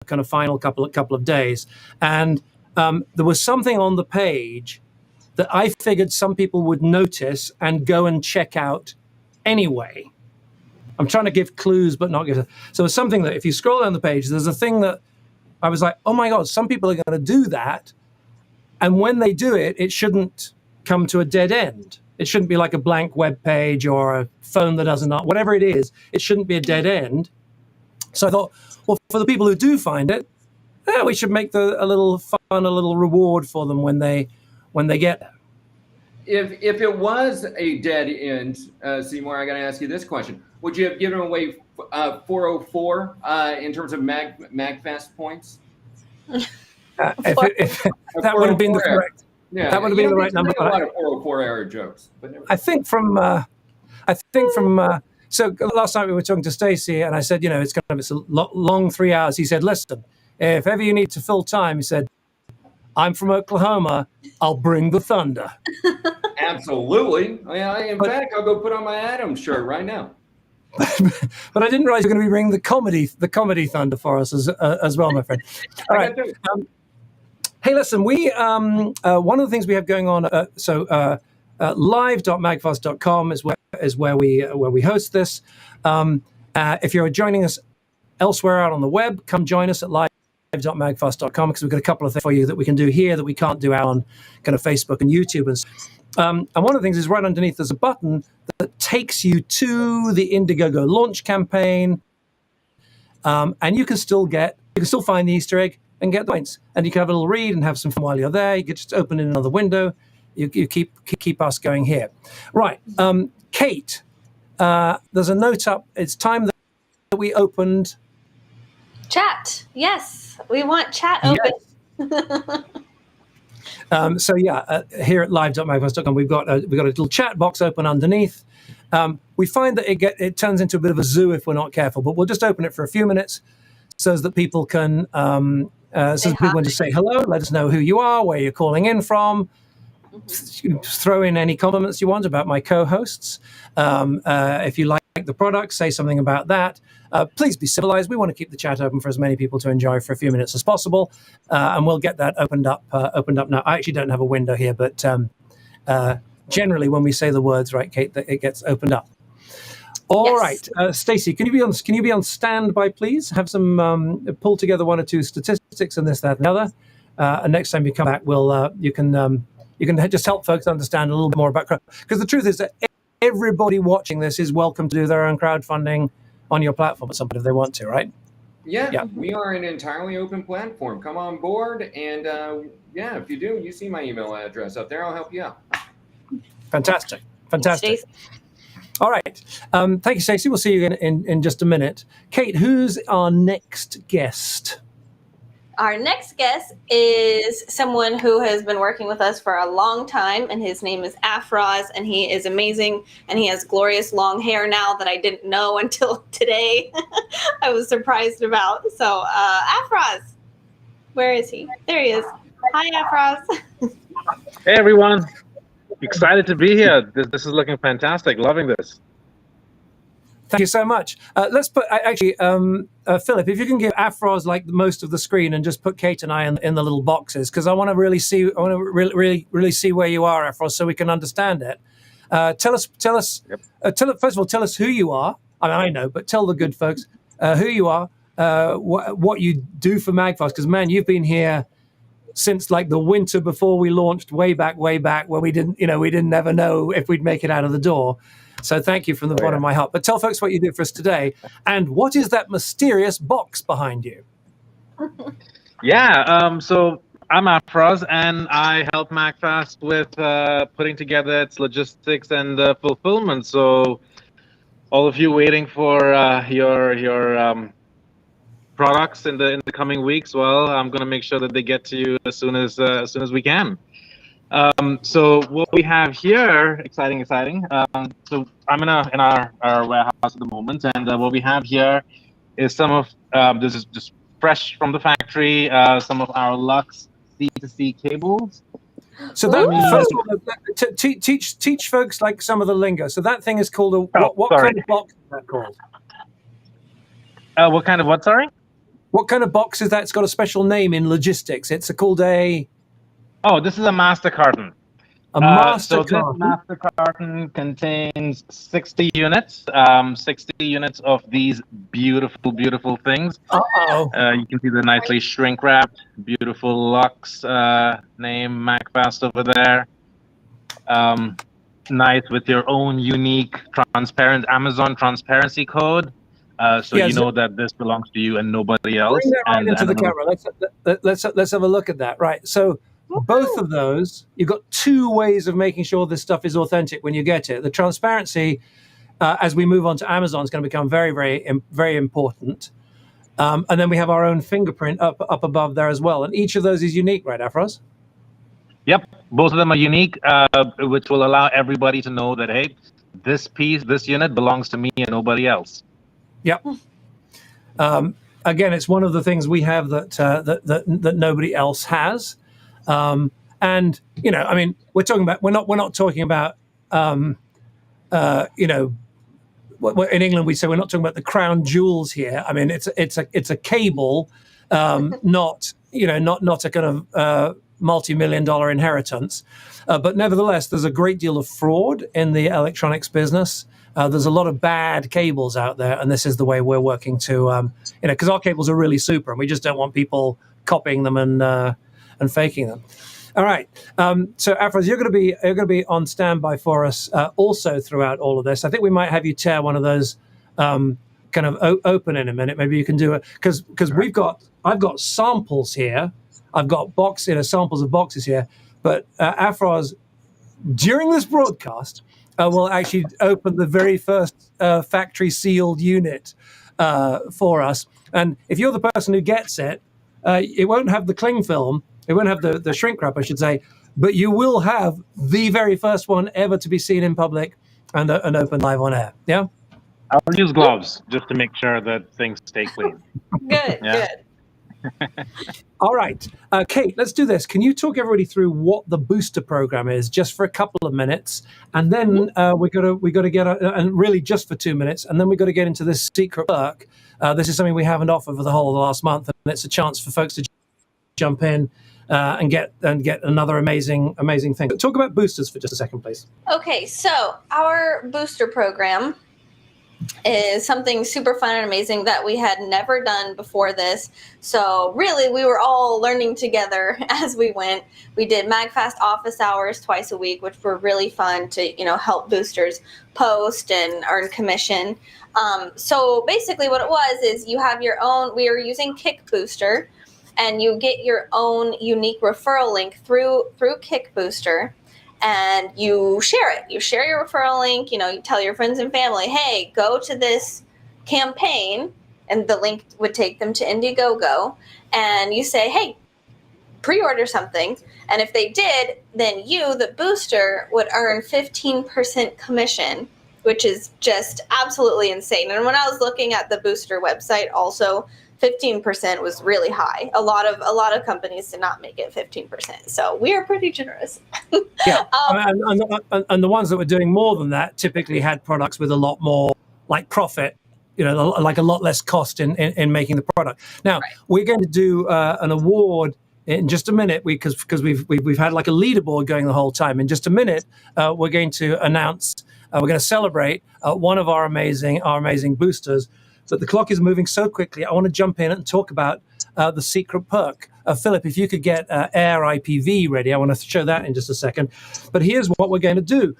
kind of final couple of days, and there was something on the page that I figured some people would notice and go and check out anyway. I'm trying to give clues, but not give. So it's something that if you scroll down the page, there's a thing that I was like, oh my God, some people are going to do that. And when they do it, it shouldn't come to a dead end. It shouldn't be like a blank web page or a phone that doesn't, whatever it is, it shouldn't be a dead end. So I thought, well, for the people who do find it, we should make a little fun, a little reward for them when they get there. If it was a dead end, Seymour, I got to ask you this question: would you have given away 404 in terms of Magfast points? If that would have been the correct, that would have been the right number. A lot of 404 error jokes, but I think from so last night we were talking to Stacey, and I said, it's going to be a long 3 hours. He said, listen, if ever you need to fill time, he said, I'm from Oklahoma. I'll bring the thunder. Absolutely. In fact, I'll go put on my Adams shirt right now. But I didn't realize you're going to be bringing the comedy thunder for us as well, my friend. All right. Hey, listen, we one of the things we have going on. Live.magfast.com is where we host this. If you're joining us elsewhere out on the web, come join us at live.magfast.com because we've got a couple of things for you that we can do here that we can't do out on kind of Facebook and YouTube. And one of the things is right underneath there's a button that takes you to the Indiegogo launch campaign, and you can still find the Easter egg and get the points, and you can have a little read and have some fun while you're there. You can just open in another window. You keep us going here, right? Kate, there's a note up. It's time that we opened chat. Yes, we want chat open. Yes. Here at live.magfast.com, we've got a little chat box open underneath. We find that it turns into a bit of a zoo if we're not careful, but we'll just open it for a few minutes so that people can people can just say hello, let us know who you are, where you're calling in from. Throw in any compliments you want about my co-hosts. If you like the product, say something about that. Please be civilized. We want to keep the chat open for as many people to enjoy for a few minutes as possible, and we'll get that opened up now. I actually don't have a window here, but generally when we say the words, right, Kate, it gets opened up. All right, Stacey, can you be on standby, please? Have some pull together one or two statistics and this, that, and the other. And next time you come back, you can just help folks understand a little bit more about crowd. Because the truth is that everybody watching this is welcome to do their own crowdfunding on your platform at some point if they want to, right? Yeah, we are an entirely open platform. Come on board, and if you do, you see my email address up there. I'll help you out. Fantastic. All right. Thank you, Stacey. We'll see you in just a minute. Kate, who's our next guest? Our next guest is someone who has been working with us for a long time, and his name is Afroz, and he is amazing, and he has glorious long hair now that I didn't know until today. I was surprised about. So, Afroz, where is he? There he is. Hi, Afroz. Hey, everyone. Excited to be here. This is looking fantastic. Loving this. Thank you so much. Let's put Philip, if you can give Afroz like most of the screen and just put Kate and I in the little boxes, because I want to really see. I want to really see where you are, Afroz, so we can understand it. Tell us. Yep. First of all, tell us who you are. I know, but tell the good folks who you are, what you do for Magfast, because man, you've been here since like the winter before we launched, way back, where we didn't ever know if we'd make it out of the door. So thank you from the bottom of my heart. But tell folks what you do for us today, and what is that mysterious box behind you? So I'm Afroz, and I help Magfast with putting together its logistics and fulfillment. So all of you waiting for your products in the coming weeks, well, I'm going to make sure that they get to you as soon as we can. So what we have here, exciting. So I'm in our warehouse at the moment, and what we have here is some of this is just fresh from the factory. Some of our LUX C2C cables. So that first of all, teach folks like some of the lingo. So that thing is called what kind of box is that called? What kind of what? Sorry. What kind of box is that? It's got a special name in logistics. It's called a This is a master carton. master So this carton. master carton contains 60 units, 60 units of these beautiful, beautiful things. Uh-oh. You can see the nicely shrink wrapped, beautiful LUX name, Magfast over there. Nice with your own unique transparent Amazon transparency code. So Yeah, you know that this belongs to you and nobody else. Bring that right into the another- camera. Let's have a look at that. Right. So both of those, you've got two ways of making sure this stuff is authentic when you get it. The transparency, as we move on to Amazon, is going to become very, very, very important. And then we have our own fingerprint up above there as well. And each of those is unique, right, Afros? Yep, both of them are unique, which will allow everybody to know that, hey, this piece, this unit belongs to me and nobody else. Yep. Again, it's one of the things we have that nobody else has. And I mean, we're not talking about in England we say we're not talking about the crown jewels here. I mean, it's a cable, not a kind of multi-million-dollar inheritance, but nevertheless, there's a great deal of fraud in the electronics business. There's a lot of bad cables out there, and this is the way we're working to, because our cables are really super, and we just don't want people copying them and faking them. All right. So, Afros, you're going to be on standby for us also throughout all of this. I think we might have you tear one of those kind of open in a minute. Maybe you can do it because I've got samples here. I've got samples of boxes here. But Afros, during this broadcast, will actually open the very first factory sealed unit for us. And if you're the person who gets it, it won't have the cling film. It won't have the shrink wrap, I should say, but you will have the very first one ever to be seen in public and open live on air. Yeah? I'll use gloves just to make sure that things stay clean. Good, Yeah. good. All right. Kate, let's do this. Can you talk everybody through what the booster program is just for a couple of minutes? And then we got to get, and really just for 2 minutes, and then we got to get into this secret perk. This is something we haven't offered for the whole of the last month, and it's a chance for folks to jump in and get another amazing thing. Talk about boosters for just a second, please. Okay, so our booster program is something super fun and amazing that we had never done before this. So really, we were all learning together as we went. We did Magfast office hours twice a week, which were really fun to help boosters post and earn commission. So basically, what it was is you have your own. We are using Kick Booster, and you get your own unique referral link through Kick Booster. And you share it. You share your referral link. You tell your friends and family, hey, go to this campaign. And the link would take them to Indiegogo. And you say, hey, pre-order something. And if they did, then you, the booster, would earn 15% commission, which is just absolutely insane. And when I was looking at the booster website also, 15% was really high. A lot of companies did not make it 15%. So we are pretty generous. Yeah, and the ones that were doing more than that typically had products with a lot more profit, like a lot less cost in making the product. Now we're going to do an award in just a minute because we've had like a leaderboard going the whole time. In just a minute, we're going to announce. We're going to celebrate one of our amazing boosters. But the clock is moving so quickly. I want to jump in and talk about the secret perk. Philip, if you could get Air IPV ready, I want to show that in just a second. But here's what we're going to do.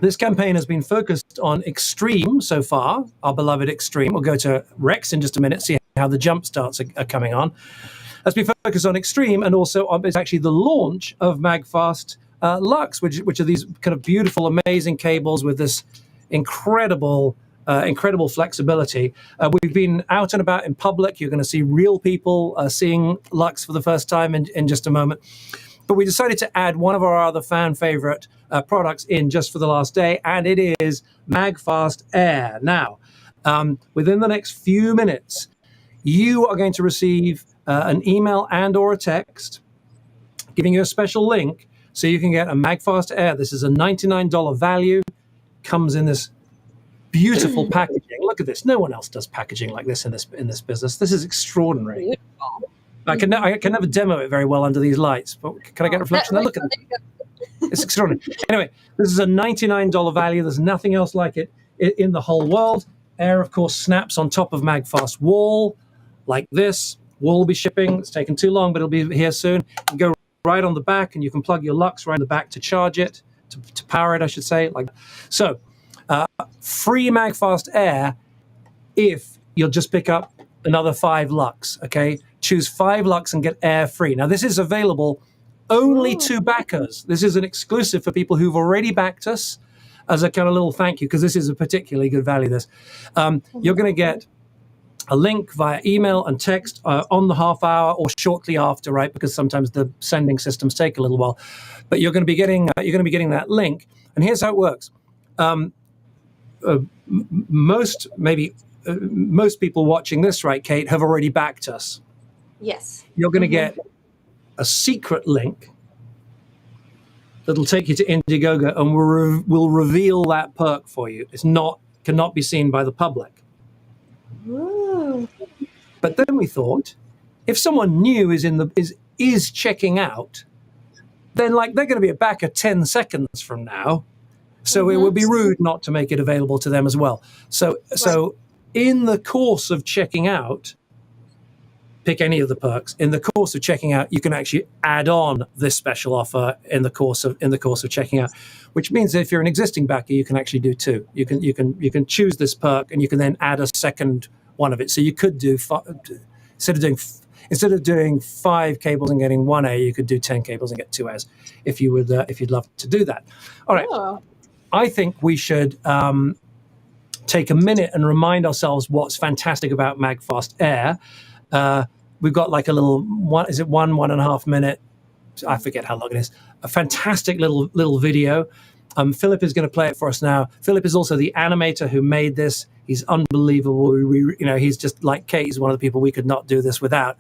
This campaign has been focused on Extreme so far, our beloved Extreme. We'll go to Rex in just a minute, see how the jump starts are coming on. Has been focused on Extreme, and also it's actually the launch of Magfast LUX, which are these kind of beautiful, amazing cables with this incredible flexibility. We've been out and about in public. You're going to see real people seeing LUX for the first time in just a moment. But we decided to add one of our other fan favorite products in just for the last day, and it is Magfast Air. Now, within the next few minutes, you are going to receive an email and or a text giving you a special link so you can get a Magfast Air. This is a $99 value. Comes in this beautiful packaging. look at this. No one else does packaging like this in this business. This is extraordinary. Beautiful. I can never demo it very well under these lights, but can I get a reflection? Look at it. It's extraordinary. Anyway, this is a $99 value. There's nothing else like it in the whole world. Air, of course, snaps on top of Magfast wall like this. Wall will be shipping. It's taken too long, but it'll be here soon. You can go right on the back, and you can plug your LUX right in the back to charge it, to power it, I should say. So, free Magfast Air if you'll just pick up another 5 LUX, okay? Choose 5 LUX and get Air free. Now, this is available only to backers. This is an exclusive for people who've already backed us as a kind of little thank you, because this is a particularly good value. You're going to get a link via email and text on the half hour or shortly after, right? Because sometimes the sending systems take a little while. But you're going to be getting that link. And here's how it works. Most people watching this, right, Kate, have already backed us. Yes. You're going to get a secret link that'll take you to Indiegogo, and we'll reveal that perk for you. Cannot be seen by the public. Ooh. But then we thought, if someone new is checking out, then they're going to be a backer 10 seconds from now. So it would be rude not to make it available to them as well. So in the course of checking out, pick any of the perks. In the course of checking out, you can actually add on this special offer in the course of checking out, which means that if you're an existing backer, you can actually do 2. You can choose this perk, and you can then add a second one of it. So you could do instead of doing 5 cables and getting 1 A, you could do 10 cables and get 2 A's if you'd love to do that. All right. Oh. I think we should take a minute and remind ourselves what's fantastic about Magfast Air. We've got a little 1.5 minute, I forget how long it is, a fantastic little video. Philip is going to play it for us now. Philip is also the animator who made this. He's unbelievable. He's just like Kate. He's one of the people we could not do this without.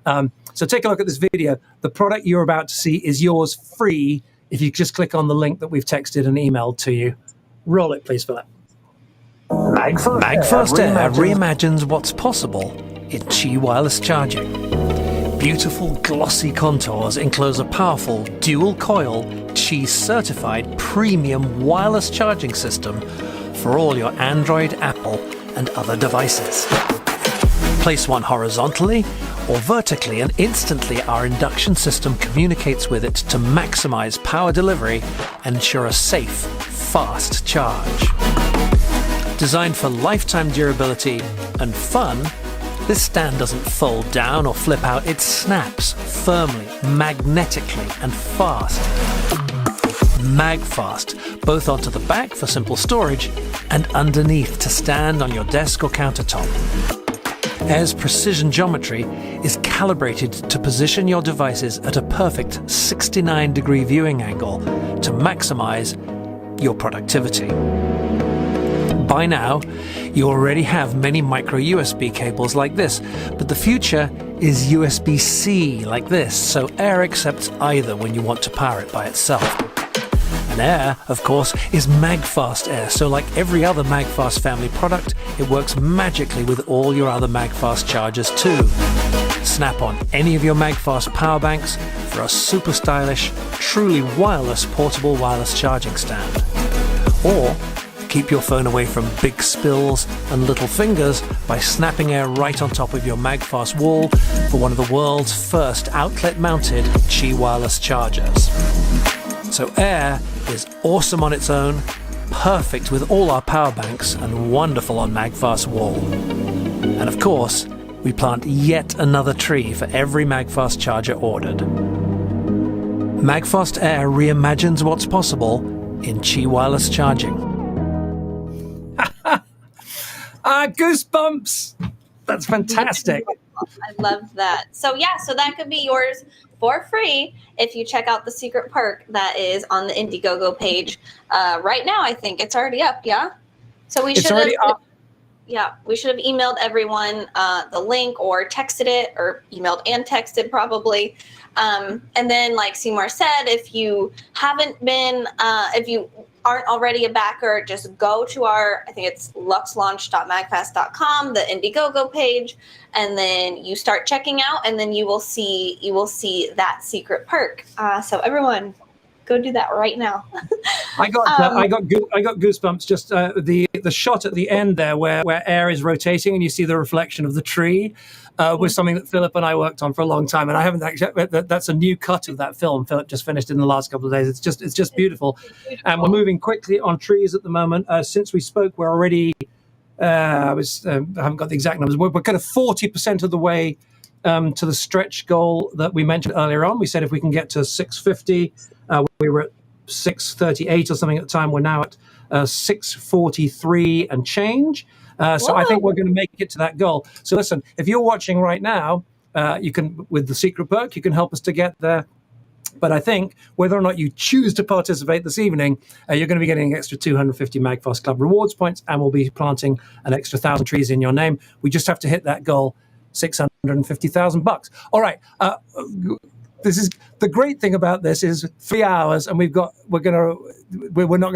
So take a look at this video. The product you're about to see is yours free if you just click on the link that we've texted and emailed to you. Roll it, please, Philip. Magfast Air reimagines what's possible in Qi wireless charging. Beautiful glossy contours enclose a powerful dual-coil Qi certified premium wireless charging system for all your Android, Apple and other devices. Place one horizontally or vertically, and instantly our induction system communicates with it to maximize power delivery and ensure a safe, fast charge. Designed for lifetime durability and fun, this stand doesn't fold down or flip out, it snaps firmly, magnetically and fast. Magfast, both onto the back for simple storage and underneath to stand on your desk or countertop. Air's precision geometry is calibrated to position your devices at a perfect 69-degree viewing angle to maximize your productivity. By now, you already have many micro USB cables like this, but the future is USB-C like this, so Air accepts either when you want to power it by itself. And Air, of course, is Magfast Air, so like every other Magfast family product, it works magically with all your other Magfast chargers too. Snap on any of your Magfast power banks for a super stylish, truly wireless portable wireless charging stand. Or keep your phone away from big spills and little fingers by snapping Air right on top of your Magfast wall for one of the world's first outlet-mounted Qi wireless chargers. So Air is awesome on its own, perfect with all our power banks, and wonderful on Magfast wall. And of course, we plant yet another tree for every Magfast charger ordered. Magfast Air reimagines what's possible in Qi wireless charging. Goosebumps! That's fantastic. I love that. So that could be yours for free if you check out the secret perk that is on the Indiegogo page. Right now, I think it's already up. Yeah. So we should have. Yeah, we should have emailed everyone the link or texted it, or emailed and texted probably. And then, like Seymour said, if you haven't been, if you aren't already a backer, just go to our, I think it's luxlaunch.magfast.com, the Indiegogo page, and then you start checking out, and then you will see that secret perk. So everyone, go do that right now. I got goosebumps just the shot at the end there where air is rotating and you see the reflection of the tree was something that Philip and I worked on for a long time, and I haven't actually. That's a new cut of that film. Philip just finished in the last couple of days. It's just beautiful, and we're moving quickly on trees at the moment. Since we spoke, we're already. I haven't got the exact numbers. We're kind of 40% of the way to the stretch goal that we mentioned earlier on. We said if we can get to 650, we were at 638 or something at the time. We're now at 643 and change. So I think we're going to make it to that goal. So listen, if you're watching right now, you can, with the secret perk, you can help us to get there. But I think whether or not you choose to participate this evening, you're going to be getting an extra 250 Magfast Club rewards points, and we'll be planting an extra 1,000 trees in your name. We just have to hit that goal, $650,000. All right. This is the great thing about this is 3 hours, and we're not going to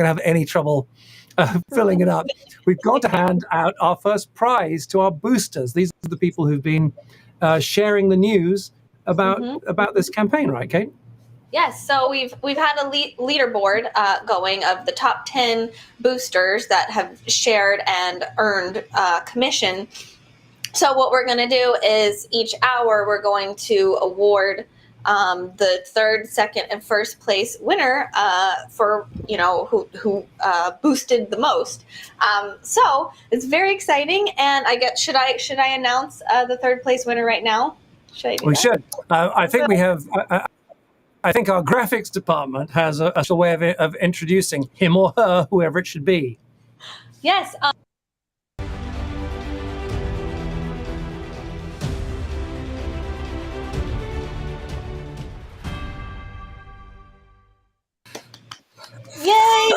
have any trouble filling it up. We've got to hand out our first prize to our boosters. These are the people who've been sharing the news about this campaign, right, Kate? Yes, so we've had a leaderboard going of the top 10 boosters that have shared and earned commission. So what we're going to do is each hour we're going to award the third, second, and first place winner for who boosted the most. So it's very exciting, and I guess should I announce the third place winner right now? Should I do that? Should. I think we have. I think our graphics department has a way of introducing him or her, whoever it should be. Yes. Yay,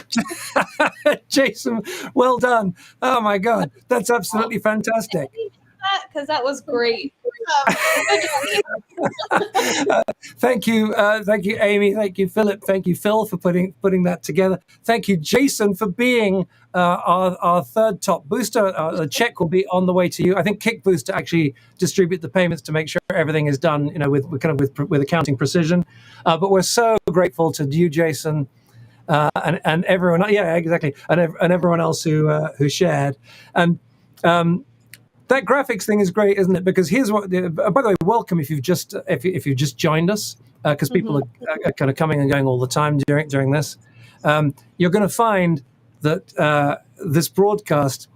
Jason! Jason, well done. Oh my God, that's absolutely fantastic. Because that was great. Thank you, Amy. Thank you, Philip. Thank you, Phil, for putting that together. Thank you, Jason, for being our third top booster. The check will be on the way to you. I think Kickboost to actually distribute the payments to make sure everything is done, with accounting precision. But we're so grateful to you, Jason, and everyone. Yeah, exactly, and everyone else who shared. And that graphics thing is great, isn't it? Because here's what. By the way, welcome if you've just joined us, because people are kind of coming and going all the time during this. You're going to find that this broadcast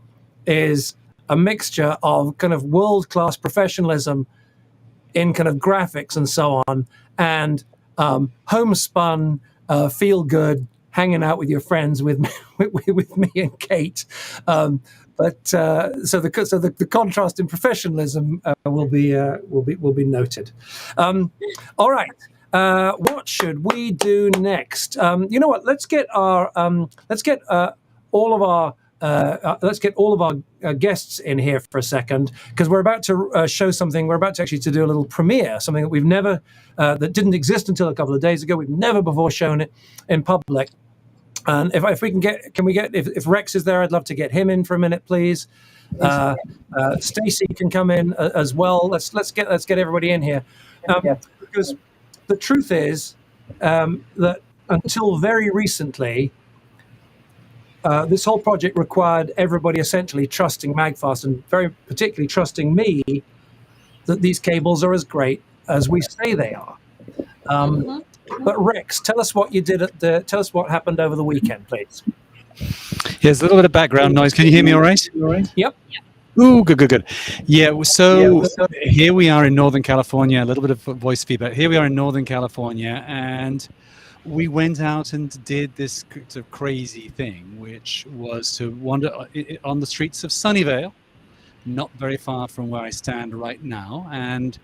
is a mixture of kind of world-class professionalism in kind of graphics and so on, and homespun, feel good, hanging out with your friends with me and Kate. But so the contrast in professionalism will be noted. All right, what should we do next? You know what? Let's get all of our guests in here for a second, because we're about to show something. We're about to actually do a little premiere, something that we've never that didn't exist until a couple of days ago. We've never before shown it in public. And if we can we get if Rex is there, I'd love to get him in for a minute, please. Stacy can come in as well. Let's get everybody in here, because the truth is that until very recently, this whole project required everybody essentially trusting Magfast, and very particularly trusting me, that these cables are as great as we say they are. But Rex, tell us what you did tell us what happened over the weekend, please. Yeah, there's a little bit of background noise. Can you hear me all right? Yep. Ooh, good. Yeah, so here we are in Northern California, a little bit of voice feedback. Here we are in Northern California, and we went out and did this sort of crazy thing, which was to wander on the streets of Sunnyvale, not very far from where I stand right now, and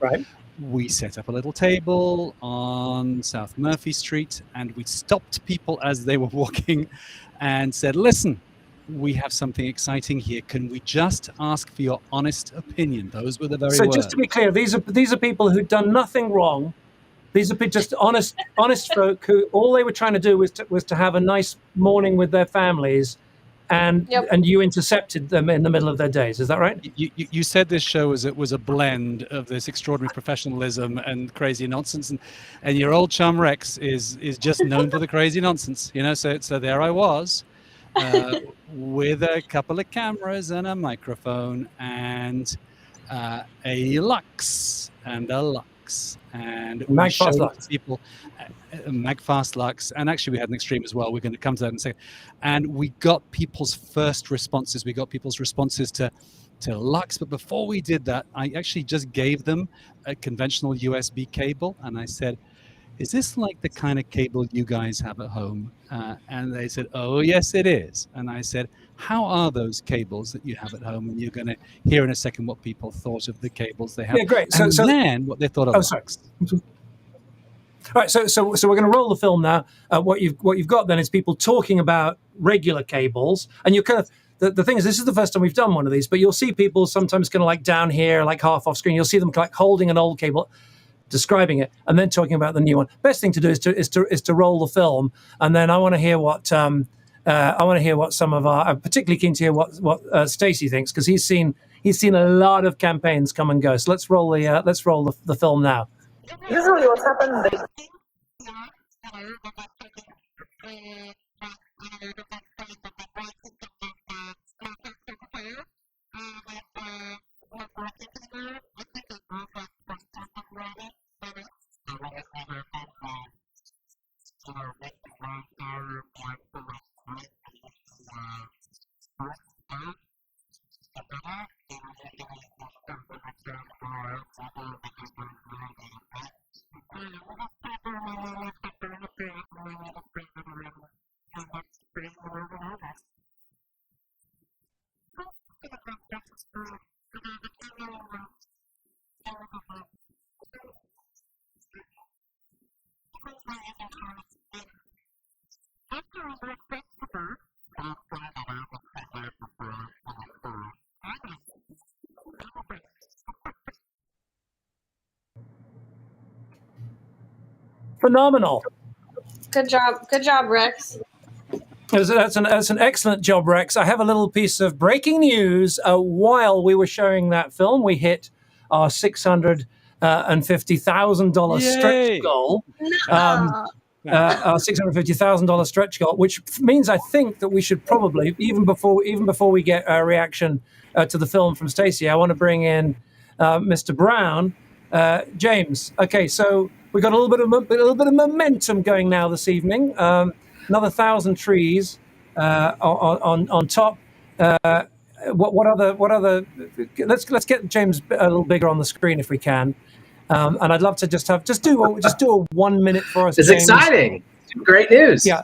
we set up a little table on South Murphy Street, and we stopped people as they were walking and said, listen, we have something exciting here. Can we just ask for your honest opinion? Those were the very words. So just to be clear, these are people who'd done nothing wrong These are just honest folk who all they were trying to do was to have a nice morning with their families, and you intercepted them in the middle of their days. Is that right? You said this show was a blend of this extraordinary professionalism and crazy nonsense, and your old chum Rex is just known for the crazy nonsense, you know. So there I was, with a couple of cameras and a microphone and a LUX and a LUX, and we Magfast showed LUX. people Magfast LUX, and actually we had an extreme as well. We're going to come to that in a second. And we got people's first responses. We got people's responses to LUX, but before we did that, I actually just gave them a conventional USB cable, and I said, "Is this like the kind of cable you guys have at home?" And they said, "Oh, yes, it is." And I said, "How are those cables that you have at home?" And you're going to hear in a second what people thought of the cables they have. Yeah, great. And then what they thought of LUX. All right, so we're going to roll the film now. What you've got then is people talking about regular cables, and you're kind of the thing is, this is the first time we've done one of these, but you'll see people sometimes kind of like down here, like half off screen. You'll see them like holding an old cable, describing it, and then talking about the new one. Best thing to do is to roll the film, and then I want to hear what some of our. I'm particularly keen to hear what Stacey thinks, because he's seen a lot of campaigns come and go. So let's roll the film now. Usually what's happened Phenomenal. Good job, Rex. That's an excellent job, Rex. I have a little piece of breaking news. While we were showing that film, we hit our $650,000 stretch goal. Our $650,000 stretch goal, which means I think that we should probably, even before we get a reaction to the film from Stacey, I want to bring in Mr. Brown, James. Okay, so we got a little bit of momentum going now this evening. Another 1,000 trees on top. What other? Let's get James a little bigger on the screen if we can. And I'd love to just do a 1 minute for us. It's James. exciting. Great news. Yeah,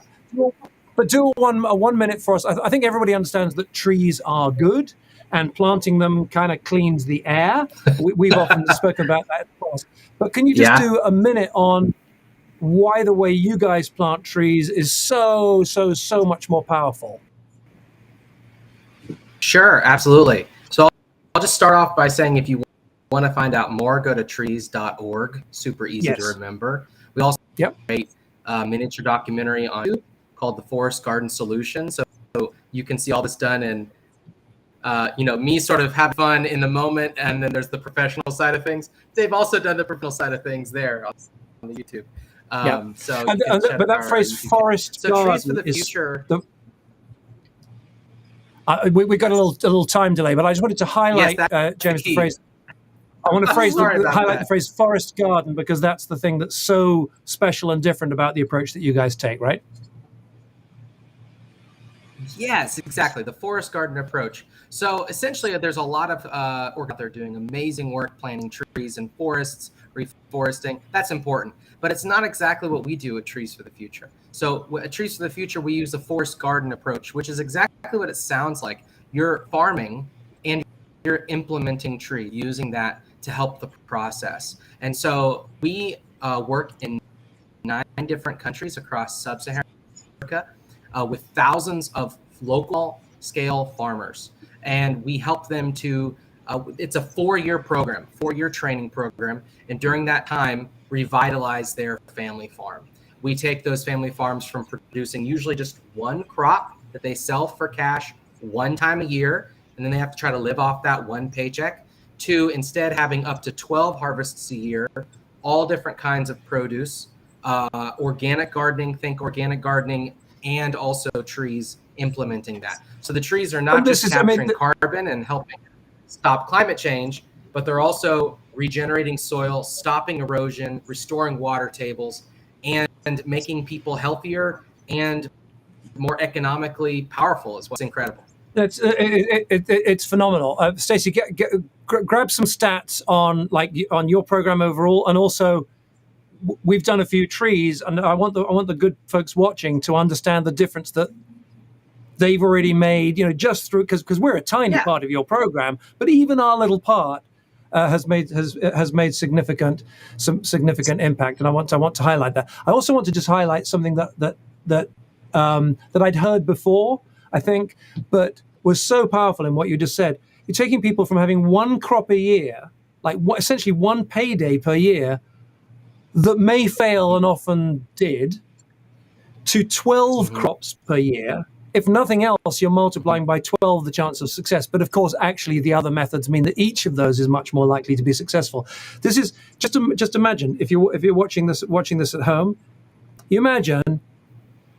but do a 1 minute for us. I think everybody understands that trees are good, and planting them kind of cleans the air. We've often spoken about that in the past. But can you just do a minute on why the way you guys plant trees is so much more powerful? Sure, absolutely. So I'll just start off by saying, if you want to find out more, go to trees.org. Super easy to remember. We also create a miniature documentary on YouTube called The Forest Garden Solution. So you can see all this done, and me sort of have fun in the moment, and then there's the professional side of things. They've also done the professional side of things there on the YouTube. But that phrase "forest garden" trees for the future. We got a little time delay, but I just wanted to highlight, James, the phrase. I want to highlight the phrase "forest garden" because that's the thing that's so special and different about the approach that you guys take, right? Yes, exactly. The forest garden approach. So essentially, there's a lot of work out there doing amazing work, planting trees in forests, reforesting. That's important. But it's not exactly what we do at Trees for the Future. So at Trees for the Future, we use a forest garden approach, which is exactly what it sounds like. You're farming and you're implementing tree, using that to help the process. And so we work in 9 different countries across sub-Saharan Africa with thousands of local scale farmers. And we help them to It's a 4-year program, 4-year training program, and during that time, revitalize their family farm. We take those family farms from producing usually just one crop that they sell for cash one time a year, and then they have to try to live off that one paycheck, to instead having up to 12 harvests a year, all different kinds of produce, organic gardening, think organic gardening, and also trees implementing that. So the trees are not just capturing carbon and helping stop climate change, but they're also regenerating soil, stopping erosion, restoring water tables, and making people healthier and more economically powerful. Is what's incredible. It's phenomenal. Stacey, grab some stats on your program overall, and also we've done a few trees, and I want the good folks watching to understand the difference that they've already made. Just through, because we're a tiny part of your program, but even our little part has made significant impact, and I want to highlight that. I also want to just highlight something that I'd heard before, I think, but was so powerful in what you just said. You're taking people from having one crop a year, essentially one payday per year, that may fail and often did, to 12 crops per year. If nothing else, you're multiplying by 12 the chance of success. But of course, actually, the other methods mean that each of those is much more likely to be successful. This is just imagine if you're watching this at home. You imagine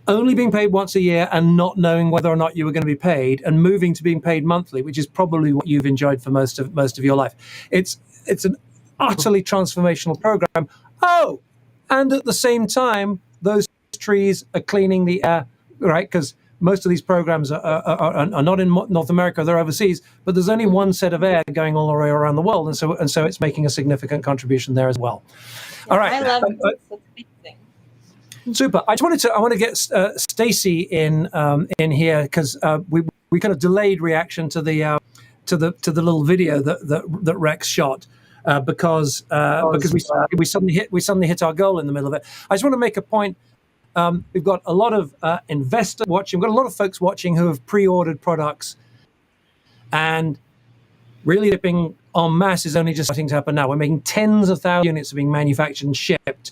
only being paid once a year and not knowing whether or not you were going to be paid, and moving to being paid monthly, which is probably what you've enjoyed for most of your life. It's an utterly transformational program. Oh, and at the same time, those trees are cleaning the air, right? Because most of these programs are not in North America; they're overseas. But there's only one set of air going all the way around the world, and so it's making a significant contribution there as well. All right, I love it. It's amazing. Super. I want to get Stacey in here, because we kind of delayed reaction to the little video that Rex shot. Because we suddenly hit our goal in the middle of it. I just want to make a point. We've got a lot of investors watching. We've got a lot of folks watching who have pre-ordered products, and really shipping en masse is only just starting to happen now. We're making tens of thousands of units are being manufactured and shipped,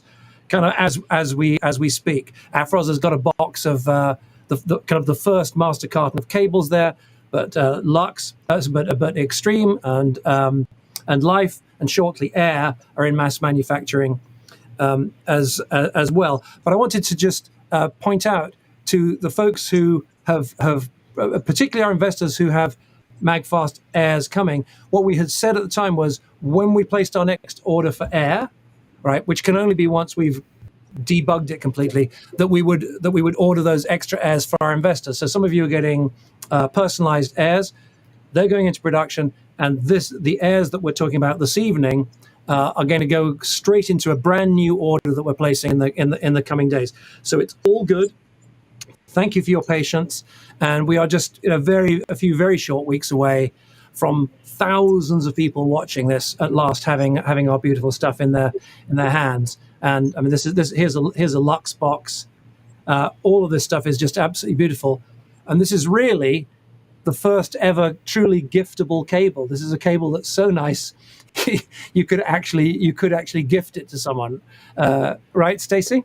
kind of as we speak. Afros has got a box of the first master carton of cables there, but LUX, but Extreme and Life, and shortly Air are in mass manufacturing as well. But I wanted to just point out to the folks who have particularly our investors who have Magfast Airs coming, what we had said at the time was, when we placed our next order for Air, right, which can only be once we've debugged it completely, that we would order those extra Airs for our investors. So some of you are getting personalized Airs. They're going into production, and the Airs that we're talking about this evening are going to go straight into a brand new order that we're placing in the coming days. So it's all good. Thank you for your patience, and we are just a few very short weeks away from thousands of people watching this at last, having our beautiful stuff in their hands. And I mean, here's a LUX box. All of this stuff is just absolutely beautiful, and this is really the first ever truly giftable cable. This is a cable that's so nice you could actually gift it to someone, right, Stacey?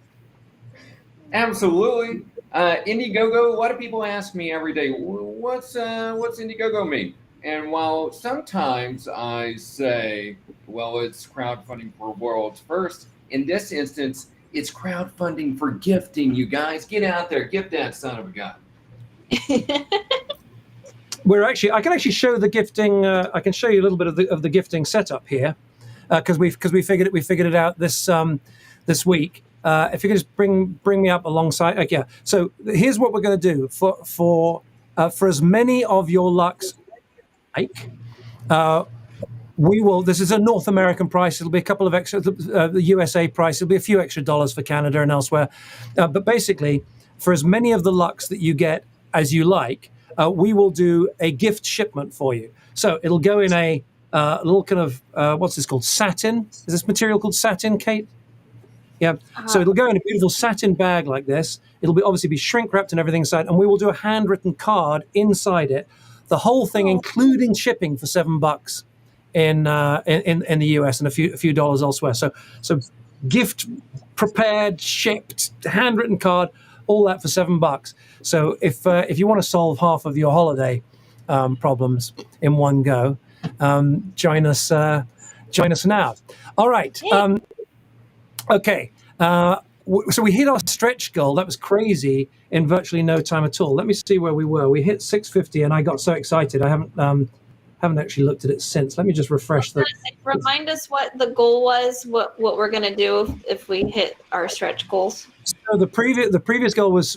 Absolutely. Indiegogo. A lot of people ask me every day, what's Indiegogo mean? And while sometimes I say, well, it's crowdfunding for world's first, in this instance, it's crowdfunding for gifting. You guys, get out there, gift that son of a gun. I can actually show the gifting. I can show you a little bit of the gifting setup here, because we figured it out this week. If you could just bring me up alongside. Okay, so here's what we're going to do for as many of your LUX, we will. This is a North American price. It'll be a couple of extra. The USA price. It'll be a few extra dollars for Canada and elsewhere. But basically, for as many of the LUX that you get as you like, we will do a gift shipment for you. So it'll go in a little kind of what's this called? Satin. Is this material called satin, Kate? Yeah. So it'll go in a beautiful satin bag like this. It'll be obviously be shrink wrapped and everything inside, and we will do a handwritten card inside it. The whole thing, including shipping, for $7. in the US and a few dollars elsewhere. So gift prepared, shipped, handwritten card, all that for $7. So if you want to solve half of your holiday problems in one go, join us now. All right. Okay. So we hit our stretch goal. That was crazy in virtually no time at all. Let me see where we were. We hit 650, and I got so excited. I haven't actually looked at it since. Let me just refresh the. Remind us what the goal was. What we're gonna do if we hit our stretch goals. So the previous goal was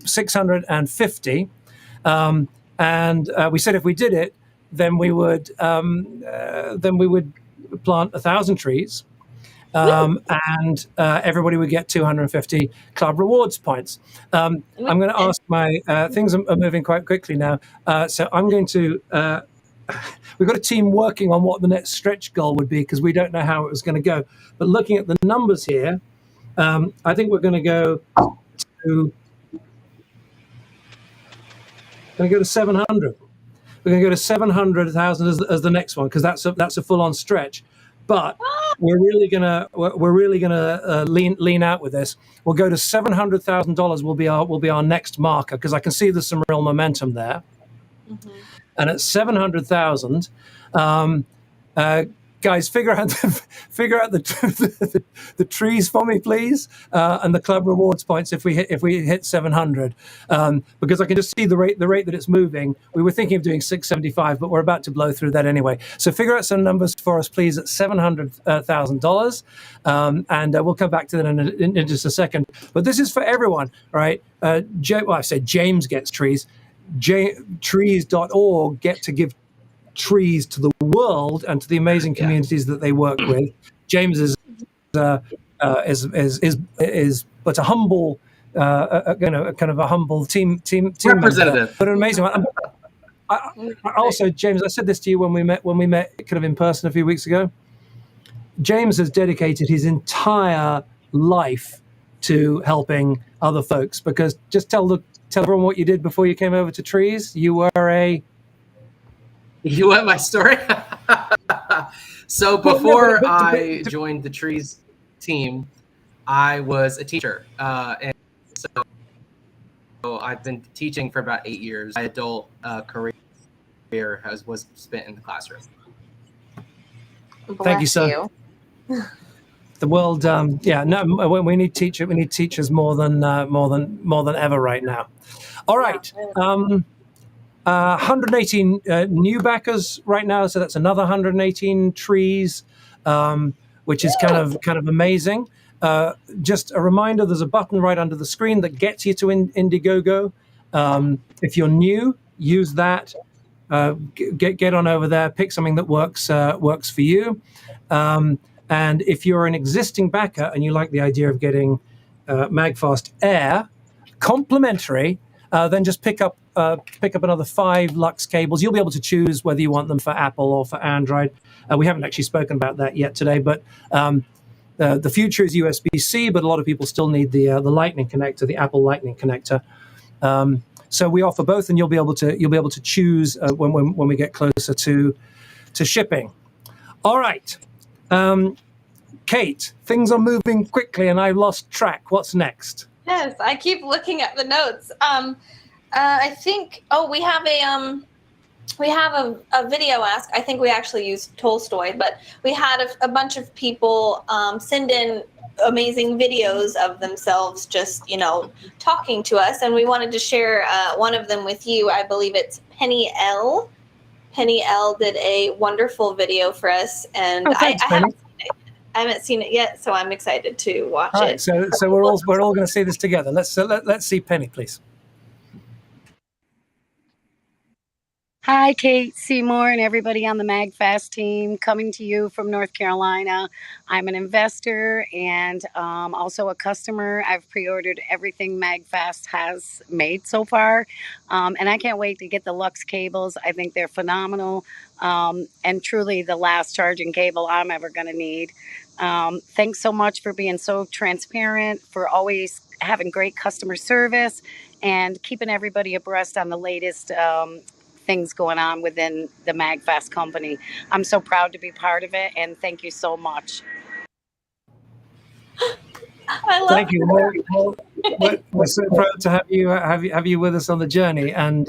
650, and we said if we did it, then we would plant 1,000 trees. And everybody would get 250 club rewards points. I'm going to ask my things are moving quite quickly now, so I'm going to. We've got a team working on what the next stretch goal would be because we don't know how it was going to go. But looking at the numbers here, I think we're going to go to 700. We're going to go to 700,000 as the next one because that's a full-on stretch. But we're really gonna lean out with this. We'll go to $700,000. Will be our next marker because I can see there's some real momentum there. Mm-hmm. And at 700,000, guys, figure out the trees for me, please, and the club rewards points if we hit 700, because I can just see the rate that it's moving. We were thinking of doing 675, but we're about to blow through that anyway. So figure out some numbers for us, please, at $700,000, and we'll come back to that in just a second. But this is for everyone, right? I said James gets trees. Trees.org get to give trees to the world and to the amazing communities that they work with. James is but a humble, kind of a humble team representative, member, but an amazing one. Also, James, I said this to you when we met kind of in person a few weeks ago. James has dedicated his entire life to helping other folks because just tell everyone what you did before you came over to Trees. You were You want my story? So before I joined the Trees team, I was a teacher. And so I've been teaching for about 8 years. My adult career was spent in the classroom. Thank you, sir. The world, we need teachers. We need teachers more than ever right now. All right. 118 new backers right now, so that's another 118 trees, which is kind of amazing. Just a reminder: there's a button right under the screen that gets you to Indiegogo. If you're new, use that. Get on over there, pick something that works for you. And if you're an existing backer and you like the idea of getting Magfast Air complimentary, then just pick up another 5 LUX cables. You'll be able to choose whether you want them for Apple or for Android. We haven't actually spoken about that yet today, but the future is USB-C, but a lot of people still need the Lightning connector, the Apple Lightning connector. So we offer both, and you'll be able to choose when we get closer to shipping. All right, Kate, things are moving quickly, and I've lost track. What's next? Yes, I keep looking at the notes. I think. Oh, we have a video ask. I think we actually used Tolstoy, but we had a bunch of people send in amazing videos of themselves just talking to us, and we wanted to share one of them with you. I believe it's Penny L. Penny L did a wonderful video for us, and thanks, I haven't seen it yet, so I'm excited to watch it. Right, so we're all going to see this together. Let's see Penny, please. Hi, Kate, Seymour, and everybody on the Magfast team, coming to you from North Carolina. I'm an investor and also a customer. I've pre-ordered everything Magfast has made so far, and I can't wait to get the LUX cables. I think they're phenomenal, and truly the last charging cable I'm ever going to need. Thanks so much for being so transparent, for always having great customer service, and keeping everybody abreast on the latest things going on within the Magfast company. I'm so proud to be part of it, and thank you so much. I love Thank you. We're so proud to have you with us on the journey, and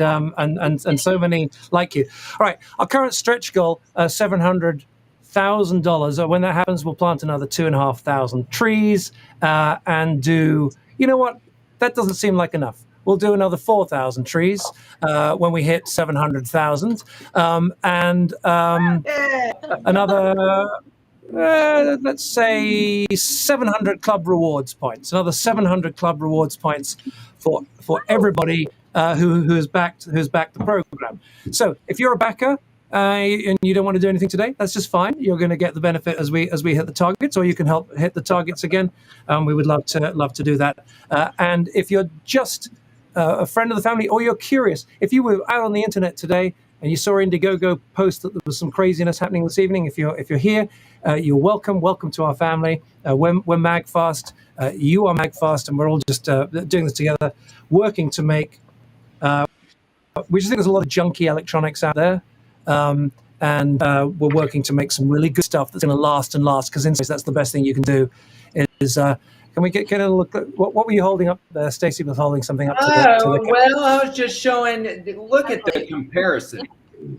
so many like you. All right, our current stretch goal, $700,000. When that happens, we'll plant another 2,500 trees, and do. You know what? That doesn't seem like enough. We'll do another 4,000 trees when we hit 700,000, and another. Let's say 700 club rewards points. Another 700 club rewards points for everybody who has backed the program. So if you're a backer and you don't want to do anything today, that's just fine. You're going to get the benefit as we hit the targets, or you can help hit the targets again. We would love to do that. And if you're just a friend of the family, or you're curious, if you were out on the internet today and you saw Indiegogo post that there was some craziness happening this evening, if you're here, you're welcome. Welcome to our family. We're Magfast. You are Magfast, and we're all just doing this together, working to make. We just think there's a lot of junky electronics out there, and we're working to make some really good stuff that's going to last and last. Because that's the best thing you can do. Can we get a look? What were you holding up there? Stacy was holding something up to the well, I was just showing. Look at the comparison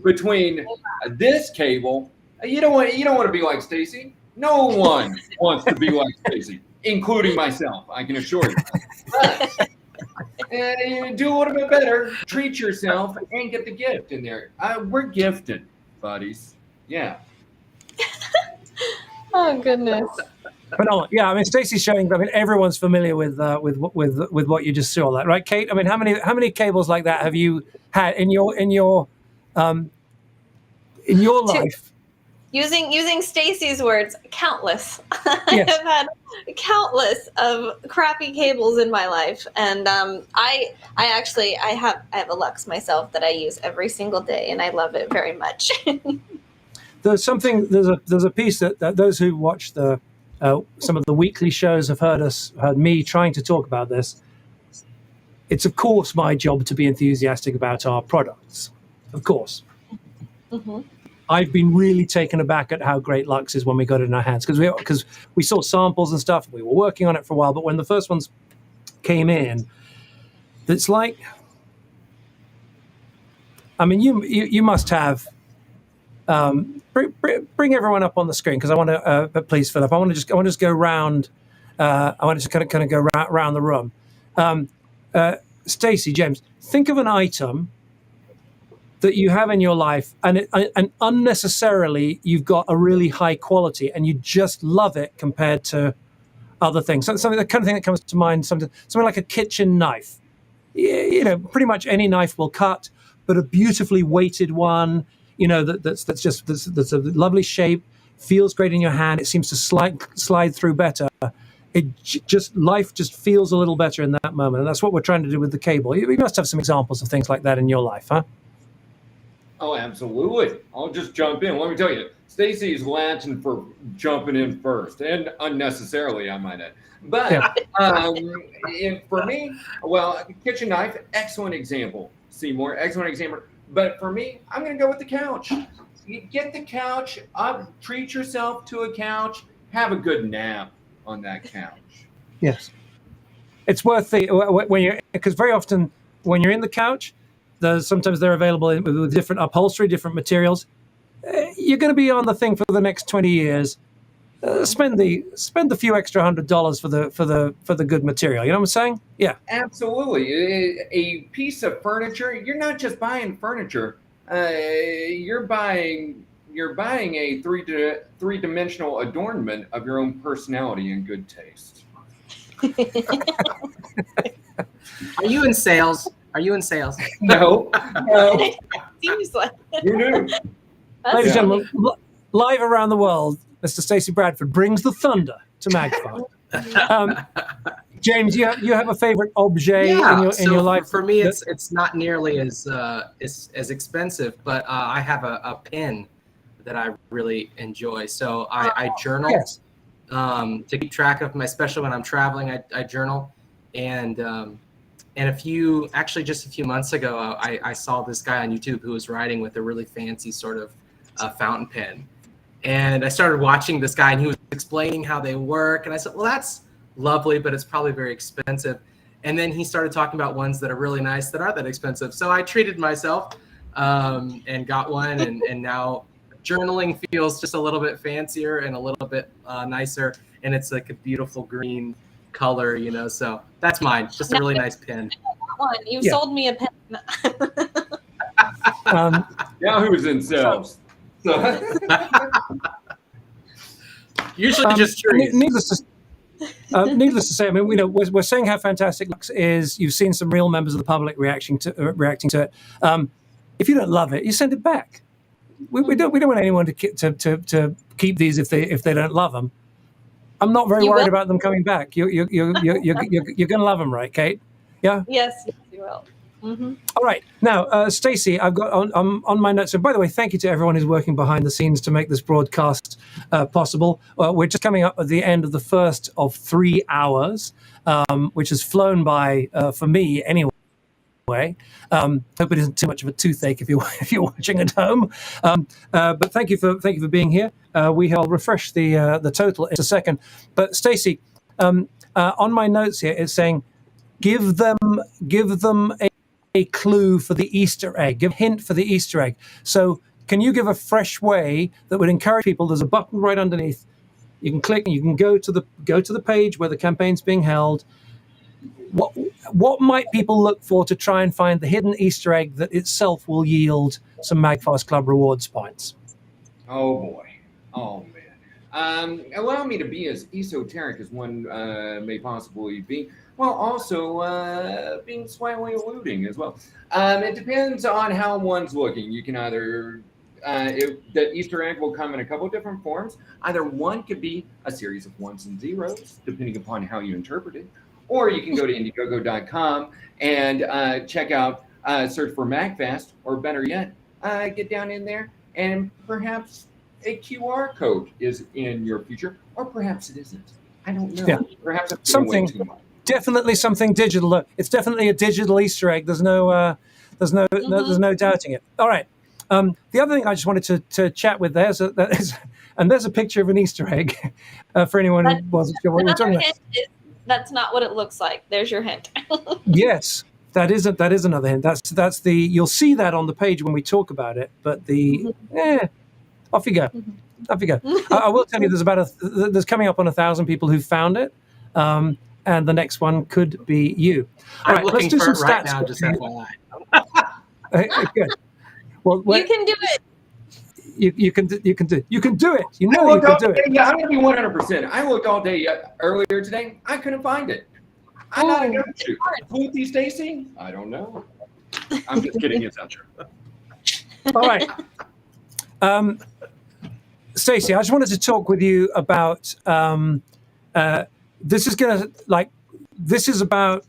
between this cable. You don't want to be like Stacy. No one wants to be like Stacy, including myself. I can assure you. But, do a little bit better. Treat yourself and get the gift in there. We're gifted, buddies. Yeah. Oh goodness. But yeah, I mean, Stacey's showing. I mean, everyone's familiar with what you just saw, that right, Kate? I mean, how many cables like that have you had in your life? Using Stacy's words, countless. Yes. I have had countless of crappy cables in my life, and I have a LUX myself that I use every single day, and I love it very much. There's a piece that those who watch some of the weekly shows have heard me trying to talk about this. It's of course my job to be enthusiastic about our products, of course. Mm-hmm. I've been really taken aback at how great LUX is when we got it in our hands, because we saw samples and stuff. We were working on it for a while, but when the first ones came in, it's like, I mean, you must have. Bring everyone up on the screen, because I want to please, Philip. I want to just go round. I want to just kind of go round the room. Stacey, James, think of an item that you have in your life, and unnecessarily you've got a really high quality, and you just love it compared to other things. So something, the kind of thing that comes to mind, something like a kitchen knife. You know, pretty much any knife will cut, but a beautifully weighted one. You know, that's a lovely shape, feels great in your hand. It seems to slide through better. Life just feels a little better in that moment, and that's what we're trying to do with the cable. You must have some examples of things like that in your life, huh? Oh, absolutely. I'll just jump in. Let me tell you, Stacy's Latin for jumping in first, and unnecessarily, I might add. But yeah. For me, well, kitchen knife, excellent example. Seymour, excellent example. But for me, I'm going to go with the couch. You get the couch, treat yourself to a couch, have a good nap on that couch. Yes. It's worth because very often when you're in the couch, sometimes they're available with different upholstery, different materials. You're going to be on the thing for the next 20 years. Spend the few extra $100 for the good material. You know what I'm saying? Yeah. Absolutely. A piece of furniture. You're not just buying furniture. You're buying a three-dimensional adornment of your own personality and good taste. Are you in sales? No. Seems like Who knew? Ladies and gentlemen, live around the world, Mr. Stacey Bradford brings the thunder to Magfast. James, you have a favorite objet in your life? For me, it's not nearly as expensive, but I have a pen that I really enjoy. So I journal to keep track of especially when I'm traveling. I journal, and And just a few months ago, I saw this guy on YouTube who was riding with a really fancy sort of fountain pen. And I started watching this guy, and he was explaining how they work. And I said, well, that's lovely, but it's probably very expensive. And then he started talking about ones that are really nice that aren't that expensive. So I treated myself and got one. And now journaling feels just a little bit fancier and a little bit nicer. And it's like a beautiful green color, so that's mine. Just a really nice pen. You sold me a pen. Yahoo's in sales. Usually just trees. Needless to say, I mean, we're saying how fantastic LUX is. You've seen some real members of the public reacting to it. If you don't love it, you send it back. We don't want anyone to keep these if they don't love them. I'm not very worried about them coming back. You're going to love them, right, Kate? Yeah. Yes, you will. Mm-hmm. All right. Now, Stacey, I've got on my notes. And by the way, thank you to everyone who's working behind the scenes to make this broadcast possible. We're just coming up at the end of the first of 3 hours, which has flown by for me anyway. Hope it isn't too much of a toothache if you're watching at home. But thank you for being here. I'll refresh the total in a second. But Stacey, on my notes here, it's saying give them a clue for the Easter egg. Give a hint for the Easter egg. So can you give a fresh way that would encourage people? There's a button right underneath. You can click and you can go to the page where the campaign's being held. What might people look for to try and find the hidden Easter egg that itself will yield some Magfast Club rewards points? Oh boy. Oh man. Allow me to be as esoteric as one may possibly be, while also being slightly eluding as well. It depends on how one's looking. You can either the Easter egg will come in a couple of different forms. Either one could be a series of ones and zeros, depending upon how you interpret it. Or you can go to Indiegogo.com and check out, search for Magfast, or better yet, get down in there and perhaps a QR code is in your future, or perhaps it isn't. I don't know. Yeah. Perhaps it's something. Definitely something digital. It's definitely a digital Easter egg. There's no doubting it. All right. The other thing I just wanted to chat with there's a picture of an Easter egg for anyone who wasn't sure what we're talking about. That's not what it looks like. There's your hint. Yes, that is another hint. That's the you'll see that on the page when we talk about it. But off you go. Mm-hmm. Off you go. I will tell you, there's coming up on 1,000 people who found it, and the next one could be you. All right, let's do some stats right now. Just FYI. Good. Well, you can do it. You can do it. You know you can do it. Yeah, I'm going to be 100%. I looked all day earlier today. I couldn't find it. I'm not a go-to. Who's Stacey? I don't know. I'm just kidding. It's out there. All right. Stacey, I just wanted to talk with you about this is about,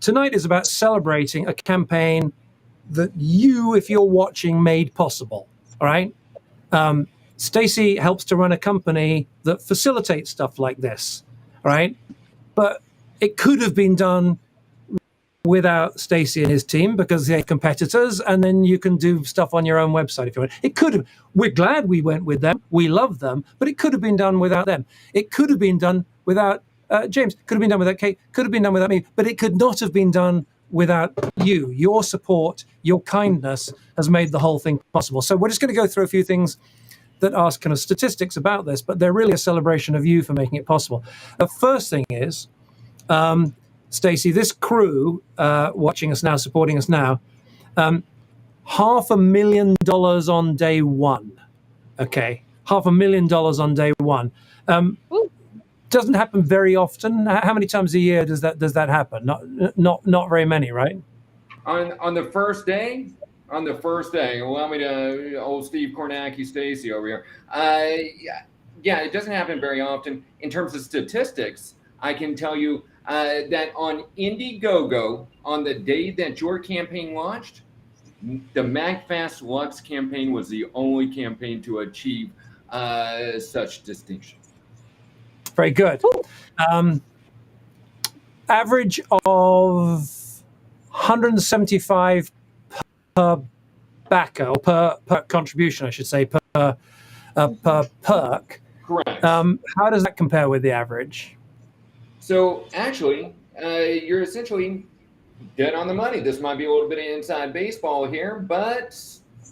tonight is about celebrating a campaign that you, if you're watching, made possible. All right. Stacey helps to run a company that facilitates stuff like this. All right. But it could have been done without Stacey and his team because they're competitors, and then you can do stuff on your own website if you want. It could have. We're glad we went with them. We love them, but it could have been done without them. It could have been done without James. Could have been done without Kate. Could have been done without me. But it could not have been done without you. Your support, your kindness has made the whole thing possible. So we're just going to go through a few things that are kind of statistics about this, but they're really a celebration of you for making it possible. The first thing is, Stacey, this crew watching us now, supporting us now, $500,000 on day one. Okay, $500,000 on day one. Doesn't happen very often. How many times a year does that happen? Not very many, right? On the first day. On the first day, allow me to old Steve Kornacki, Stacey over here. Yeah, it doesn't happen very often. In terms of statistics, I can tell you that on Indiegogo, on the day that your campaign launched, the Magfast LUX campaign was the only campaign to achieve such distinction. Very good. Average of 175 per backer, or per contribution, I should say, per perk. Correct. How does that compare with the average? So actually, you're essentially dead on the money. This might be a little bit of inside baseball here, but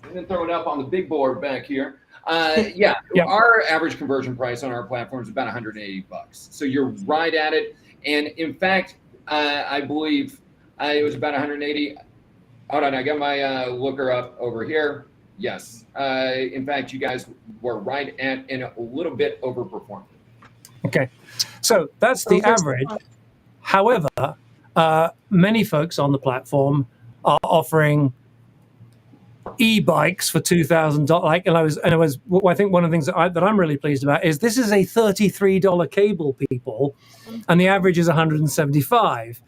I'm going to throw it up on the big board back here. Yeah, our average conversion price on our platform is about $180. So you're right at it. And in fact, I believe it was about 180. Hold on, I got my looker up over here. Yes. In fact, you guys were right at and a little bit overperformed. Okay. So that's the average. However, many folks on the platform are offering e-bikes for $2,000. Like, and I think one of the things that I'm really pleased about is this is a $33 cable, people, and the average is $175.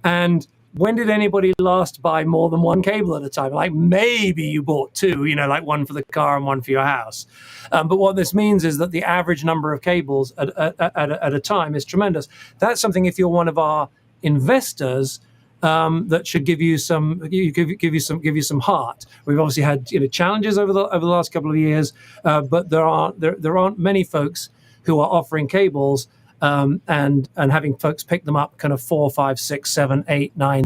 And when did anybody last buy more than one cable at a time? Like maybe you bought two, like one for the car and one for your house. But what this means is that the average number of cables at a time is tremendous. That's something, if you're one of our investors, that should give you some heart. We've obviously had challenges over the last couple of years, but there aren't many folks who are offering cables and having folks pick them up kind of 4, 5, 6, 7, 8, 9,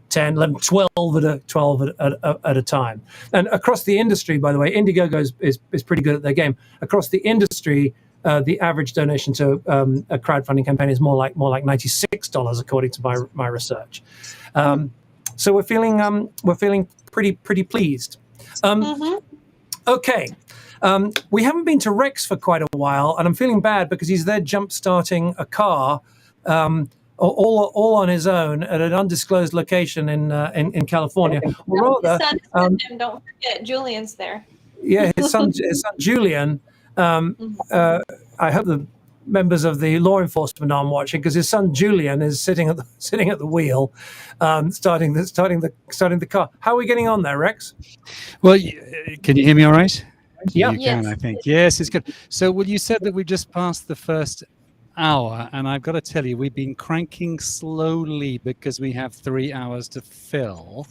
10, 11, 12 at a time. And across the industry, by the way, Indiegogo is pretty good at their game. Across the industry, the average donation to a crowdfunding campaign is more like $96, according to my research. So we're feeling pretty pleased. Okay. We haven't been to Rex for quite a while, and I'm feeling bad because he's there jump starting a car all on his own at an undisclosed location in California. Or rather, his son, and don't forget, Julian's there. Yeah, his son Julian. I hope the members of the law enforcement aren't watching, because his son Julian is sitting at the wheel, starting the car. How are we getting on there, Rex? Well, can you hear me all right? Yeah. You can, I think. Yes, it's good. So, well, you said that we just passed the first hour, and I've got to tell you, we've been cranking slowly because we have 3 hours to fill.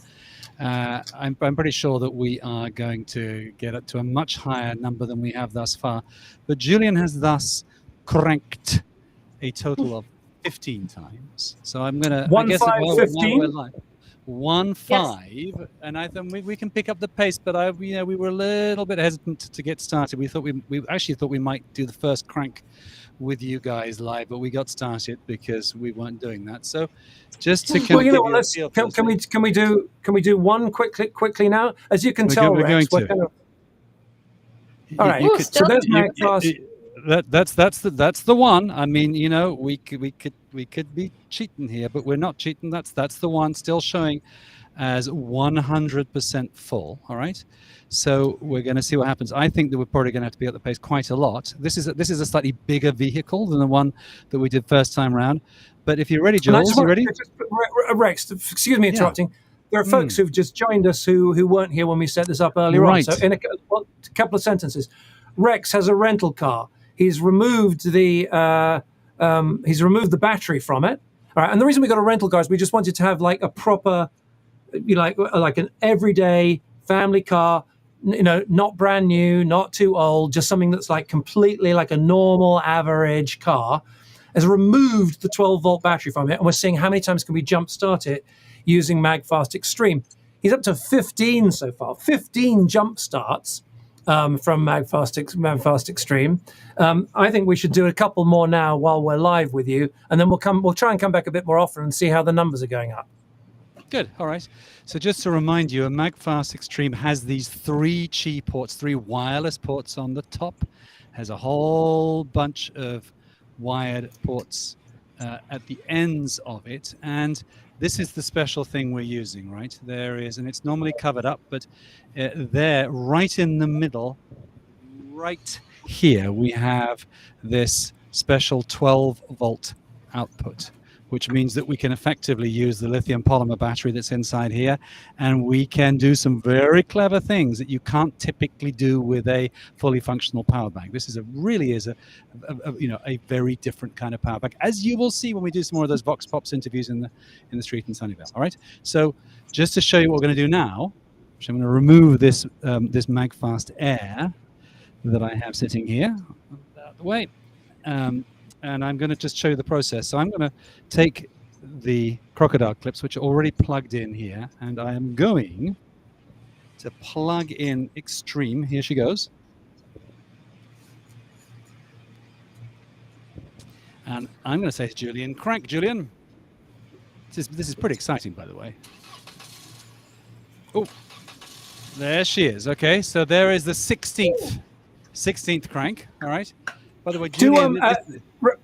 I'm pretty sure that we are going to get up to a much higher number than we have thus far. But Julian has thus cranked a total of 15 times. So I'm going to... 1, 5, 15? 1, 5, and I think we can pick up the pace. But we were a little bit hesitant to get started. We thought we actually thought we might do the first crank with you guys live, but we got started because we weren't doing that. So just to can we do one quickly now? As you can tell, Rex, we're going to. All right. So there's Magfast. That's the one. I mean, we could be cheating here, but we're not cheating. That's the one, still showing as 100% full. All right. So we're going to see what happens. I think that we're probably going to have to be at the pace quite a lot. This is a slightly bigger vehicle than the one that we did first time round. But if you're ready, Jules, you ready? Rex, excuse me interrupting. Yeah. There are folks who've just joined us who weren't here when we set this up earlier on. So in a couple of sentences, Rex has a rental car. He's removed the battery from it. All right, and the reason we got a rental car is we just wanted to have like a proper, like an everyday family car, not brand new, not too old, just something that's like completely like a normal average car. Has removed the 12-volt battery from it, and we're seeing how many times can we jump start it using Magfast Extreme. He's up to 15 so far, 15 jump starts from Magfast Extreme. I think we should do a couple more now while we're live with you, and then we'll try and come back a bit more often and see how the numbers are going up. Good. All right. So just to remind you, a Magfast Extreme has these 3 Qi ports, 3 wireless ports on the top, has a whole bunch of wired ports at the ends of it, and this is the special thing we're using, right? There is, and it's normally covered up, but there, right in the middle, right here, we have this special 12-volt output. which means that we can effectively use the lithium polymer battery that's inside here, and we can do some very clever things that you can't typically do with a fully functional power bank. This is really is a very different kind of power bank, as you will see when we do some more of those Vox Pops interviews in the street in Sunnyvale. All right. So just to show you what we're going to do now, so I'm going to remove this this Magfast Air that I have sitting here out of the way. And I'm going to just show you the process. So I'm going to take the crocodile clips, which are already plugged in here, and I am going to plug in Extreme. Here she goes. And I'm going to say to Julian, crank, Julian. This is pretty exciting, by the way. Oh, there she is. Okay, so there is the 16th crank. All right. By the way, Julian,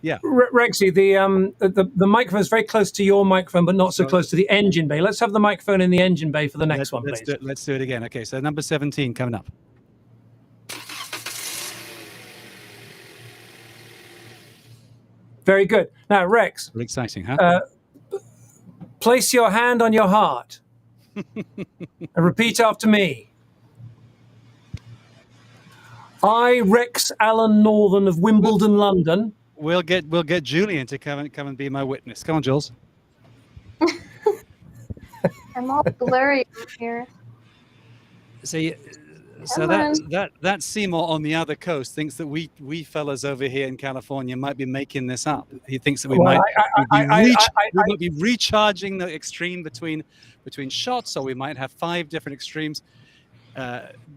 yeah, Rexy, the microphone is very close to your microphone, but not so close to the engine bay. Let's have the microphone in the engine bay for the next one, please. Let's do it again. Okay, so number 17 coming up. Very good. Now, Rex. Very exciting, huh? Place your hand on your heart and repeat after me. I, Rex Allen Northern of Wimbledon, London. We'll get Julian to come and be my witness. Come on, Jules. I'm all blurry here. See, so that Seymour on the other coast thinks that we fellas over here in California might be making this up. He thinks that we might be recharging the extreme between shots, or we might have 5 different extremes.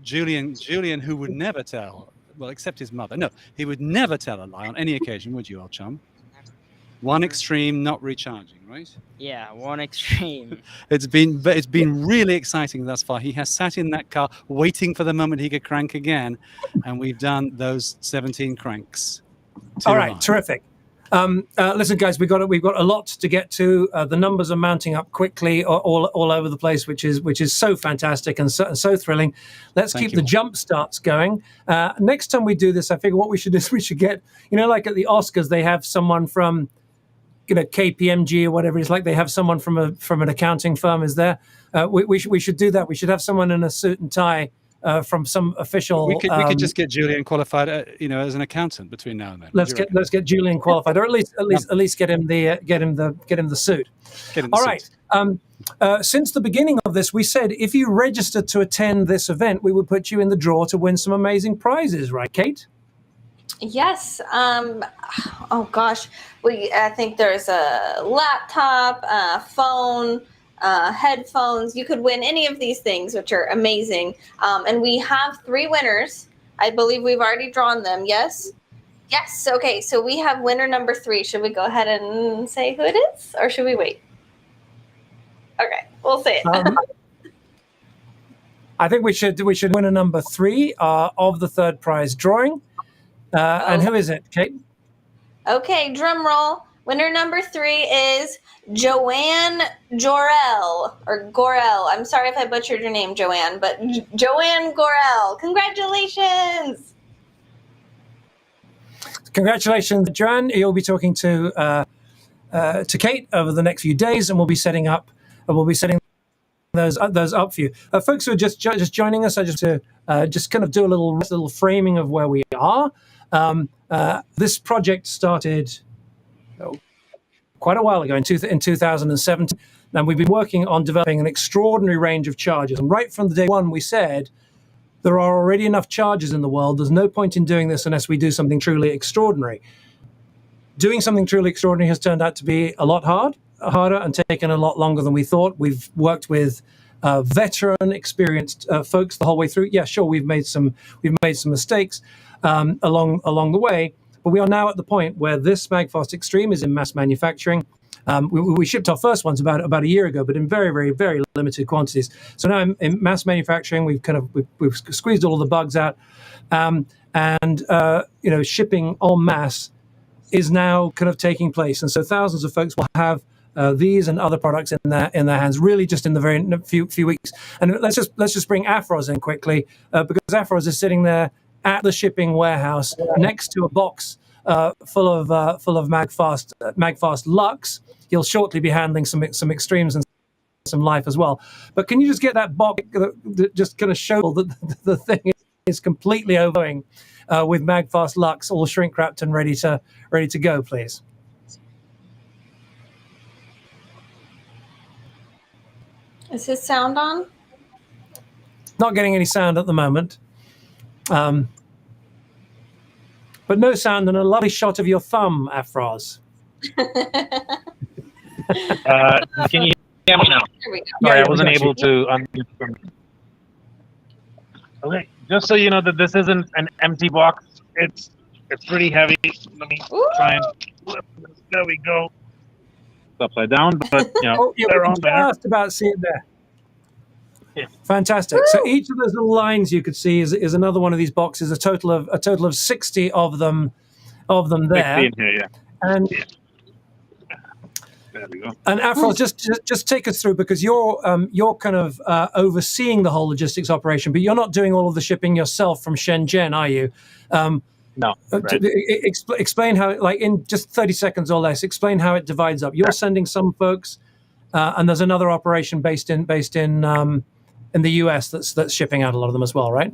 Julian, who would never tell, well, except his mother. No, he would never tell a lie on any occasion, would you, old chum? One extreme, not recharging, right? Yeah, one extreme. It's been really exciting thus far. He has sat in that car waiting for the moment he could crank again, and we've done those 17 cranks. All right, terrific. Listen, guys, we've got a lot to get to. The numbers are mounting up quickly, all over the place, which is so fantastic and so thrilling. Let's keep the jump starts going. Next time we do this, I figure what we should do is we should get, like at the Oscars, they have someone from, KPMG or whatever. It's like they have someone from an accounting firm is there. We should do that. We should have someone in a suit and tie. From some official, we could just get Julian qualified, as an accountant between now and then. Let's get Julian qualified, or at least get him the suit. All right. Since the beginning of this, we said if you registered to attend this event, we would put you in the draw to win some amazing prizes, right, Kate? Yes. Oh gosh, I think there's a laptop, a phone. Headphones. You could win any of these things, which are amazing. And we have 3 winners. I believe we've already drawn them. Yes? Yes. Okay. So we have winner number 3. Should we go ahead and say who it is, or should we wait? Okay. We'll say it. I think we should winner number 3 of the third prize drawing. And who is it, Kate? Okay. Drum roll. Winner number 3 is Joanne Gorel, or Gorel. I'm sorry if I butchered your name, Joanne, but Joanne Gorel. Congratulations. Congratulations, Joanne. You'll be talking to Kate over the next few days, and we'll be setting those up for you. Folks who are just joining us, I just kind of do a little framing of where we are. This project started quite a while ago in 2017, and we've been working on developing an extraordinary range of chargers. And right from the day one, we said there are already enough chargers in the world. There's no point in doing this unless we do something truly extraordinary. Doing something truly extraordinary has turned out to be a lot harder and taken a lot longer than we thought. We've worked with veteran, experienced folks the whole way through. Yeah, sure, we've made some mistakes along the way. But we are now at the point where this Magfast Extreme is in mass manufacturing. We shipped our first ones about a year ago, but in very, very, very limited quantities. So now in mass manufacturing, we've squeezed all of the bugs out, and shipping en masse is now kind of taking place. And so thousands of folks will have these and other products in their hands, really just in the very few weeks. And let's just bring Afros in quickly, because Afros is sitting there at the shipping warehouse next to a box full of Magfast LUX. He'll shortly be handling some extremes and some life as well. But can you just get that box that just kind of show that the thing is completely overflowing with Magfast LUX, all shrink wrapped and ready to go, please? Is his sound on? Not getting any sound at the moment. But no sound and a lovely shot of your thumb, Afroz. Can you hear me now? Here we go. Sorry, Yeah, I wasn't we got able to unmute from. Okay, just so you know that this isn't an empty box. It's pretty heavy. Let me try and flip this. There we go. It's upside down, but they're on there. Just about see it there. Yeah. Fantastic. So each of those little lines you could see is another one of these boxes. A total of 60 of them there. 60 in here, yeah. And there we go. And Afro, just take us through, because you're kind of overseeing the whole logistics operation, but you're not doing all of the shipping yourself from Shenzhen, are you? No. Right. Explain how, like in just 30 seconds or less, explain how it divides up. You're sending some folks, and there's another operation based in the US that's shipping out a lot of them as well, right?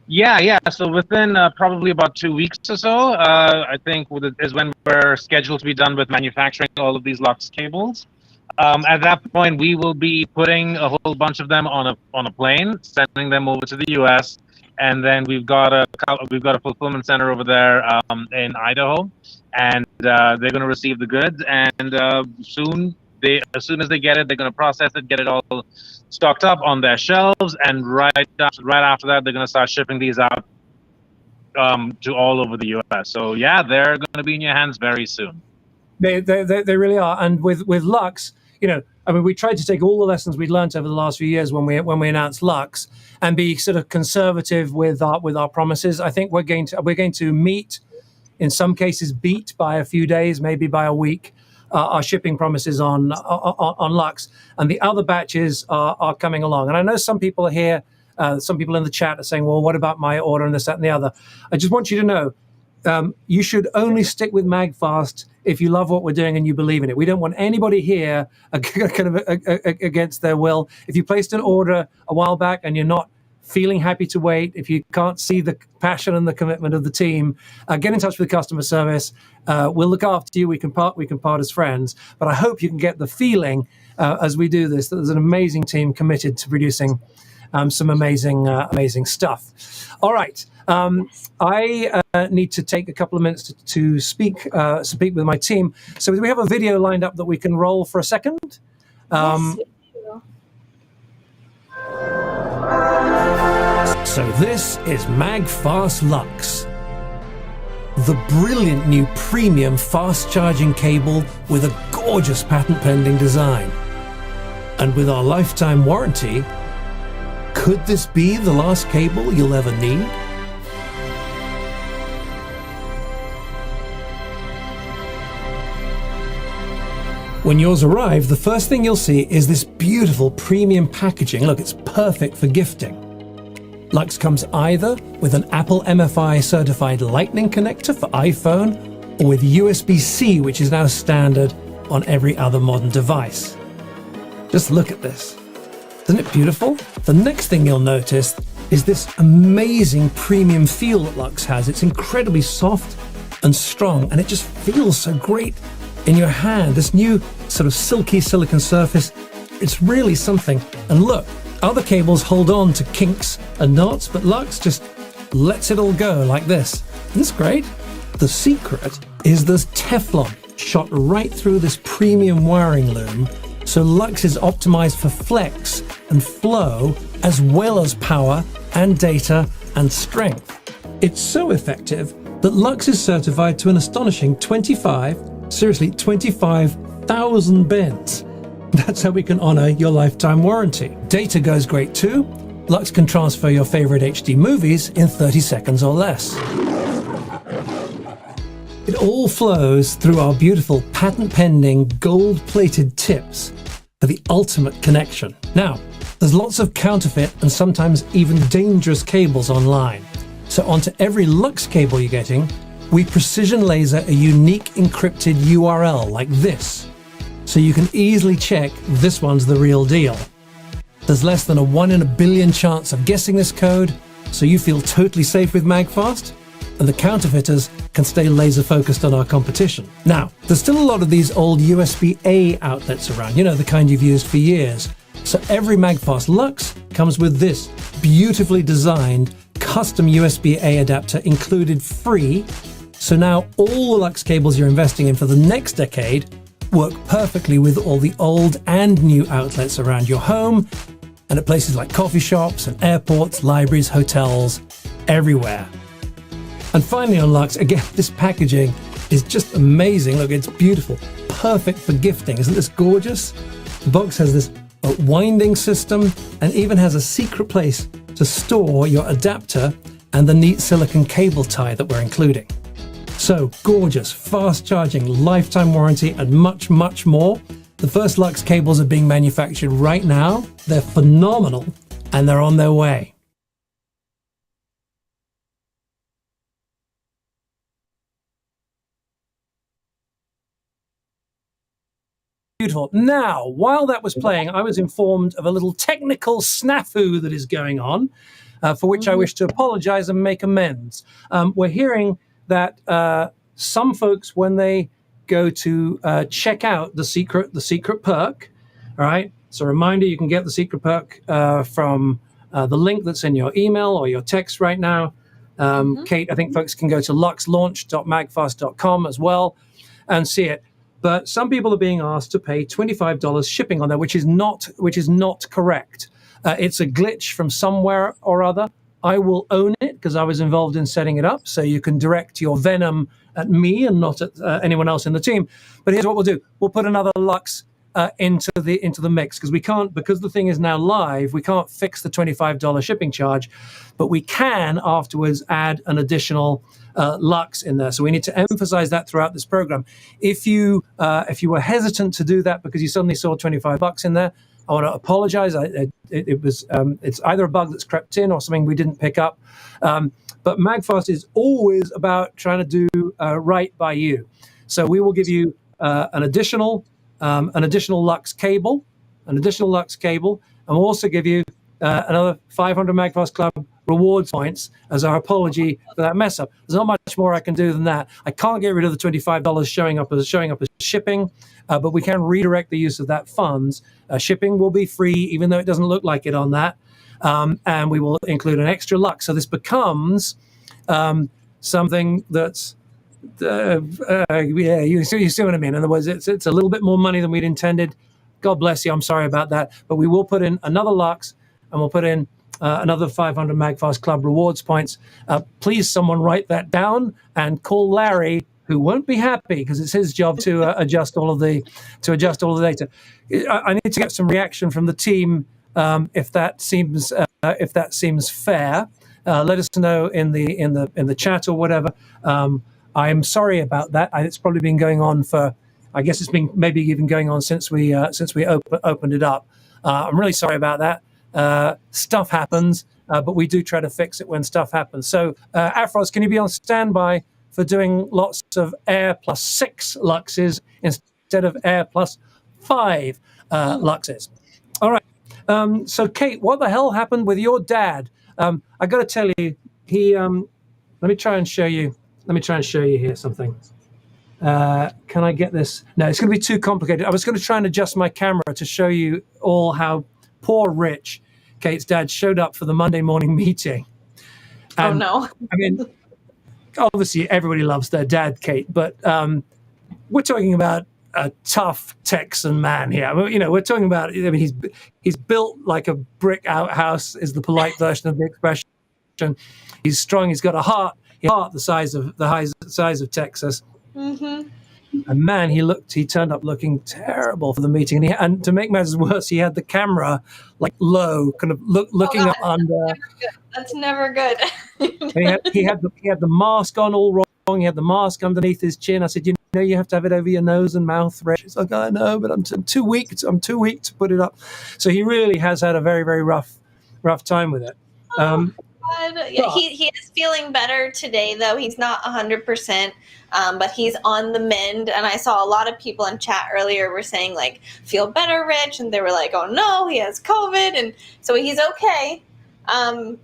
Yeah. So within probably about 2 weeks or so, I think is when we're scheduled to be done with manufacturing all of these LUX cables. At that point, we will be putting a whole bunch of them on a plane, sending them over to the U.S. And then we've got a fulfillment center over there in Idaho, and they're going to receive the goods. And as soon as they get it, they're going to process it, get it all stocked up on their shelves, and right after that, they're going to start shipping these out to all over the U.S. So yeah, they're going to be in your hands very soon. They really are. And with LUX, we tried to take all the lessons we'd learned over the last few years when we announced LUX and be sort of conservative with our promises. I think we're going to meet, in some cases, beat by a few days, maybe by a week, our shipping promises on LUX, and the other batches are coming along. And I know some people are here, some people in the chat are saying, well, what about my order and this, that, and the other? I just want you to know, you should only stick with Magfast if you love what we're doing and you believe in it. We don't want anybody here kind of against their will. If you placed an order a while back and you're not feeling happy to wait, if you can't see the passion and the commitment of the team, get in touch with customer service. We'll look after you. We can part as friends. But I hope you can get the feeling as we do this that there's an amazing team committed to producing some amazing stuff. All right. I need to take a couple of minutes to speak with my team. So we have a video lined up that we can roll for a second. Yes, we do. So this is Magfast LUX, the brilliant new premium fast-charging cable with a gorgeous patent-pending design. And with our lifetime warranty, could this be the last cable you'll ever need? When yours arrive, the first thing you'll see is this beautiful premium packaging. Look, it's perfect for gifting. LUX comes either with an Apple MFI certified Lightning connector for iPhone, or with USB-C, which is now standard on every other modern device. Just look at this. Isn't it beautiful? The next thing you'll notice is this amazing premium feel that LUX has. It's incredibly soft and strong, and it just feels so great in your hand. This new sort of silky silicon surface, it's really something. And look, other cables hold on to kinks and knots, but LUX just lets it all go like this. Isn't this great? The secret is there's Teflon shot right through this premium wiring loom, so LUX is optimized for flex and flow, as well as power and data and strength. It's so effective that LUX is certified to an astonishing 25,000 bits. That's how we can honor your lifetime warranty. Data goes great too. LUX can transfer your favorite HD movies in 30 seconds or less. It all flows through our beautiful patent-pending gold-plated tips for the ultimate connection. Now, there's lots of counterfeit and sometimes even dangerous cables online. So onto every LUX cable you're getting, we precision laser a unique encrypted URL like this, so you can easily check this one's the real deal. There's less than a 1 in a billion chance of guessing this code, so you feel totally safe with Magfast, and the counterfeiters can stay laser focused on our competition. Now, there's still a lot of these old USB-A outlets around, you know, the kind you've used for years. So every Magfast LUX comes with this beautifully designed custom USB-A adapter included free. So now all the LUX cables you're investing in for the next decade work perfectly with all the old and new outlets around your home and at places like coffee shops and airports, libraries, hotels, everywhere. And finally on LUX, again, this packaging is just amazing. Look, it's beautiful, perfect for gifting. Isn't this gorgeous? The box has this winding system and even has a secret place to store your adapter and the neat silicone cable tie that we're including. So gorgeous, fast charging, lifetime warranty, and much, much more. The first LUX cables are being manufactured right now. They're phenomenal and they're on their way. Beautiful. Now, while that was playing, I was informed of a little technical snafu that is going on, for which I wish to apologize and make amends. We're hearing that some folks, when they go to check out the secret perk, all right? So a reminder, you can get the secret perk from the link that's in your email or your text right now. Kate, I think folks can go to luxlaunch.magfast.com as well and see it. But some people are being asked to pay $25 shipping on there, which is not correct. It's a glitch from somewhere or other. I will own it because I was involved in setting it up. So you can direct your venom at me and not at anyone else in the team. But here's what we'll do: we'll put another LUX into the mix because we can't, because the thing is now live. We can't fix the $25 shipping charge, but we can afterwards add an additional LUX in there. So we need to emphasize that throughout this program. If you were hesitant to do that because you suddenly saw $25 in there, I want to apologize. It's either a bug that's crept in or something we didn't pick up. But Magfast is always about trying to do right by you. So we will give you an additional LUX cable, and we'll also give you another 500 Magfast Club rewards points as our apology for that mess up. There's not much more I can do than that. I can't get rid of the $25 showing up as shipping, but we can redirect the use of that funds. Shipping will be free, even though it doesn't look like it on that, and we will include an extra LUX. So this becomes something that's you see what I mean. In other words, it's a little bit more money than we'd intended. God bless you. I'm sorry about that, but we will put in another LUX, and we'll put in another 500 Magfast Club rewards points. Please, someone write that down and call Larry, who won't be happy because it's his job to adjust all of the data. I need to get some reaction from the team if that seems fair. Let us know in the chat or whatever. I'm sorry about that. It's probably been going on for, I guess it's been maybe even going on since we opened it up. I'm really sorry about that. Stuff happens, but we do try to fix it when stuff happens. So, Afros, can you be on standby for doing lots of Air plus 6 LUXes instead of Air plus 5 LUXes? All right. So, Kate, what the hell happened with your dad? I got to tell you, he. Let me try and show you here something. Can I get this? No, it's going to be too complicated. I was going to try and adjust my camera to show you all how poor Rich, Kate's dad, showed up for the Monday morning meeting. And, oh no! I mean, obviously everybody loves their dad, Kate, but we're talking about a tough Texan man here. I mean, we're talking about. I mean, he's built like a brick outhouse, is the polite version of the expression. He's strong. He's got a heart the size of Texas. Mm-hmm. And man, he turned up looking terrible for the meeting. And to make matters worse, he had the camera like low, kind of looking up under. That's never good. he had the mask on all wrong. He had the mask underneath his chin. I said, you have to have it over your nose and mouth. He's like, I know, but I'm too weak. I'm too weak to put it up. So he really has had a very, very rough time with it. God. Yeah, he is feeling better today, though. He's not 100%, but he's on the mend. And I saw a lot of people in chat earlier were saying, like, feel better, Rich. And they were like, oh, no, he has COVID. And so he's okay.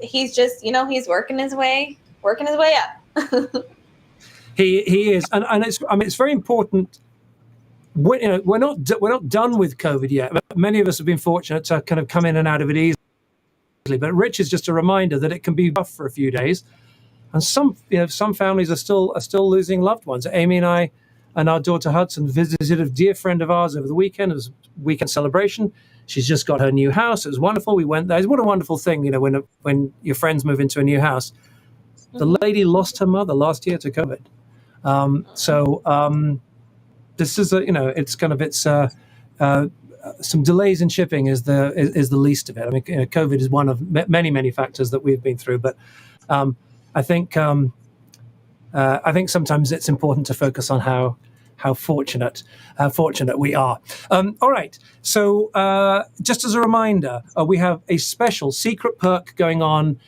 He's just, he's working his way up. He is. And it's very important. We're not done with COVID yet. Many of us have been fortunate to kind of come in and out of it easily. But Rich is just a reminder that it can be rough for a few days, and some families are still losing loved ones. Amy and I and our daughter Hudson visited a dear friend of ours over the weekend. It was a weekend celebration. She's just got her new house. It was wonderful. We went there. What a wonderful thing, when your friends move into a new house. The lady lost her mother last year to COVID. This is some delays in shipping is the least of it. I mean, COVID is one of many factors that we've been through, but I think sometimes it's important to focus on how fortunate we are. All right, so just as a reminder, we have a special secret perk going on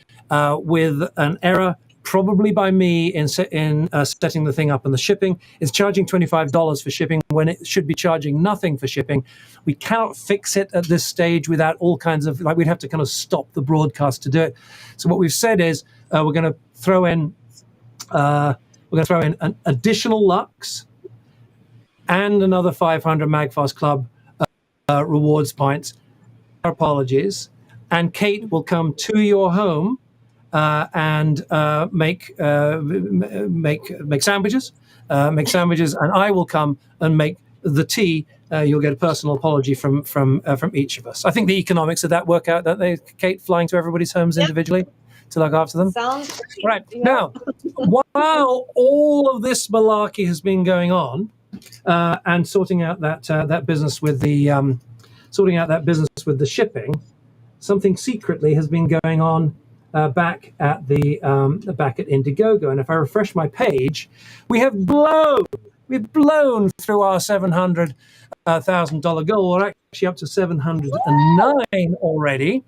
with an error, probably by me in setting the thing up, and the shipping is charging $25 for shipping when it should be charging nothing for shipping. We cannot fix it at this stage without all kinds of, we'd have to kind of stop the broadcast to do it. So what we've said is we're going to throw in an additional LUX and another 500 Magfast Club rewards points. Our apologies, and Kate will come to your home and make sandwiches, and I will come and make the tea. You'll get a personal apology from each of us. I think the economics of that work out, don't they, Kate? Flying to everybody's homes individually to look after them. Sounds great. Right. Yeah. Now, while all of this malarkey has been going on, and sorting out that business with the shipping, something secretly has been going on back at Indiegogo. And if I refresh my page, we've blown through our $700,000 goal. We're actually up to 709 already.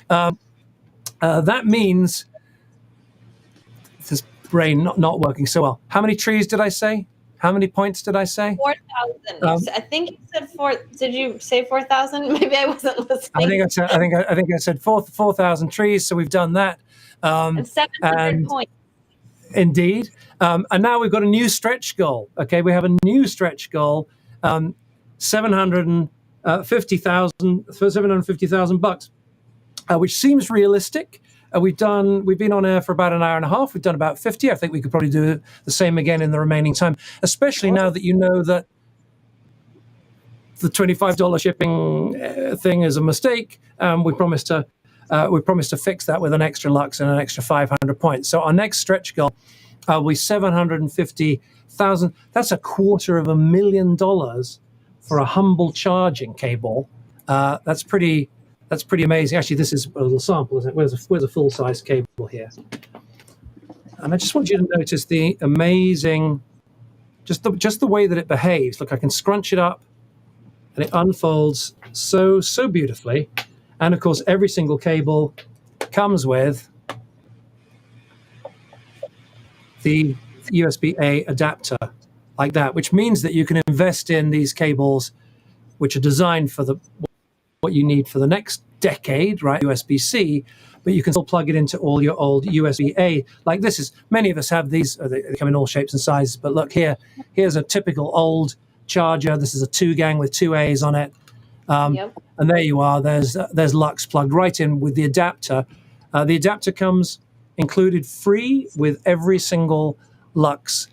That means this brain not working so well. How many trees did I say? How many points did I say? 4,000. I think you said 4. Did you say 4,000? Maybe I wasn't listening. I think I said 4,000 trees. So we've done that. And 700 points. Indeed. And now we've got a new stretch goal. Okay, we have a new stretch goal. $750,000, which seems realistic. We've been on air for about an hour and a half. We've done about 50. I think we could probably do the same again in the remaining time, especially now that you know that the $25 shipping thing is a mistake. We promised to fix that with an extra LUX and an extra 500 points. So our next stretch goal will be 750,000. That's $250,000 for a humble charging cable. That's pretty amazing. Actually, this is a little sample, isn't it? Where's a full-size cable here? And I just want you to notice the amazing, just the way that it behaves. Look, I can scrunch it up, and it unfolds so beautifully. And of course, every single cable comes with the USB-A adapter, like that, which means that you can invest in these cables, which are designed for what you need for the next decade, right? USB-C, but you can still plug it into all your old USB-A. Like this is, many of us have these. They come in all shapes and sizes. But look here, here's a typical old charger. This is a 2-gang with 2 A's on it. And there you are. There's LUX plugged right in with the adapter. The adapter comes included free with every single LUX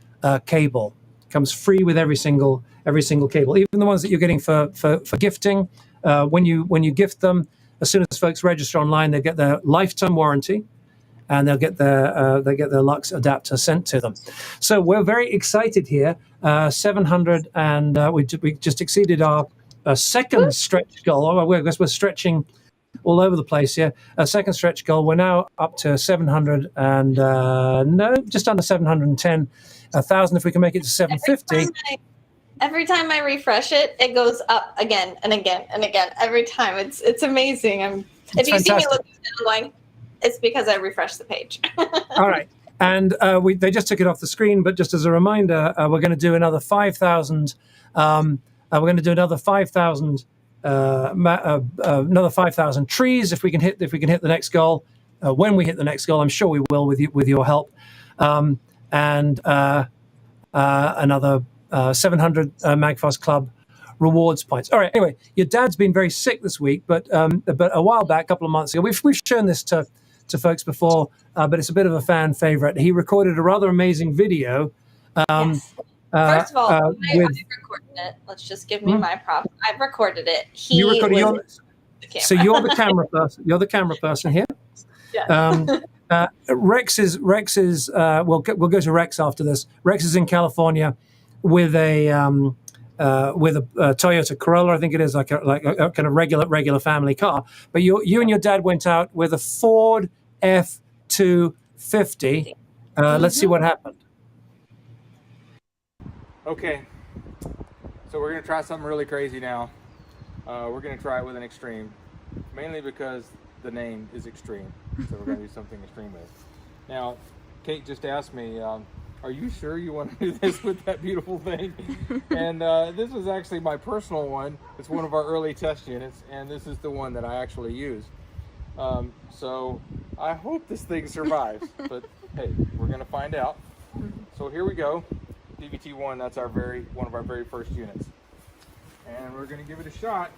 cable. Comes free with every single cable, even the ones that you're getting for gifting. When you gift them, as soon as folks register online, they get their lifetime warranty, and they'll get their LUX adapter sent to them. So we're very excited here. 700, and we just exceeded our second stretch goal. I guess we're stretching all over the place here. A second stretch goal. We're now up to 700 and just under 710,000. If we can make it to 750. Every time I refresh it, it goes up again and again and again. Every time, it's amazing. If you see me looking, I'm going, It's because I refreshed the page. All right. And they just took it off the screen, but just as a reminder, we're going to do another 5,000. We're going to do another 5,000. Another 5,000 trees if we can hit the next goal. When we hit the next goal, I'm sure we will with your help. And another 700 Magfast Club rewards points. All right. Anyway, your dad's been very sick this week, but a while back, a couple of months ago, we've shown this to folks before, but it's a bit of a fan favorite. He recorded a rather amazing video. Yes. First of all, I recorded it. Let's just give me my prop. I've recorded it. You recorded so you're the camera person. You're the camera person here. Yeah. Rex is. We'll go to Rex after this. Rex is in California with a Toyota Corolla. I think it is like a kind of regular family car. But you and your dad went out with a Ford F-250. Let's see what happened. Okay, so we're going to try something really crazy now. We're going to try it with an extreme, mainly because the name is extreme. So we're going to do something extreme with. Now, Kate just asked me, are you sure you want to do this with that beautiful thing? And this was actually my personal one. It's one of our early test units, and this is the one that I actually use. So I hope this thing survives, but hey, we're going to find out. So here we go. DVT-1, that's one of our very first units. And we're going to give it a shot.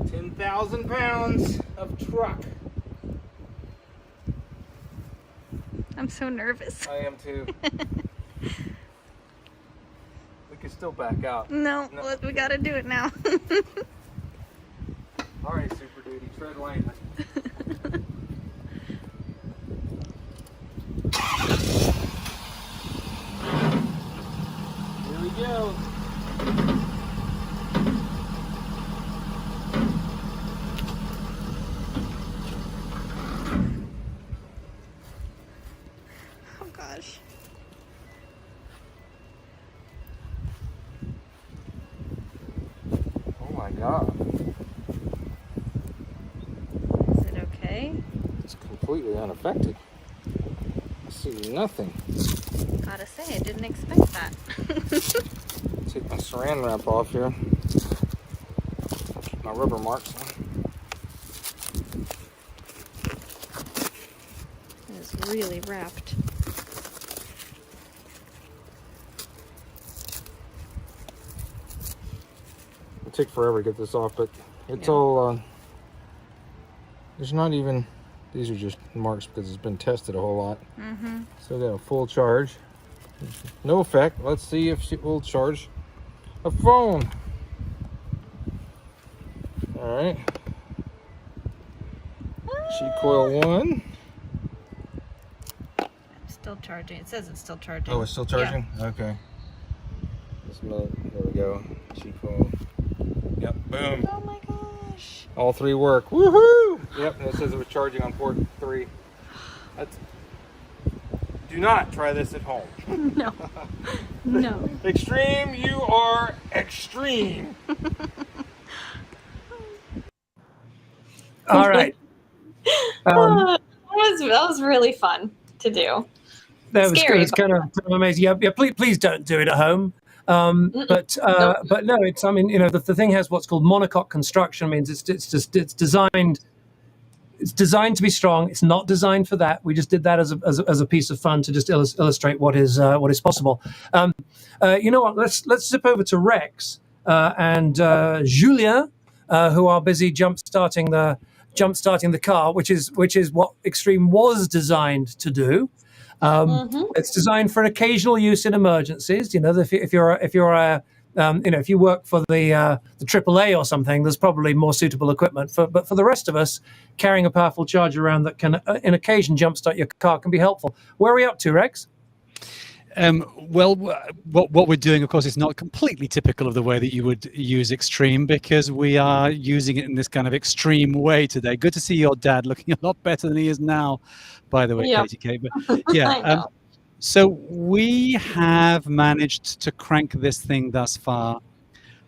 10,000 pounds of truck. I'm so nervous. I am too. We can still back out. No, we got to do it now. All right, Super Duty, tread lightly. Here we go. Oh gosh. Oh my God. Is it okay? It's completely unaffected. I see nothing. Gotta say, I didn't expect that. Take my saran wrap off here. Keep my rubber marks on. It is really wrapped. It'll take forever to get this off, but it's all, there's not even, these are just marks because it's been tested a whole lot. So got a full charge. No effect. Let's see if it will charge a phone. All right. Sheet coil 1. Still charging. It says it's still charging. Oh, it's still charging? Yeah. Okay. There we go. Sheet coil. Yep, boom. Oh my gosh. All 3 work. Woohoo! Yep, and it says it was charging on port 3. Do not try this at home. No. No. Extreme, you are extreme. All right. That was really fun to do. That was Scary, good. It's kind of amazing. Yeah, please don't do it at home. But no, it's. I mean, the thing has what's called monocoque construction. Means it's designed. It's designed to be strong. It's not designed for that. We just did that as a piece of fun to just illustrate what is possible. You know what? Let's zip over to Rex and Julien, who are busy jump starting the car, which is what Extreme was designed to do. It's designed for occasional use in emergencies. If you work for the AAA or something, there's probably more suitable equipment. But for the rest of us, carrying a powerful charger around that can, in occasion, jumpstart your car can be helpful. Where are we up to, Rex? Well, what we're doing, of course, is not completely typical of the way that you would use Extreme, because we are using it in this kind of extreme way today. Good to see your dad looking a lot better than he is now, by the way, Yeah. Katie Kate. But yeah, so we have managed to crank this thing thus far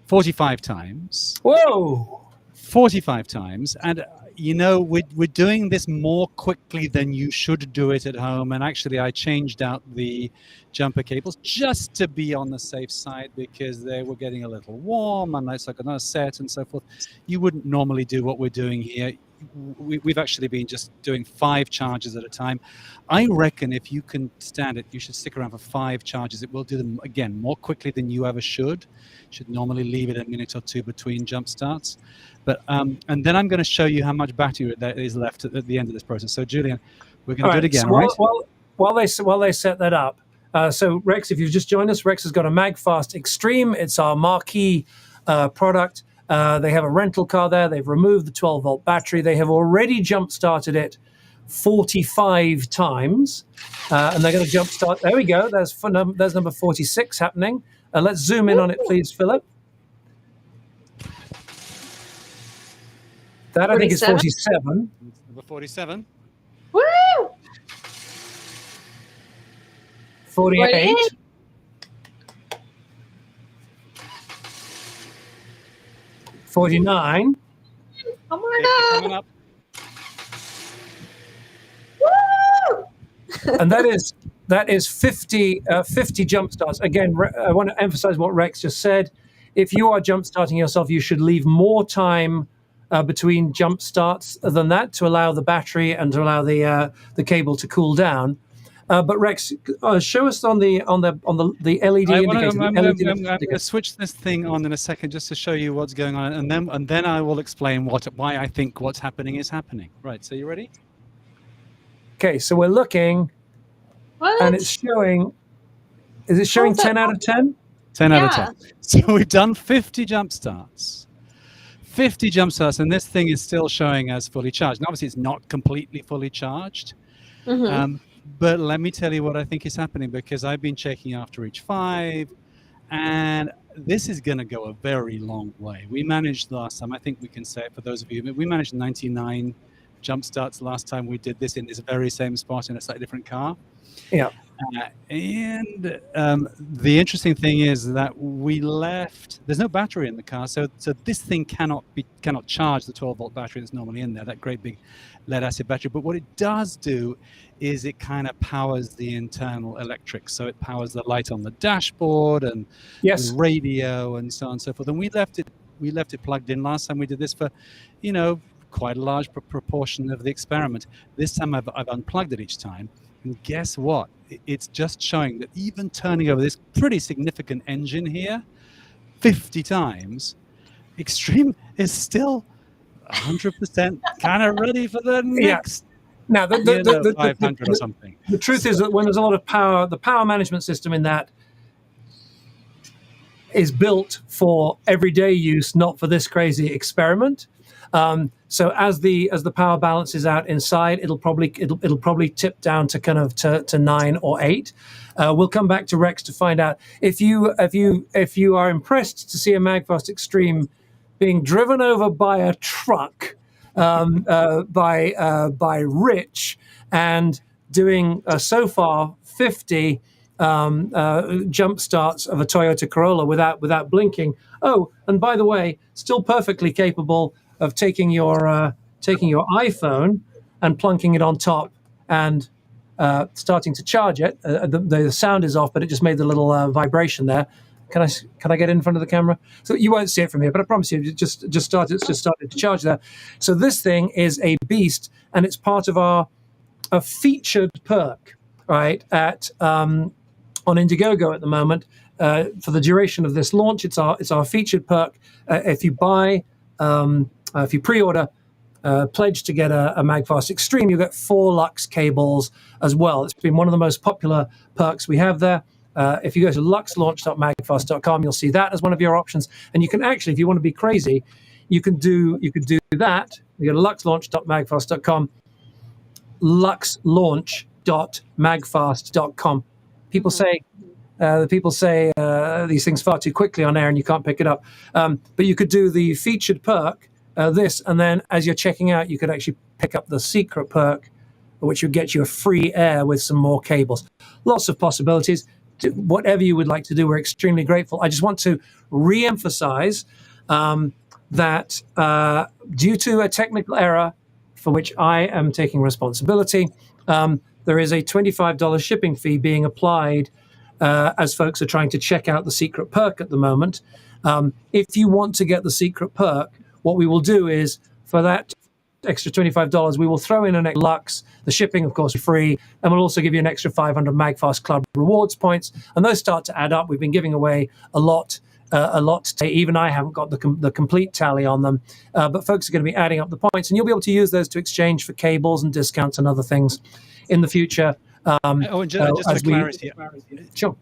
45 times. Whoa! 45 times. And we're doing this more quickly than you should do it at home. And actually, I changed out the jumper cables just to be on the safe side because they were getting a little warm and it's like another set and so forth. You wouldn't normally do what we're doing here. We've actually been just doing 5 charges at a time. I reckon if you can stand it, you should stick around for 5 charges. It will do them, again, more quickly than you ever should. Should normally leave it a minute or 2 between jump starts. But and then I'm going to show you how much battery there is left at the end of this process. So, Julian, we're going to do it again, so right? While they set that up, so Rex, if you've just joined us, Rex has got a Magfast Extreme. It's our marquee product. They have a rental car there. They've removed the 12-volt battery. They have already jump-started it 45 times, and they're going to jump-start. There we go. There's number 46 happening. Let's zoom in on it, please, Philip. That, I think, is 47. Number 47. Woo! 48. 49. Oh my Coming god! up. Woo! And that is 50 jump starts. Again, I want to emphasize what Rex just said. If you are jump starting yourself, you should leave more time between jump starts than that to allow the battery and to allow the cable to cool down. But Rex, show us on the LED indicator. I'm going to switch this thing on in a second just to show you what's going on, and then I will explain why I think what's happening is happening. Right. So you ready? Okay. So we're looking, What? and it's showing. Is it showing 10 out of 10? 10 out of 10. So we've done 50 jump starts. 50 jump starts, and this thing is still showing as fully charged. And obviously, it's not completely fully charged. Mm-hmm. But let me tell you what I think is happening, because I've been checking after each 5, and this is going to go a very long way. We managed last time, I think we can say it for those of you, we managed 99 jump starts last time we did this in this very same spot in a slightly different car. Yeah. And the interesting thing is that there's no battery in the car, so this thing cannot charge the 12-volt battery that's normally in there, that great big lead acid battery. But what it does do is it kind of powers the internal electrics, so it powers the light on the dashboard and Yes. the radio and so on and so forth. And we left it plugged in last time we did this for, quite a large proportion of the experiment. This time I've unplugged it each time. And guess what? It's just showing that even turning over this pretty significant engine here 50 times, Extreme is still 100% kind of ready for the next. Now, the 500 or something. The truth is that when there's a lot of power, the power management system in that is built for everyday use, not for this crazy experiment. So as the power balances out inside, it'll probably tip down to kind of to 9 or 8. We'll come back to Rex to find out if you are impressed to see a Magfast Extreme being driven over by a truck by Rich and doing so far 50 jump starts of a Toyota Corolla without blinking. Oh, and by the way, still perfectly capable of taking your iPhone and plunking it on top and starting to charge it. The sound is off, but it just made the little vibration there. Can I get in front of the camera? So you won't see it from here, but I promise you, it's just started to charge there. So this thing is a beast, and it's part of a featured perk, right? On Indiegogo at the moment, for the duration of this launch, it's our featured perk. If you buy. If you pre-order, pledge to get a Magfast Extreme, you get 4 LUX cables as well. It's been one of the most popular perks we have there. If you go to luxlaunch.magfast.com, you'll see that as one of your options. And you can actually, if you want to be crazy, you could do that. You go to luxlaunch.magfast.com, luxlaunch.magfast.com. People say these things far too quickly on air and you can't pick it up. But you could do the featured perk, this, and then as you're checking out, you could actually pick up the secret perk, which would get you a free air with some more cables. Lots of possibilities. Whatever you would like to do, we're extremely grateful. I just want to re-emphasize that due to a technical error for which I am taking responsibility. There is a $25 shipping fee being applied as folks are trying to check out the secret perk at the moment. If you want to get the secret perk, what we will do is for that extra $25, we will throw in an LUX. The shipping, of course, is free, and we'll also give you an extra 500 Magfast Club rewards points, and those start to add up. We've been giving away a lot today. Even I haven't got the complete tally on them, but folks are going to be adding up the points, and you'll be able to use those to exchange for cables and discounts and other things in the future. And just for clarity, sure.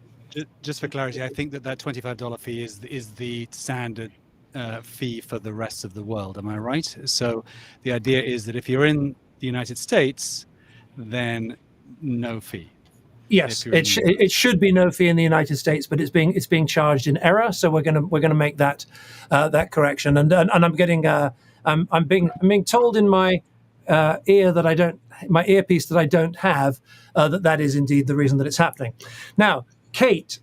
Just for clarity, I think that $25 fee is the standard fee for the rest of the world. Am I right? So the idea is that if you're in the United States, then no fee. Yes, it should be no fee in the United States, but it's being charged in error. So we're gonna make that correction. And I'm getting I'm being told in my earpiece that I don't have that is indeed the reason that it's happening. Now, Kate,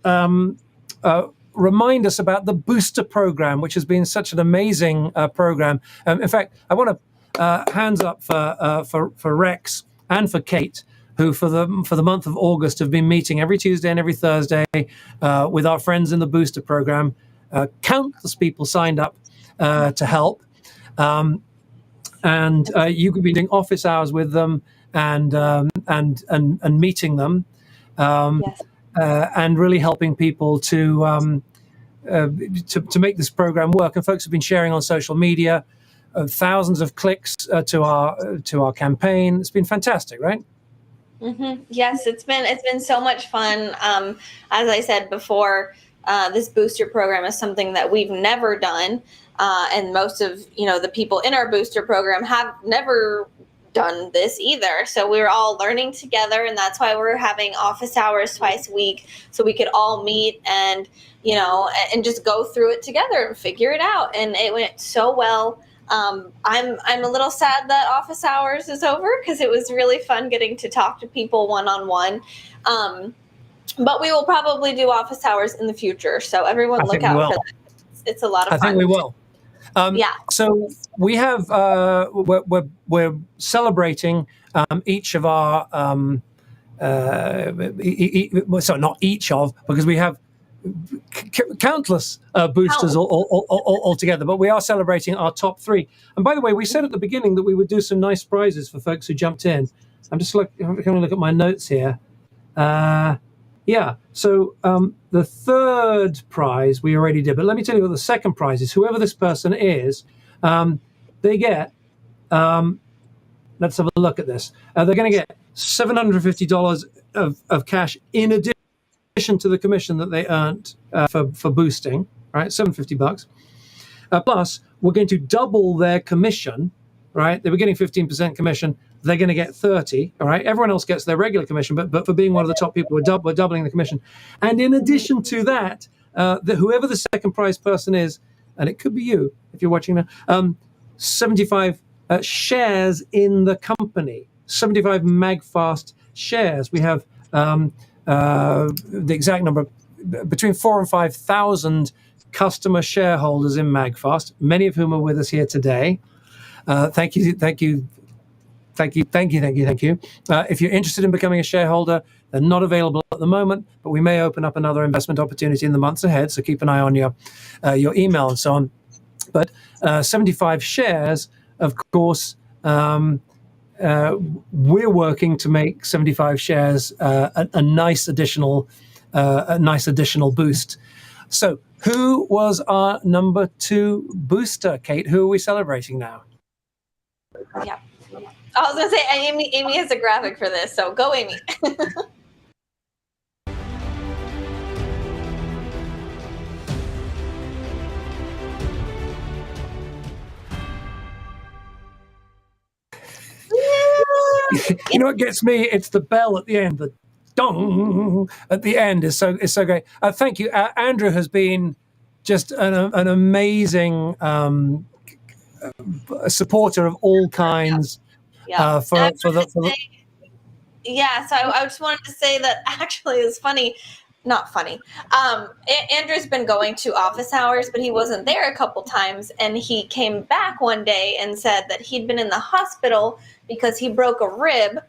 remind us about the booster program, which has been such an amazing program. In fact, I want to hands up for Rex and for Kate, who for the month of August have been meeting every Tuesday and every Thursday with our friends in the booster program. Countless people signed up to help, and you could be doing office hours with them and meeting them. Yes. And really helping people to make this program work. And folks have been sharing on social media, thousands of clicks to our campaign. It's been fantastic, right? Mm-hmm. Yes, it's been so much fun. As I said before, this booster program is something that we've never done, and most of the people in our booster program have never done this either. So we're all learning together, and that's why we're having office hours twice a week, so we could all meet and and just go through it together and figure it out. And it went so well. I'm a little sad that office hours is over, because it was really fun getting to talk to people one-on-one. But we will probably do office hours in the future, so everyone look out for that. It's a lot of fun. I think we will. Yeah. So we have we're celebrating each of our so not each of, because we have countless boosters all together, but we are celebrating our top 3. And by the way, we said at the beginning that we would do some nice prizes for folks who jumped in. I'm just going to look at my notes here. Yeah, so the third prize we already did, but let me tell you what the second prize is. Whoever this person is, they get, let's have a look at this. They're going to get $750 of cash in addition to the commission that they earned for boosting, right? $750. Plus, we're going to double their commission, right? They were getting 15% commission. They're going to get 30, all right? Everyone else gets their regular commission, but for being one of the top people, we're doubling the commission. And in addition to that, whoever the second prize person is, and it could be you if you're watching now, 75 shares in the company, 75 Magfast shares. We have the exact number, between 4,000 and 5,000 customer shareholders in Magfast, many of whom are with us here today. Thank you. If you're interested in becoming a shareholder, they're not available at the moment, but we may open up another investment opportunity in the months ahead. So keep an eye on your email and so on. But 75 shares, of course, we're working to make 75 shares a nice additional boost. So who was our number 2 booster, Kate? Who are we celebrating now? Yeah. I was going to say, Amy has a graphic for this, so go, Amy. You know what gets me? It's the bell at the end. The dong at the end is so great. Thank you. Andrew has been just an amazing supporter of all kinds. Yeah. So I just wanted to say that actually it's funny. not funny. Andrew's been going to office hours, but he wasn't there a couple times, and he came back one day and said that he'd been in the hospital because he broke a rib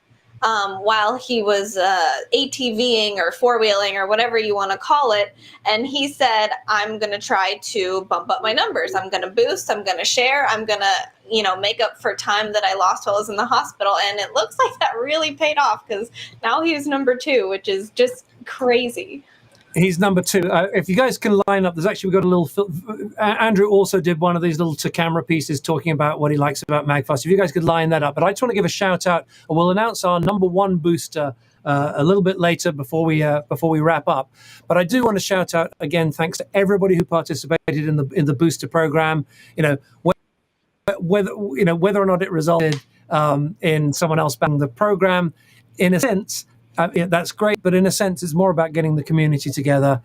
while he was ATVing or four-wheeling or whatever you want to call it. And he said, I'm going to try to bump up my numbers. I'm going to boost. I'm going to share. I'm going to, make up for time that I lost while I was in the hospital. And it looks like that really paid off because now he's number 2, which is just crazy. He's number 2. If you guys can line up, we've got a little. Andrew also did one of these little to camera pieces talking about what he likes about Magfast. If you guys could line that up, but I just want to give a shout out. We'll announce our number 1 booster a little bit later before we wrap up. But I do want to shout out again. Thanks to everybody who participated in the booster program. Whether or not it resulted in someone else buying the program, in a sense. That's great, but in a sense, it's more about getting the community together,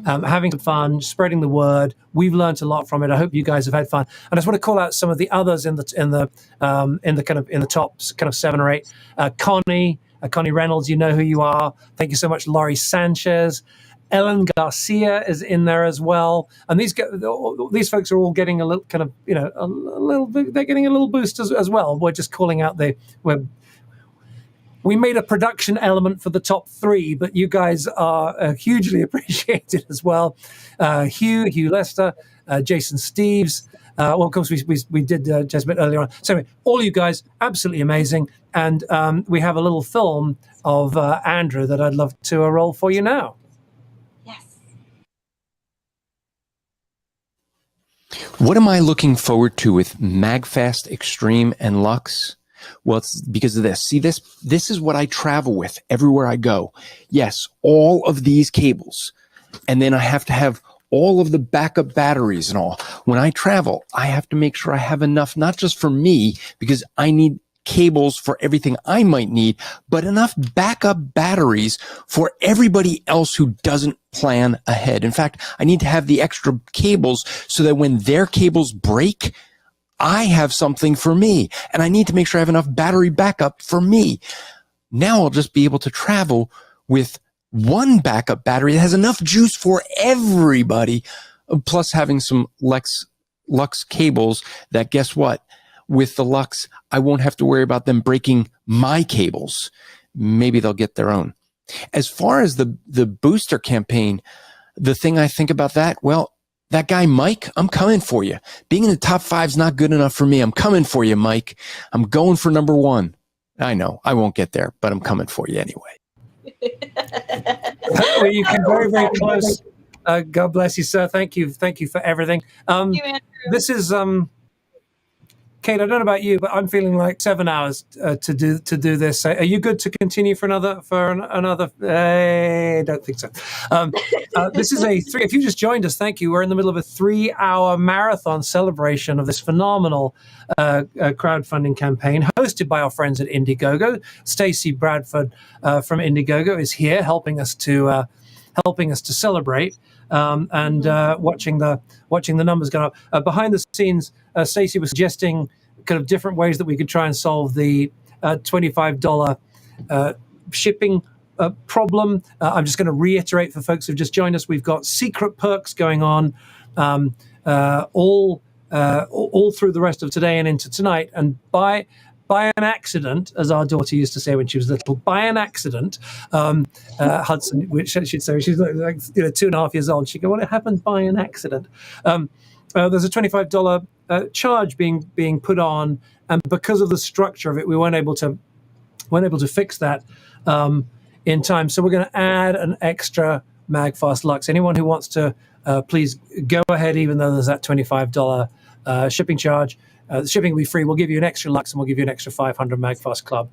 having some fun, spreading the word. We've learned a lot from it. I hope you guys have had fun. And I just want to call out some of the others in the top kind of 7 or 8. Connie Reynolds, you know who you are. Thank you so much, Laurie Sanchez. Ellen Garcia is in there as well, and these folks are all getting a little kind of a little bit. They're getting a little boost as well. We're just calling out we made a production element for the top 3, but you guys are hugely appreciated as well. Hugh Lester, Jason Steves. Well, of course, we did just a bit earlier on. So anyway, all you guys, absolutely amazing. And we have a little film of Andrew that I'd love to roll for you now. Yes. What am I looking forward to with Magfast Extreme and Lux? Well, it's because of this. See, this is what I travel with everywhere I go. Yes, all of these cables. And then I have to have all of the backup batteries and all. When I travel, I have to make sure I have enough, not just for me, because I need cables for everything I might need, but enough backup batteries for everybody else who doesn't plan ahead. In fact, I need to have the extra cables so that when their cables break, I have something for me, and I need to make sure I have enough battery backup for me. Now I'll just be able to travel with one backup battery that has enough juice for everybody, plus having some LUX cables that, guess what? With the LUX, I won't have to worry about them breaking my cables. Maybe they'll get their own. As far as the booster campaign, the thing I think about that, well, that guy, Mike, I'm coming for you. Being in the top 5 is not good enough for me. I'm coming for you, Mike. I'm going for number 1. I know I won't get there, but I'm coming for you anyway. Well, you came very, very close. God bless you, sir. Thank you for everything. Thank you, Andrew. This is Kate, I don't know about you, but I'm feeling like 7 hours to do this. Are you good to continue for another? I don't think so. This is a 3. If you just joined us, thank you. We're in the middle of a 3-hour marathon celebration of this phenomenal crowdfunding campaign hosted by our friends at Indiegogo. Stacey Bradford from Indiegogo is here helping us to celebrate. And watching the numbers go up. Behind the scenes, Stacey was suggesting kind of different ways that we could try and solve the $25 shipping problem. I'm just going to reiterate for folks who've just joined us, we've got secret perks going on all through the rest of today and into tonight. And by an accident, as our daughter used to say when she was little, by an accident, Hudson, which she'd say, she's like 2.5 years old. She'd go, well, it happened by an accident. There's a $25 charge being put on, and because of the structure of it, we weren't able to fix that in time. So we're going to add an extra Magfast Lux. Anyone who wants to, please go ahead, even though there's that $25 shipping charge. The shipping will be free. We'll give you an extra Lux, and we'll give you an extra 500 Magfast Club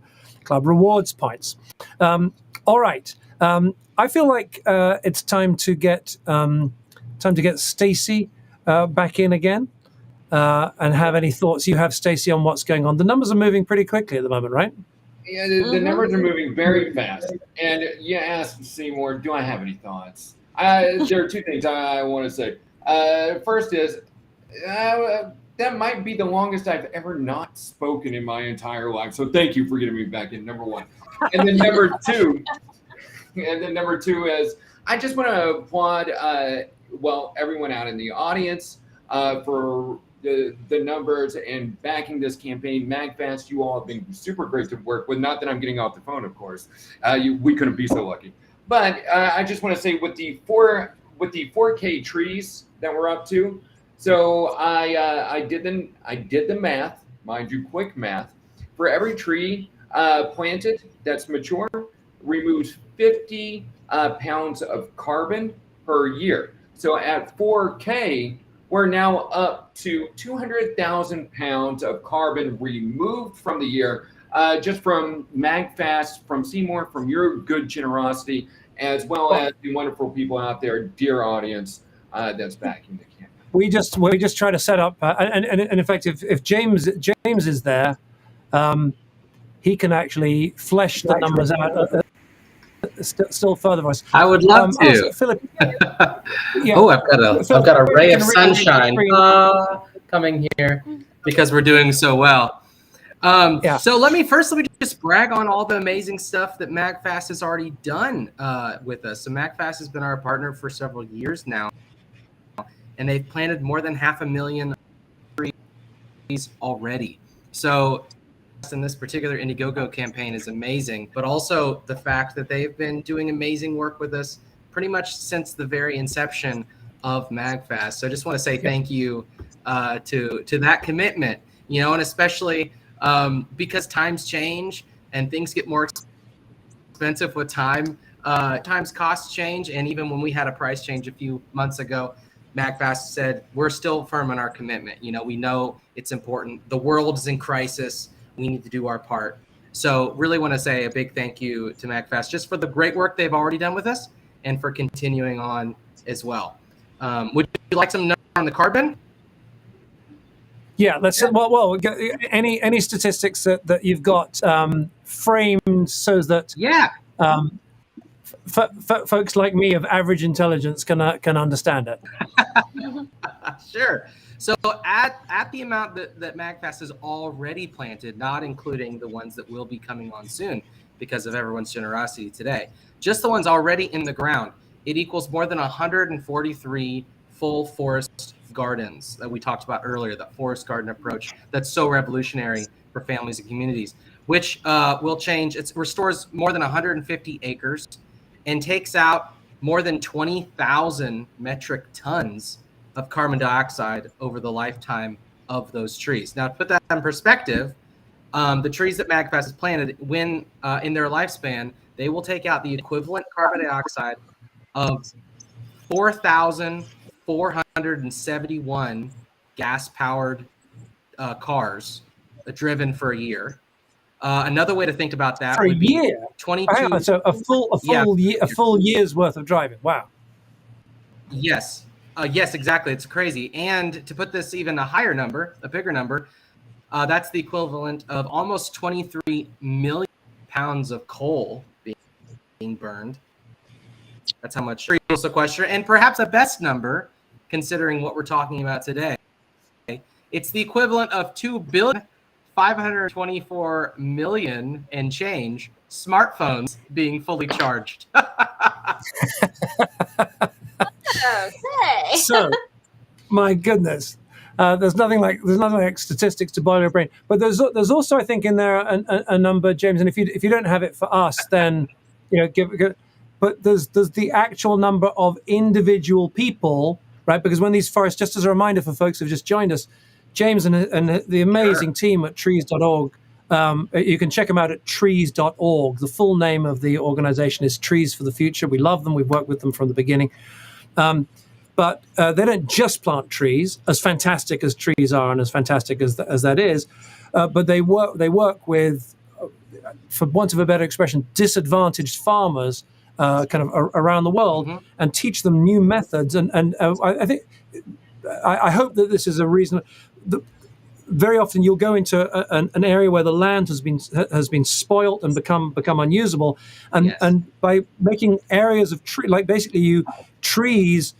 rewards points. All right. I feel like it's time to get Stacey back in again and have any thoughts you have, Stacey, on what's going on. The numbers are moving pretty quickly at the moment, right? Yeah, the numbers are moving very fast. And you asked Seymour, do I have any thoughts? There are 2 things I want to say. First is, that might be the longest I've ever not spoken in my entire life. So thank you for getting me back in, number 1. And then number 2 is I just want to applaud, everyone out in the audience for the numbers and backing this campaign. Magfast, you all have been super great to work with. Not that I'm getting off the phone, of course. We couldn't be so lucky. But I just want to say with the 4K trees that we're up to. So I did the math, mind you, quick math. For every tree planted that's mature, removes 50 pounds of carbon per year. So at 4K, we're now up to 200,000 pounds of carbon removed from the year, just from Magfast, from Seymour, from your good generosity, as well as the wonderful people out there, dear audience, that's backing the campaign. We just try to set up, and in fact, if James is there, he can actually flesh the numbers out still further for us. I would love to. Also, Philip, yeah. Oh, I've got a ray of sunshine coming here because we're doing so well. So let me just brag on all the amazing stuff that Magfast has already done with us. So Magfast has been our partner for several years now, and they've planted more than 500,000 trees already. So in this particular Indiegogo campaign is amazing, but also the fact that they've been doing amazing work with us pretty much since the very inception of Magfast. So I just want to say thank you to that commitment, and especially because times change and things get more expensive with time. Times costs change, and even when we had a price change a few months ago, Magfast said we're still firm in our commitment. We know it's important. The world is in crisis. We need to do our part. So really want to say a big thank you to Magfast just for the great work they've already done with us and for continuing on as well. Would you like some numbers on the carbon? Yeah, let's. Well, any statistics that you've got framed so that folks like me of average intelligence can understand it. Sure. So at the amount that Magfast has already planted, not including the ones that will be coming on soon because of everyone's generosity today, just the ones already in the ground, it equals more than 143 full forest gardens that we talked about earlier, that forest garden approach that's so revolutionary for families and communities, which will change. It restores more than 150 acres and takes out more than 20,000 metric tons of carbon dioxide over the lifetime of those trees. Now, to put that in perspective, the trees that Magfast has planted, when in their lifespan, they will take out the equivalent carbon dioxide of 4,471 gas-powered cars driven for a year. Another way to think about that would be 22. So a full year's worth of driving. Wow. Yes. Yes, exactly. It's crazy. And to put this even a higher number, a bigger number, that's the equivalent of almost 23 million pounds of coal being burned. That's how much trees will sequester. And perhaps a best number, considering what we're talking about today, it's the equivalent of 2,524,000,000 and change smartphones being fully charged. Okay. So, my goodness, there's nothing like statistics to boil your brain. But there's also, I think, in there a number, James. And if you don't have it for us, then give. But there's the actual number of individual people, right? Because when these forests, just as a reminder for folks who've just joined us, James and the amazing team at trees.org. You can check them out at trees.org. The full name of the organization is Trees for the Future. We love them. We've worked with them from the beginning. But they don't just plant trees, as fantastic as trees are and as fantastic as that is. But they work with, for want of a better expression, disadvantaged farmers kind of around the world, and teach them new methods. And I think I hope that this is a reason. Very often you'll go into an area where the land has been spoilt and become unusable, and by making areas of tree, like basically trees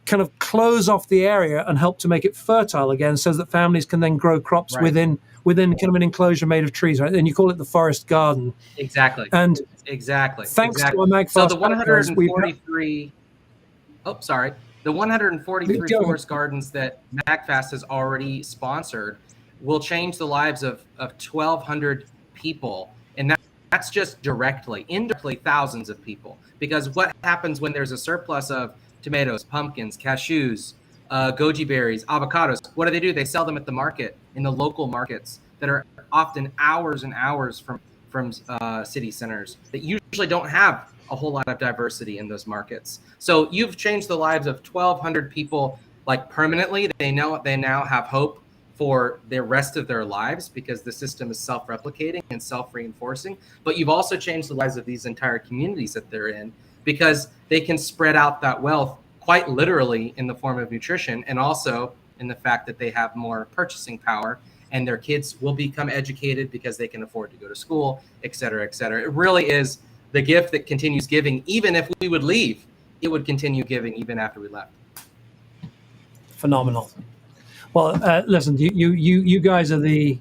kind of close off the area and help to make it fertile again, so that families can then grow crops within within kind of an enclosure made of trees, right? And you call it the forest garden. Exactly. And exactly. thanks exactly. to our Magfast So the backers, 143. Oh, sorry. The 143 Go forest gardens that Magfast has already sponsored will change the lives of 1,200 people, and that's just directly. Indirectly, thousands of people. Because what happens when there's a surplus of tomatoes, pumpkins, cashews, goji berries, avocados? What do? They sell them at the market, in the local markets that are often hours and hours from city centers that usually don't have a whole lot of diversity in those markets. So you've changed the lives of 1,200 people, like, permanently. They now have hope for the rest of their lives because the system is self-replicating and self-reinforcing. But you've also changed the lives of these entire communities that they're in, because they can spread out that wealth quite literally in the form of nutrition, and also in the fact that they have more purchasing power, and their kids will become educated because they can afford to go to school, et cetera, et cetera. It really is the gift that continues giving. Even if we would leave, it would continue giving even after we left. Phenomenal. Well, listen, you guys are the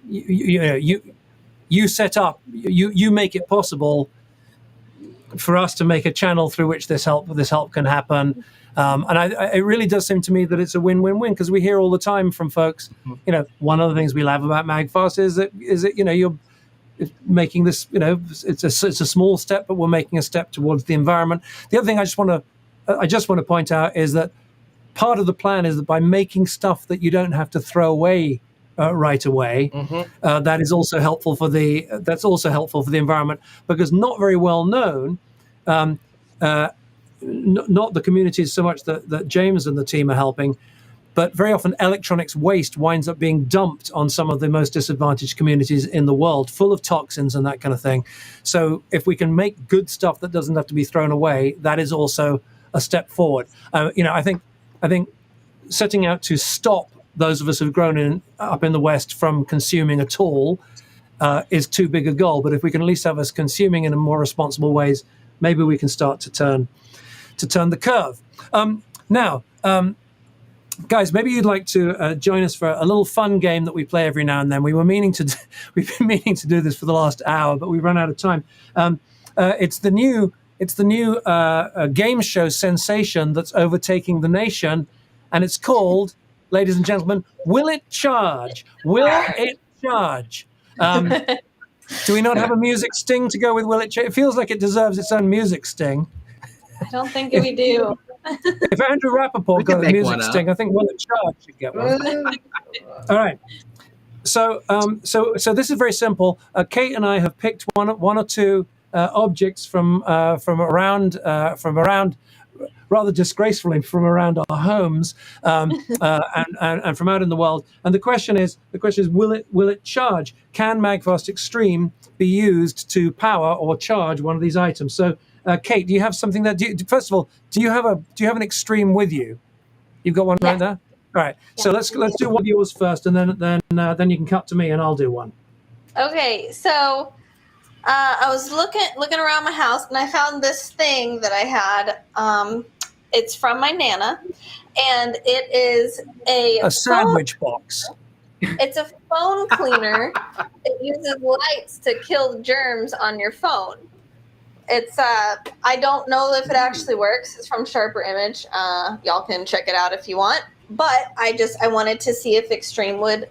you set up, you make it possible for us to make a channel through which this help can happen. And it really does seem to me that it's a win-win-win, because we hear all the time from folks, one of the things we love about Magfast is that you're making this, it's a small step, but we're making a step towards the environment. The other thing I just want to point out is that part of the plan is that by making stuff that you don't have to throw away right away, that is also helpful for the environment, because not very well known, not the communities so much that James and the team are helping, but very often electronics waste winds up being dumped on some of the most disadvantaged communities in the world, full of toxins and that kind of thing. So if we can make good stuff that doesn't have to be thrown away, that is also a step forward. I think setting out to stop those of us who've grown up in the West from consuming at all is too big a goal. But if we can at least have us consuming in a more responsible ways, maybe we can start to turn the curve. Now, guys, maybe you'd like to join us for a little fun game that we play every now and then. We've been meaning to do this for the last hour, but we've run out of time. It's the new game show sensation that's overtaking the nation, and it's called, ladies and gentlemen, Will It Charge? Will It Charge? Do we not have a music sting to go with Will It Charge? It feels like it deserves its own music sting. I don't think we do. If Andrew Rappaport got a music sting, I think Will It Charge should get one. All right. So this is very simple. Kate and I have picked one or two objects from around, rather disgracefully, from around our homes and from out in the world. And the question is, will it charge? Can Magfast Extreme be used to power or charge one of these items? So, Kate, do you have something that? First of all, do you have an Extreme with you? You've got one right there. All right. Yeah. So let's do one of yours first, and then you can cut to me, and I'll do one. Okay. So I was looking around my house, and I found this thing that I had. It's from my Nana, and it is a sandwich box. It's a phone cleaner. It uses lights to kill germs on your phone. It's I don't know if it actually works. It's from Sharper Image. Y'all can check it out if you want. But I wanted to see if Extreme would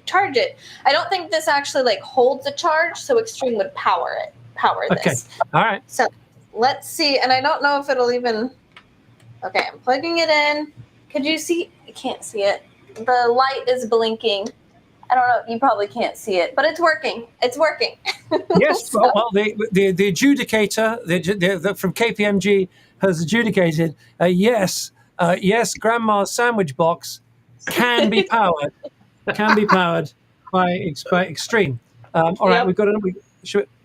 charge it. I don't think this actually holds a charge, so Extreme would power this. Okay. All right. So let's see. And I don't know if it'll even. Okay, I'm plugging it in. Could you see? I can't see it. The light is blinking. I don't know. You probably can't see it, but it's working. It's working. Yes. So, well, the adjudicator from KPMG has adjudicated. Yes, Grandma's sandwich box can be powered. By Extreme. All right, we've got another.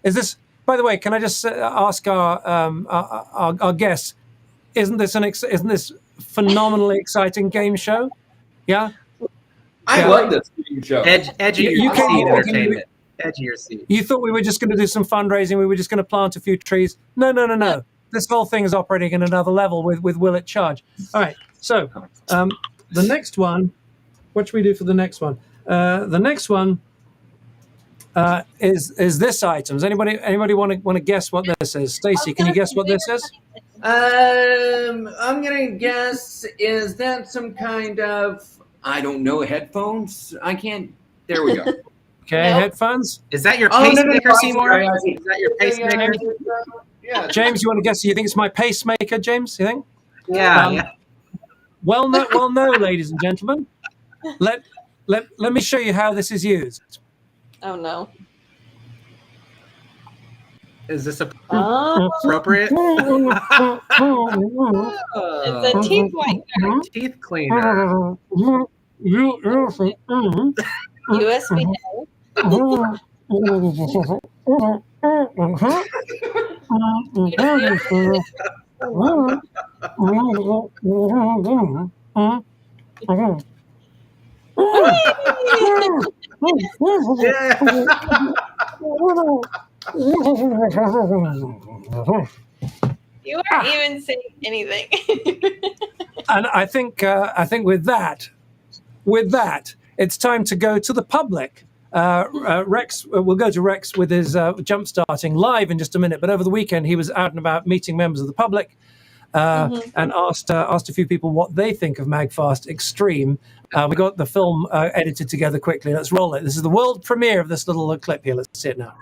Is this? By the way, can I just ask our guests? Isn't this phenomenally exciting game show? Yeah. I love this game show. Edge of your seat entertainment. Edge of your seat. You thought we were just going to do some fundraising. We were just going to plant a few trees. No. This whole thing is operating at another level with Will It Charge? All right. So the next one. What should we do for the next one? The next one is this item. Does anybody want to guess what this is? Stacy, can you guess what this is? I'm gonna guess, is that some kind of, I don't know, headphones? I can't. There we go. Okay, Nope. headphones. Is that your Oh, no, no, pacemaker, no, Seymour? sorry, Is that your pacemaker? Yeah. James, you want to guess? You think it's my pacemaker, James? You think? Yeah, Um, yeah. Well, no, ladies and gentlemen. Let me show you how this is used. Oh no. Is this Oh, appropriate? it's a teeth whitener. Teeth cleaner. USB. You aren't even saying anything. And I think with that, it's time to go to the public. Rex, we'll go to Rex with his jump starting live in just a minute. But over the weekend, he was out and about meeting members of the public and asked a few people what they think of Magfast Extreme. We got the film edited together quickly. Let's roll it. This is the world premiere of this little clip here. Let's see it now.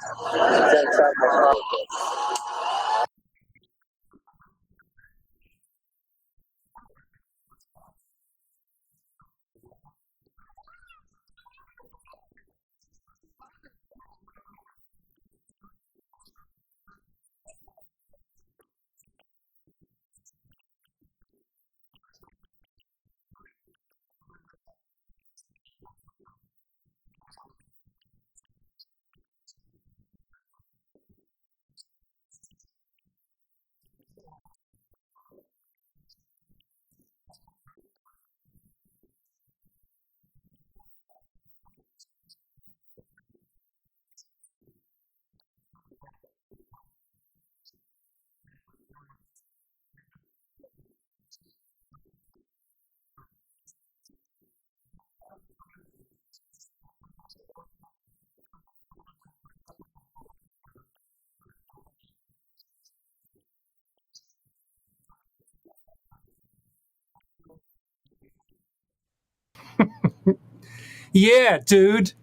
Yeah, dude.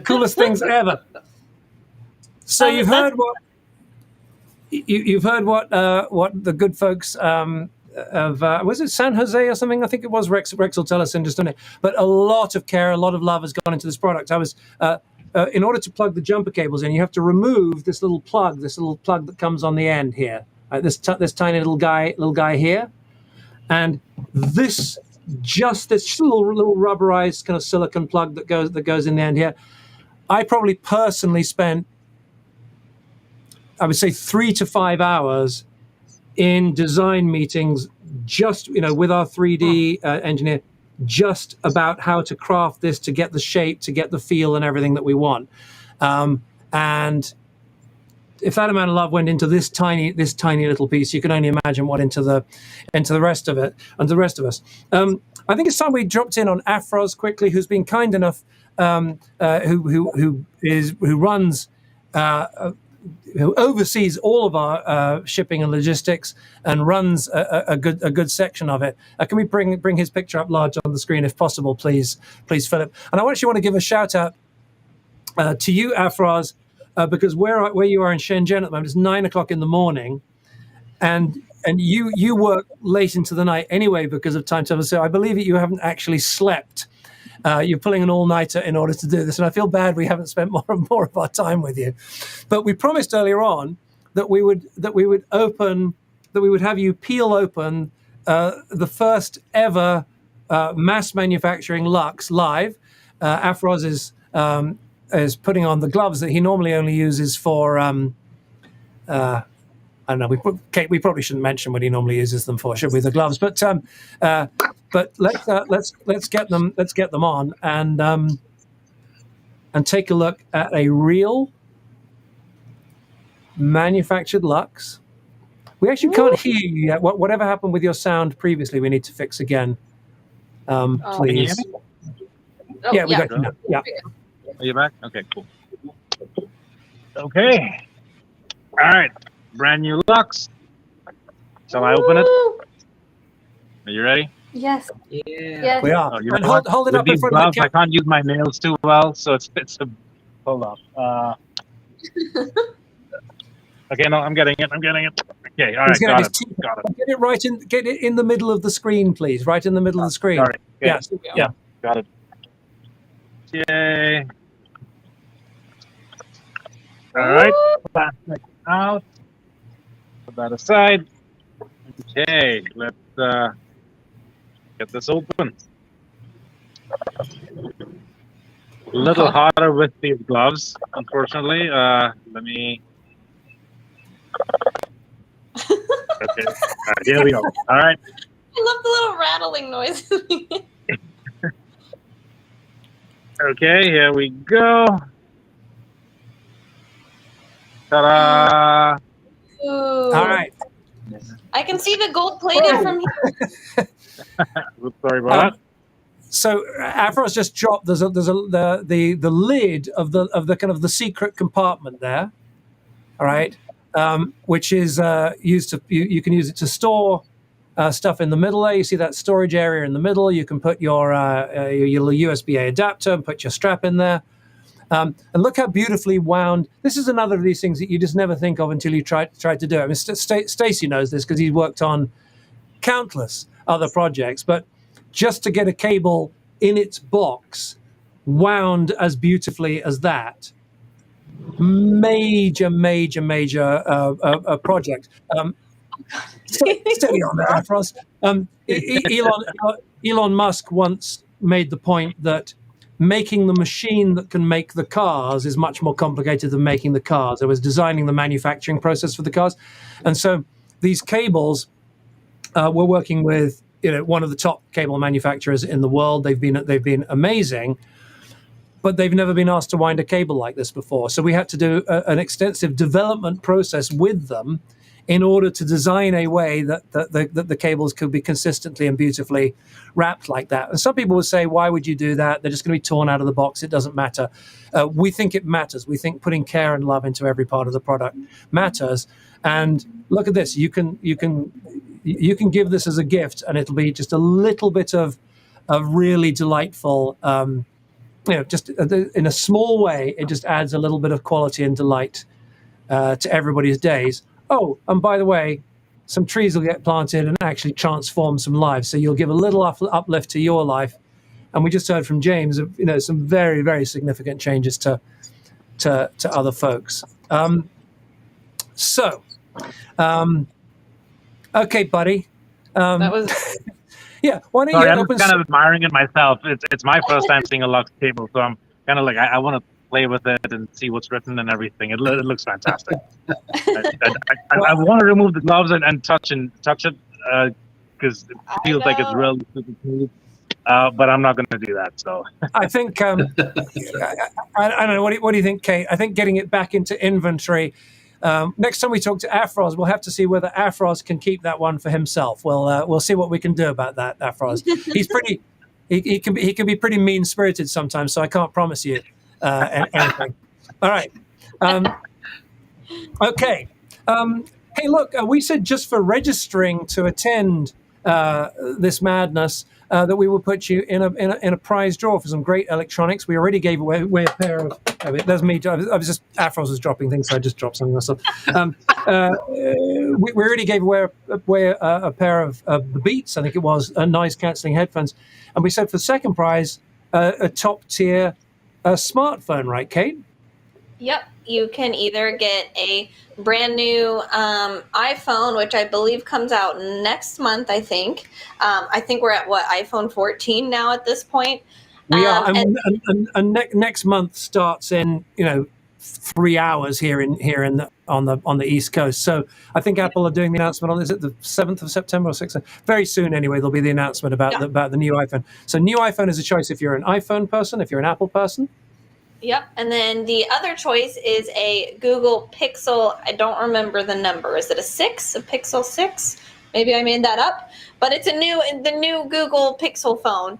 Coolest things ever. So you've heard what the good folks of was it San Jose or something? I think it was. Rex will tell us in just a minute. But a lot of care, a lot of love has gone into this product. I was in order to plug the jumper cables in, you have to remove this little plug that comes on the end here. This tiny little guy here, and this little rubberized kind of silicone plug that goes in the end here. I probably personally spent, I would say, 3 to 5 hours in design meetings, just with our 3D engineer, just about how to craft this to get the shape, to get the feel, and everything that we want. And if that amount of love went into this tiny little piece, you can only imagine what into the rest of it and the rest of us. I think it's time we dropped in on Afroz quickly, who's been kind enough, who runs. Who oversees all of our shipping and logistics and runs a good section of it. Can we bring his picture up large on the screen if possible, please, Philip? And I actually want to give a shout out to you, Afroz, because where you are in Shenzhen at the moment, it's 9 o'clock in the morning, and you work late into the night anyway because of time travel. So I believe that you haven't actually slept. You're pulling an all-nighter in order to do this, and I feel bad we haven't spent more and more of our time with you. But we promised earlier on that we would have you peel open the first ever mass manufacturing LUX live. Afroz is putting on the gloves that he normally only uses for. I don't know. Kate, we probably shouldn't mention what he normally uses them for, should we? The gloves, but let's get them on and take a look at a real manufactured LUX. We actually can't hear you yet. Whatever happened with your sound previously, we need to fix again. Please. Oh, Yeah, we got you now. Yeah. Are you back? Okay, cool. Okay. All right. Brand new LUX. Shall I open it? Are you ready? Yes. Yeah. Yes. We are. Oh, you know And what? hold it With up in these front of the gloves, I camera. can't use my nails too well, so it's a hold up. Okay, no, I'm getting it. Okay, all He's right, going to got his it. teeth. Got it. Get it in the middle of the screen, please. Right in the middle of the screen. Sorry. Okay. Yes. Yeah. Got it. Yay. All right. Plastic out. Put that aside. Okay, let's get this open. A little harder with these gloves, unfortunately. Let me. Okay. All right, here we go. All right. I love the little rattling noises. Okay, here we go. Ta-da! Ooh. All right. I can see the gold plated from here. Oops, sorry about that. So Afro's just dropped. There's the lid of the kind of the secret compartment there. All right, which is used to you can use it to store stuff in the middle there. You see that storage area in the middle. You can put your USB-A adapter and put your strap in there. And look how beautifully wound. This is another of these things that you just never think of until you try to do it. I mean, Stacy knows this because he's worked on countless other projects. But just to get a cable in its box wound as beautifully as that, major project. Steady on there, Afros. Elon Musk once made the point that making the machine that can make the cars is much more complicated than making the cars. It was designing the manufacturing process for the cars. And so these cables, we're working with one of the top cable manufacturers in the world. They've been amazing, but they've never been asked to wind a cable like this before. So we had to do an extensive development process with them in order to design a way that the cables could be consistently and beautifully wrapped like that. And some people would say, why would you do that? They're just going to be torn out of the box. It doesn't matter. We think it matters. We think putting care and love into every part of the product matters. And look at this. You can give this as a gift, and it'll be just a little bit of really delightful, just in a small way, it just adds a little bit of quality and delight to everybody's days. Oh, and by the way, some trees will get planted and actually transform some lives. So you'll give a little uplift to your life. And we just heard from James of some very, very significant changes to other folks. Okay, buddy. That was. Yeah, why don't Sorry, you I'm open? kind of admiring it myself. It's my first time seeing a LUX cable, so I'm kind of like I want to play with it and see what's written and everything. It looks fantastic. I want to remove the gloves and touch it because it feels like it's really super smooth. But I'm not going to do that. So I think I don't know. What do you think, Kate? I think getting it back into inventory. Next time we talk to Afros, we'll have to see whether Afros can keep that one for himself. We'll see what we can do about that. Afros, he's pretty. He can be pretty mean spirited sometimes, so I can't promise you anything. All right. Okay. Hey, look. We said just for registering to attend this madness that we will put you in a prize draw for some great electronics. We already gave away a pair of. There's me. I was just Afros was dropping things, so I just dropped something myself. We already gave away a pair of the Beats. I think it was noise cancelling headphones, and we said for the second prize a top tier smartphone, right, Kate? Yep. You can either get a brand new iPhone, which I believe comes out next month, I think. I think we're at, iPhone 14 now at this point? We are. And next month starts in, 3 hours here on the East Coast. So I think Apple are doing the announcement on, is it the 7th of September or 6th? Very soon anyway, there'll be the announcement about the new iPhone. So new iPhone is a choice if you're an iPhone person, if you're an Apple person. Yep. And then the other choice is a Google Pixel. I don't remember the number. Is it a 6? A Pixel 6? Maybe I made that up, but it's the new Google Pixel phone,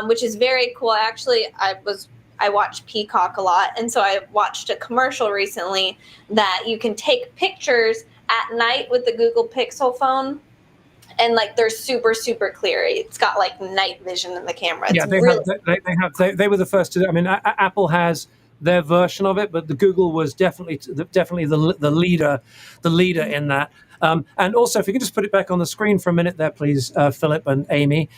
which is very cool. Actually, I watch Peacock a lot, and so I watched a commercial recently that you can take pictures at night with the Google Pixel phone, and like they're super, super clear. It's got like night vision in the camera. It's they were the first to. I mean, Apple has their version of it, but the Google was definitely the leader in that. And also, if you can just put it back on the screen for a minute there, please, Philip and Amy.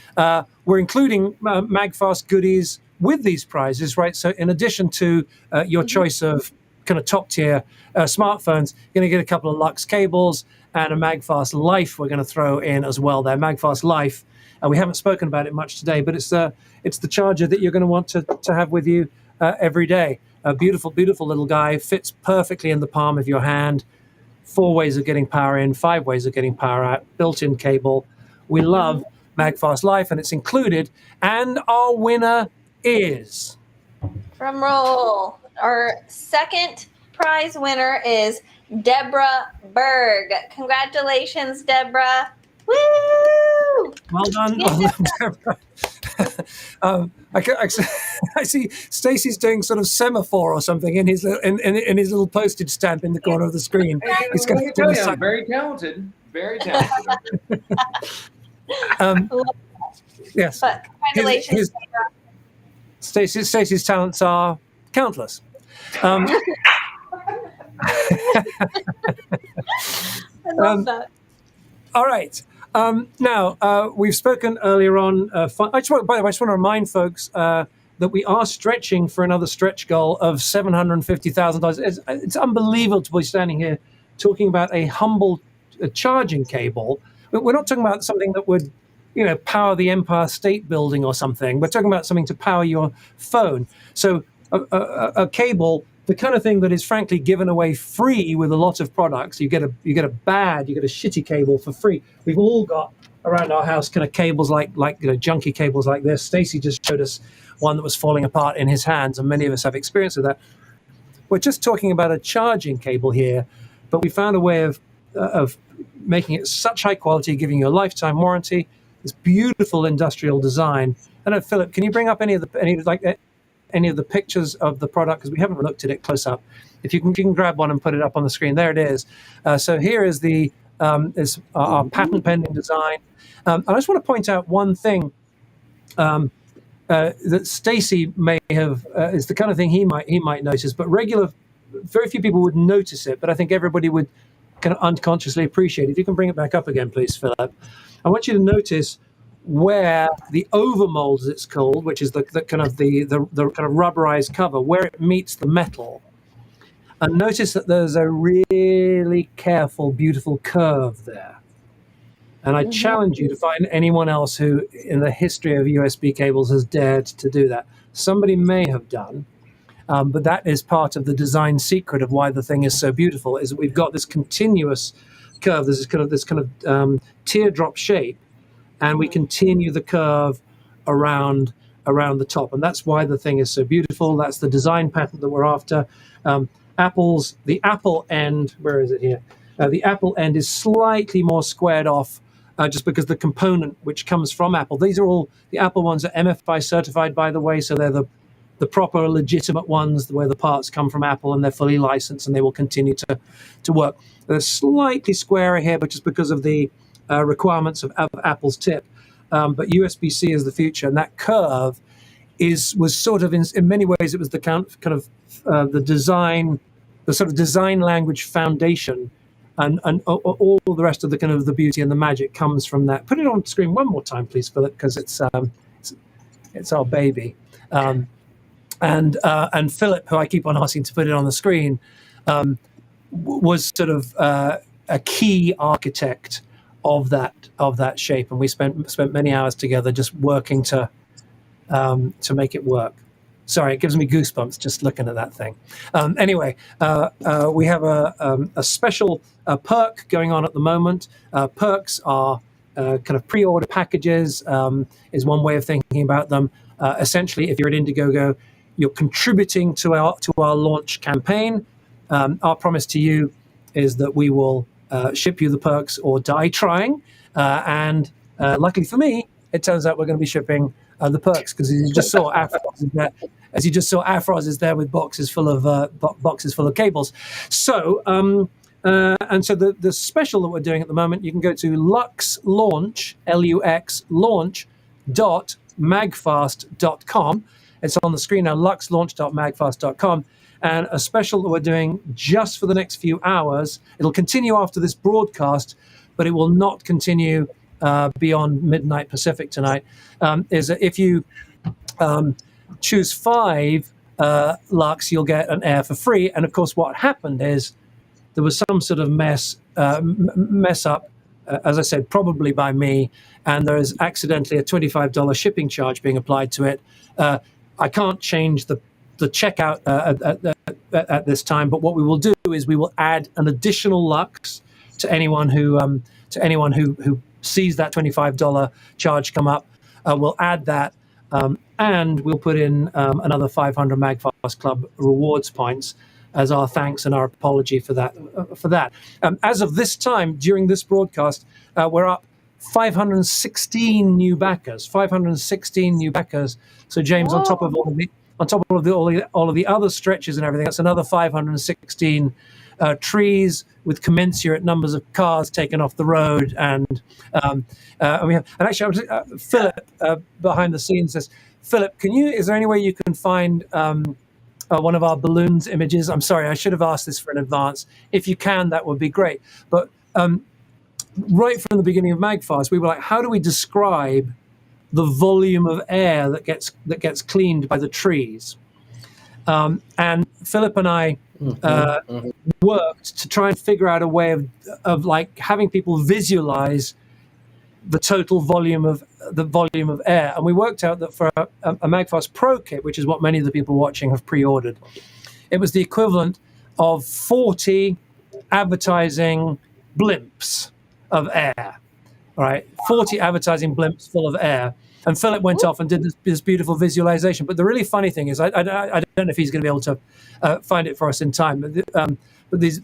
We're including Magfast goodies with these prizes, right? So in addition to your choice of kind of top tier smartphones, you're going to get a couple of LUX cables and a Magfast Life we're going to throw in as well there. Magfast Life, we haven't spoken about it much today, but it's the charger that you're going to want to have with you every day. A beautiful, beautiful little guy, fits perfectly in the palm of your hand. 4 ways of getting power in, 5 ways of getting power out, built-in cable. We love Magfast Life, and it's included. And our winner is... Drum roll. Our second prize winner is Deborah Berg. Congratulations, Deborah. Woo! Well done, Deborah. I see Stacey's doing sort of semaphore or something in his little postage stamp in the corner of the screen. He's Let me tell you, I'm very talented. Very talented. Yes. But congratulations, Deborah. Stacey's talents are countless. I love that. All right. Now, we've spoken earlier on. By the way, I just want to remind folks that we are stretching for another stretch goal of $750,000. It's unbelievable to be standing here talking about a humble charging cable. We're not talking about something that would, power the Empire State Building or something. We're talking about something to power your phone. So a cable, the kind of thing that is frankly given away free with a lot of products. You get a shitty cable for free. We've all got around our house kind of cables like junky cables like this. Stacey just showed us one that was falling apart in his hands, and many of us have experience with that. We're just talking about a charging cable here, but we found a way of making it such high quality, giving you a lifetime warranty. This beautiful industrial design. I don't know, Philip, can you bring up any of the pictures of the product, because we haven't looked at it close up. If you can grab one and put it up on the screen, there it is. So here is our patent pending design. And I just want to point out one thing that Stacey may have is the kind of thing he might notice, but very few people would notice it, but I think everybody would kind of unconsciously appreciate it. If you can bring it back up again, please, Philip. I want you to notice where the overmold, as it's called, which is the kind of rubberized cover, where it meets the metal. And notice that there's a really careful, beautiful curve there. And I challenge you to find anyone else who, in the history of USB cables, has dared to do that. Somebody may have done, but that is part of the design secret of why the thing is so beautiful. Is that we've got this continuous curve. There's this kind of teardrop shape. And we continue the curve around the top. And that's why the thing is so beautiful. That's the design pattern that we're after. The Apple end, where is it here? The Apple end is slightly more squared off just because the component which comes from Apple, these are all, the Apple ones are MFI certified, by the way, so they're the proper legitimate ones where the parts come from Apple and they're fully licensed and they will continue to work. They're slightly squarer here, but just because of the requirements of Apple's tip, but USB-C is the future, and that curve was sort of in many ways it was the kind of the design, the sort of design language foundation, and all the rest of the kind of the beauty and the magic comes from that. Put it on screen one more time, please, Philip, because it's our baby, and Philip, who I keep on asking to put it on the screen, was sort of a key architect of that shape, and we spent many hours together just working to make it work. Sorry, it gives me goosebumps just looking at that thing. Anyway, we have a special perk going on at the moment. Perks are kind of pre-order packages, is one way of thinking about them. Essentially, if you're at Indiegogo, you're contributing to our launch campaign. Our promise to you is that we will ship you the perks or die trying. and luckily for me, it turns out we're going to be shipping the perks, because as you just saw, Afroz is there with boxes full of cables. So and so the special that we're doing at the moment, you can go to LUX launch, LUX launch.magfast.com. It's on the screen now, luxlaunch.magfast.com. And a special that we're doing just for the next few hours, it'll continue after this broadcast, but it will not continue beyond midnight Pacific tonight, is that if you choose 5 LUX, you'll get an Air for free. And of course, what happened is there was some sort of mess up, as I said, probably by me, and there's accidentally a $25 shipping charge being applied to it. I can't change the checkout at this time, but what we will do is we will add an additional LUX to anyone who sees that $25 charge come up. We'll add that, and we'll put in another 500 Magfast Club rewards points as our thanks and our apology for that. As of this time, during this broadcast, we're up 516 new backers. 516 new backers. So James, on top of all of the other stretches and everything, that's another 516 trees with commensurate numbers of cars taken off the road, and actually, Philip behind the scenes says, Philip, is there any way you can find one of our balloons images? I'm sorry, I should have asked this for in advance. If you can, that would be great. But right from the beginning of Magfast, we were like, how do we describe the volume of air that gets cleaned by the trees? And Philip and I worked to try and figure out a way of like having people visualize the total volume of air. And we worked out that for a Magfast Pro kit, which is what many of the people watching have pre-ordered, it was the equivalent of 40 advertising blimps of air, right? 40 advertising blimps full of air. And Philip went off and did this beautiful visualization. But the really funny thing is, I don't know if he's going to be able to find it for us in time. But this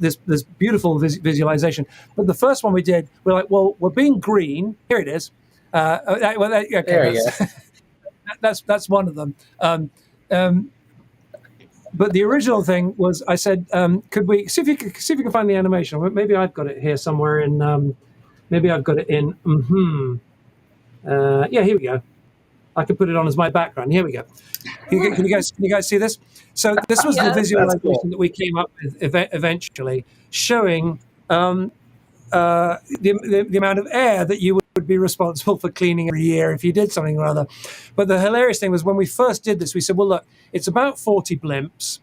beautiful visualization. But the first one we did, we're like, well, we're being green. Here it is. There you go. That's one of them. But the original thing was, I said, could we see if you can find the animation? Maybe I've got it here somewhere in. Maybe I've got it in. Yeah, here we go. I can put it on as my background. Here we go. Can you guys see this? So this was the visualization that we came up with eventually, showing the amount of air that you would be responsible for cleaning every year if you did something or other. But the hilarious thing was, when we first did this, we said, well, look, it's about 40 blimps,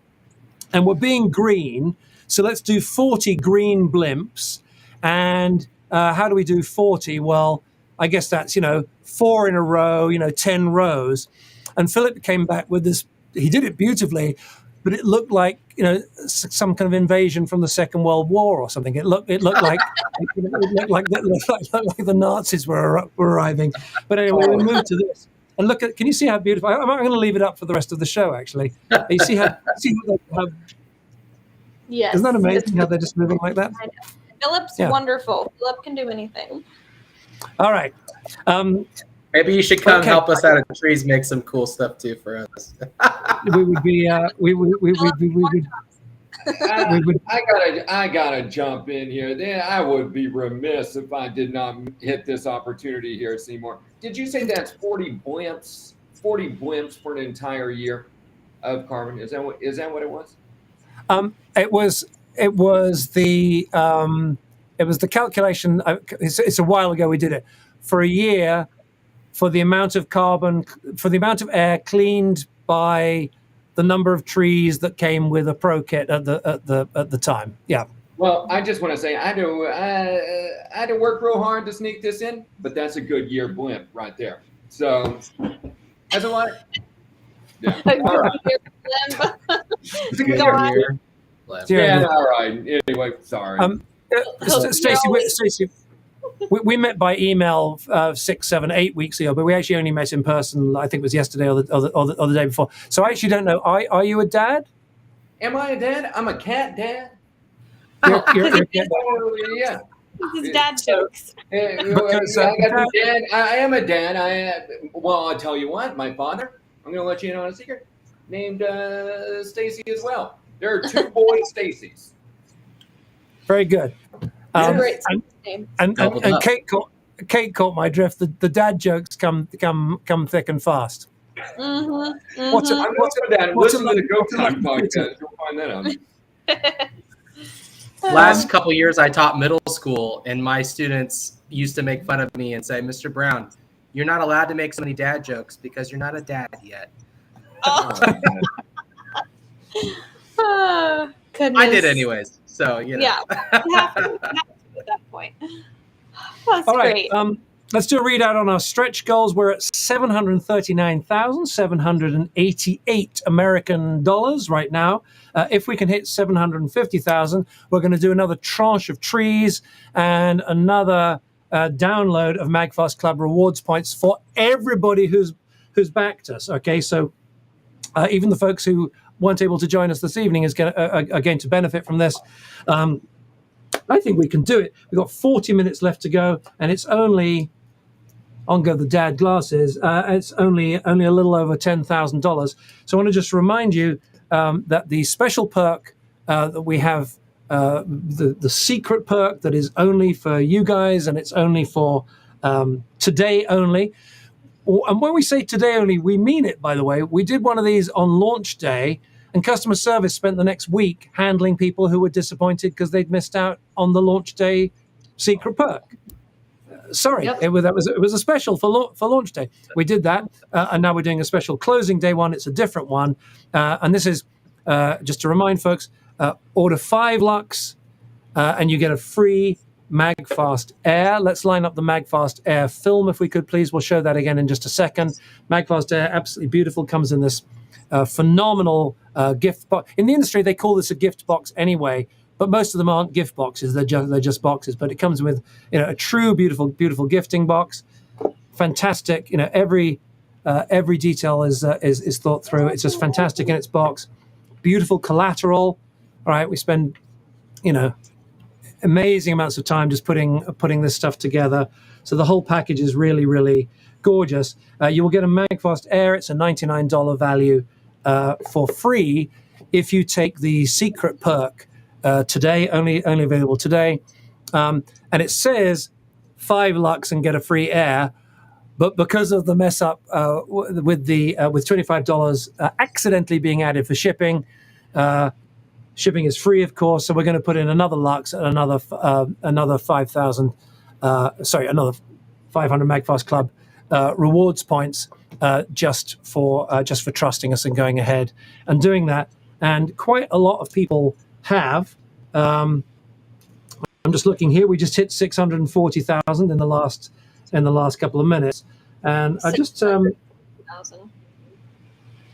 and we're being green, so let's do 40 green blimps. And how do we do 40? Well, I guess that's, 4 in a row, 10 rows. And Philip came back with this. He did it beautifully, but it looked like, some kind of invasion from the Second World War or something. It looked like the Nazis were arriving. But anyway, we moved to this. And can you see how beautiful? I'm going to leave it up for the rest of the show, actually. You see how they have. Yes. Isn't that amazing how they're just moving like that? Philip's wonderful. Philip can do anything. All right. Maybe you should come help us out at the trees, make some cool stuff too for us. We would be. We would. I gotta jump in here. I would be remiss if I did not hit this opportunity here, Seymour. Did you say that's 40 blimps? 40 blimps for an entire year of carbon? Is that what it was? It was the calculation. It's a while ago we did it. For a year, for the amount of carbon, for the amount of air cleaned by the number of trees that came with a Pro kit at the time. Yeah. Well, I just want to say I had to work real hard to sneak this in, but that's a good year blimp right there. So that's a lot. Yeah. All right. It's a good year. Yeah. All right. Anyway, sorry. Stacey, we met by email 6, 7, 8 weeks ago, but we actually only met in person. I think it was yesterday or the day before. So I actually don't know. Are you a dad? Am I a dad? I'm a cat dad. You're a cat dad. Yeah. This is dad jokes. Because, I got the dad. I am a dad. Well, I'll tell you what. My father. I'm going to let you in on a secret. Named Stacy as well. There are 2 boy Stacys. very good. Great name. And Doubled up. Kate caught my drift. The dad jokes come thick and fast. Mm-hmm. What's it? I'm going to put that. What's Listen it to the Go like- Time podcast. You'll find that out. Last couple years, I taught middle school, and my students used to make fun of me and say, "Mr. Brown, you're not allowed to make so many dad jokes because you're not a dad yet." Oh, goodness. I did anyways, so you know. Yeah, you have to at that point. That's All right. great. Let's do a readout on our stretch goals. We're at 739,788 American dollars right now. If we can hit 750,000, we're going to do another tranche of trees and another download of Magfast Club rewards points for everybody who's backed us. Okay, so even the folks who weren't able to join us this evening are going to benefit from this. I think we can do it. We've got 40 minutes left to go, and it's only, on go the dad glasses, it's only a little over $10,000. So I want to just remind you that the special perk that we have, the secret perk that is only for you guys, and it's only for today only. And when we say today only, we mean it, by the way. We did one of these on launch day, and customer service spent the next week handling people who were disappointed because they'd missed out on the launch day secret perk. Sorry, Yep. it was a special for launch day. We did that, and now we're doing a special closing day one. It's a different one, and this is just to remind folks: order 5 LUX, and you get a free Magfast Air. Let's line up the Magfast Air film, if we could, please. We'll show that again in just a second. Magfast Air, absolutely beautiful, comes in this phenomenal gift box. In the industry, they call this a gift box anyway, but most of them aren't gift boxes. They're just boxes. But it comes with a true beautiful gifting box. Fantastic. Every detail is thought through. It's just fantastic in its box. Beautiful collateral. All right, we spend amazing amounts of time just putting this stuff together. So the whole package is really, really gorgeous. You will get a Magfast Air. It's a $99 value for free if you take the secret perk today, only available today. And it says 5 LUX and get a free Air. But because of the mess up with $25 accidentally being added for shipping, shipping is free, of course. So we're going to put in another LUX and another 5,000. Another 500 Magfast Club rewards points just for trusting us and going ahead and doing that. And quite a lot of people have. I'm just looking here. We just hit 640,000 in the last couple of minutes, and I just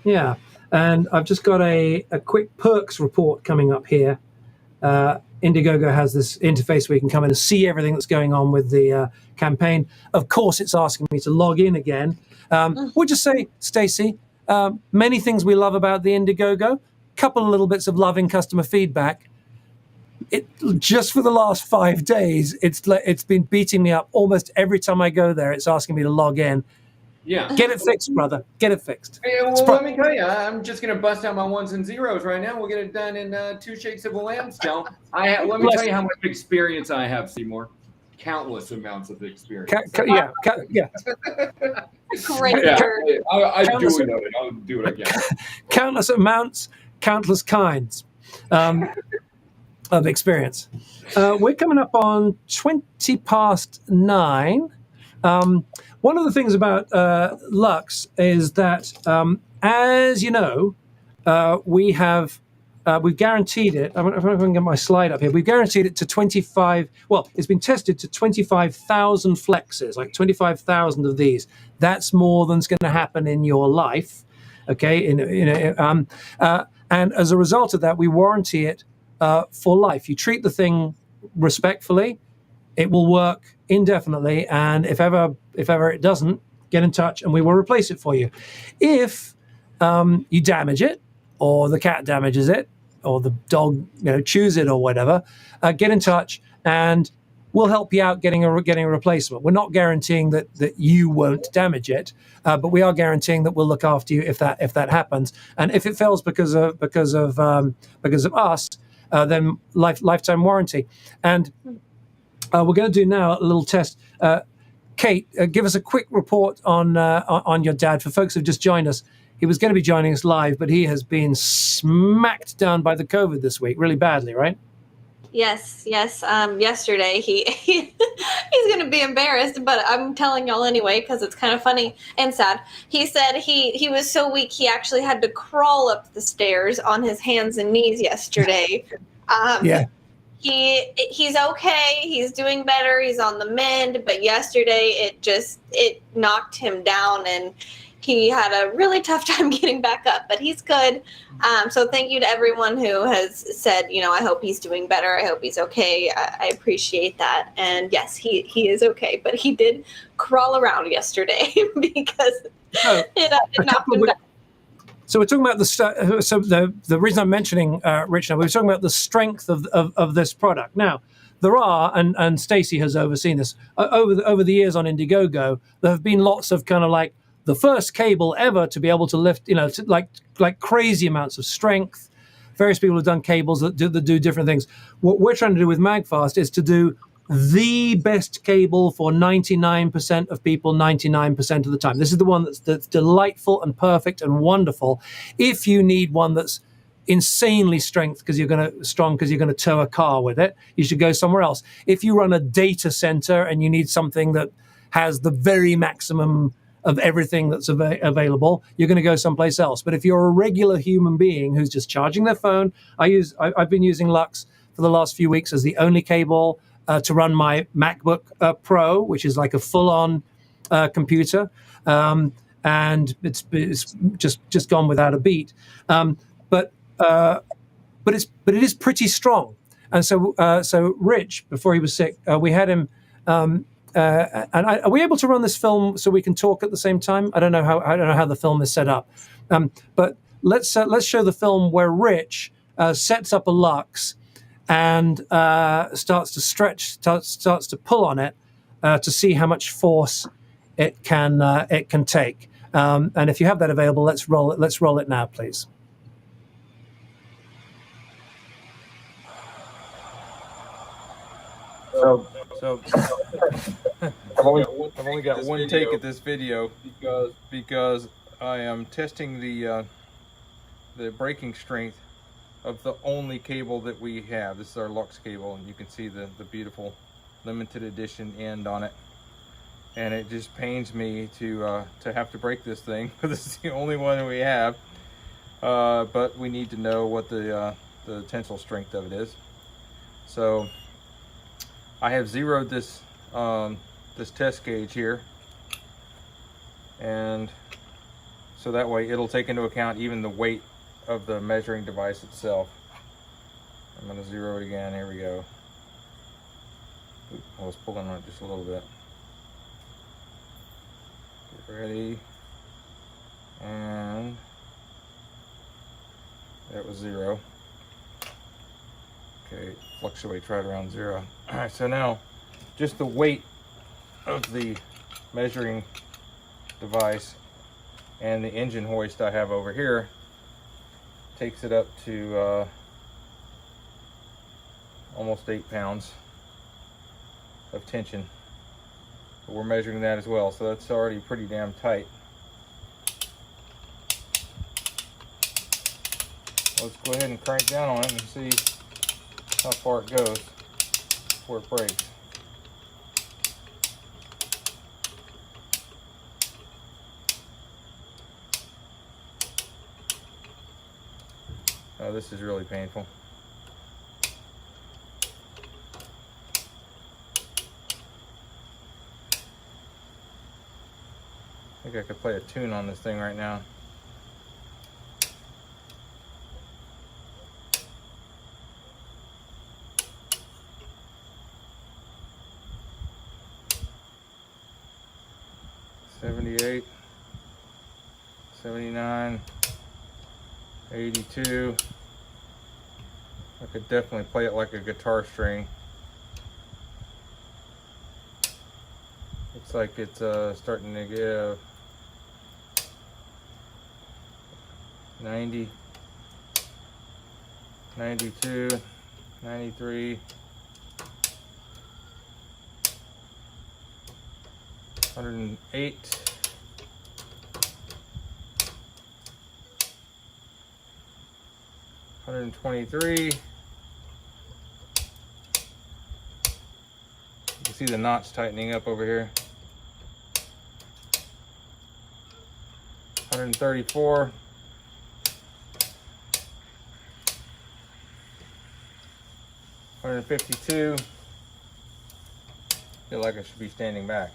yeah. And I've just got a quick perks report coming up here. Indiegogo has this interface where you can come in and see everything that's going on with the campaign. Of course, it's asking me to log in again. We'll just say, Stacey, many things we love about the Indiegogo. Couple of little bits of loving customer feedback. Just for the last 5 days, it's been beating me up almost every time I go there. It's asking me to log in. Yeah. Get it fixed, brother. Get it fixed. Hey, well, let me tell you, I'm just going to bust out my ones and zeros right now. We'll get it done in 2 shakes of a lamb's tail. Let me tell you how much experience I have, Seymour. Countless amounts of experience. Yeah. Great. Yeah, word. I do know it. I'll do it again. Countless amounts, countless kinds of experience. We're coming up on 20 past 9. One of the things about LUX is that, as you know, we've guaranteed it. If I can get my slide up here, we've guaranteed it to 25. Well, it's been tested to 25,000 flexes, like 25,000 of these. That's more than's going to happen in your life. Okay, and as a result of that, we warranty it for life. You treat the thing respectfully, it will work indefinitely, and if ever it doesn't, get in touch and we will replace it for you. If you damage it, or the cat damages it, or the dog chews it or whatever, get in touch and we'll help you out getting a replacement. We're not guaranteeing that you won't damage it, but we are guaranteeing that we'll look after you if that happens. And if it fails because of us, then lifetime warranty. And we're going to do now a little test. Kate, give us a quick report on your dad for folks who've just joined us. He was going to be joining us live, but he has been smacked down by the COVID this week, really badly, right? Yes. Yesterday he's gonna be embarrassed, but I'm telling y'all anyway because it's kind of funny and sad. He said he was so weak he actually had to crawl up the stairs on his hands and knees yesterday. Yeah. He's okay. He's doing better. He's on the mend. But yesterday it knocked him down and he had a really tough time getting back up, but he's good. So thank you to everyone who has said, I hope he's doing better. I hope he's okay. I appreciate that. And yes, he is okay, but he did crawl around yesterday because it knocked him down. So we're talking about the reason I'm mentioning Rich now, we're talking about the strength of this product. Now, there are, and Stacey has overseen this, over the years on Indiegogo, there have been lots of kind of like the first cable ever to be able to lift, like crazy amounts of strength. Various people have done cables that do different things. What we're trying to do with Magfast is to do the best cable for 99% of people 99% of the time. This is the one that's delightful and perfect and wonderful. If you need one that's insanely strong because you're going to tow a car with it, you should go somewhere else. If you run a data center and you need something that has the very maximum of everything that's available, you're going to go someplace else. But if you're a regular human being who's just charging their phone, I've been using LUX for the last few weeks as the only cable to run my MacBook Pro, which is like a full-on computer, and it's just gone without a beat. But it is pretty strong. And so Rich, before he was sick, we had him. Are we able to run this film so we can talk at the same time? I don't know how the film is set up, but let's show the film where Rich sets up a LUX and starts to stretch, starts to pull on it to see how much force it can take. And if you have that available, let's roll it. Let's roll it now, please. So I've only got one take at this video because I am testing the breaking strength of the only cable that we have. This is our LUX cable, and you can see the beautiful limited edition end on it. And it just pains me to have to break this thing because this is the only one we have. But we need to know what the tensile strength of it is. So I have zeroed this this test gauge here, and so that way it'll take into account even the weight of the measuring device itself. I'm going to zero it again. Here we go. Oops, I was pulling on it just a little bit. Get ready, and that was 0. Okay, fluctuates right around 0. All right, so now just the weight of the measuring device and the engine hoist I have over here takes it up to almost 8 pounds of tension. But we're measuring that as well, so that's already pretty damn tight. Let's go ahead and crank down on it and see how far it goes before it breaks. Oh, this is really painful. I think I could play a tune on this thing right now. $78, $79, $82. I could definitely play it like a guitar string. Looks like it's starting to give 90, 92, 93, 108, 123. You can see the knots tightening up over here. 134. 152. Feel like I should be standing back.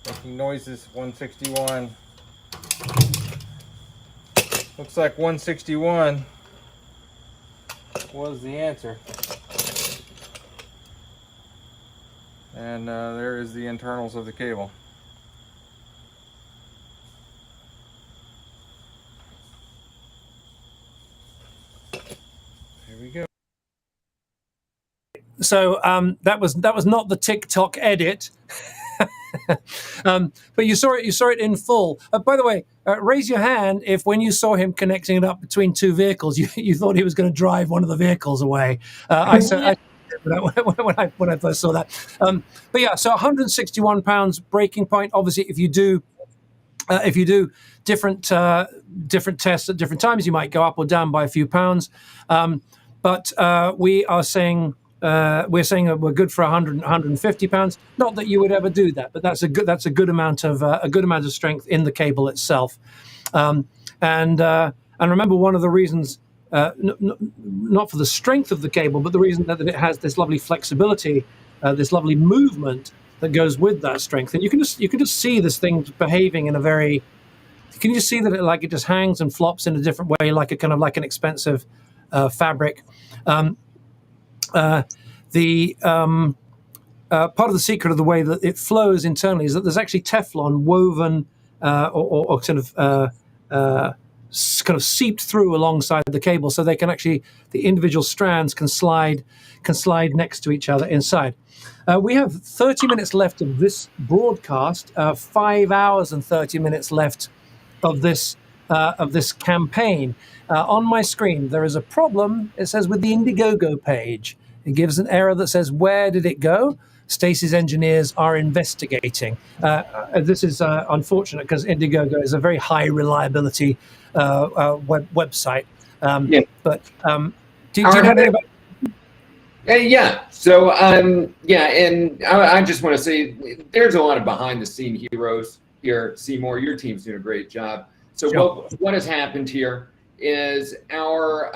Making noises. 161. Looks like 161 was the answer. And there is the internals of the cable. Here we go. So that was not the TikTok edit. But you saw it in full. By the way, raise your hand if when you saw him connecting it up between two vehicles, you thought he was going to drive one of the vehicles away. I when I first saw that. But yeah, so 161 pounds breaking point. Obviously, if you do different tests at different times, you might go up or down by a few pounds. But we are saying. We're saying that we're good for 100, 150 pounds. Not that you would ever do that, but that's a good amount of strength in the cable itself. And remember, one of the reasons, not for the strength of the cable, but the reason that it has this lovely flexibility, this lovely movement that goes with that strength. And you can just see this thing behaving in a very. Can you just see that it just hangs and flops in a different way, like a kind of like an expensive fabric. The part of the secret of the way that it flows internally is that there's actually Teflon woven or kind of seeped through alongside the cable, so they can actually the individual strands can slide next to each other inside. We have 30 minutes left of this broadcast, 5 hours and 30 minutes left of this campaign. On my screen, there is a problem. It says with the Indiegogo page. It gives an error that says, where did it go? Stacey's engineers are investigating. This is unfortunate because Indiegogo is a very high reliability website. Yeah. But do you know anything about yeah. So, yeah, and I just want to say there's a lot of behind-the-scene heroes here. Seymour, your team's doing a great job. So Sure. what has happened here is our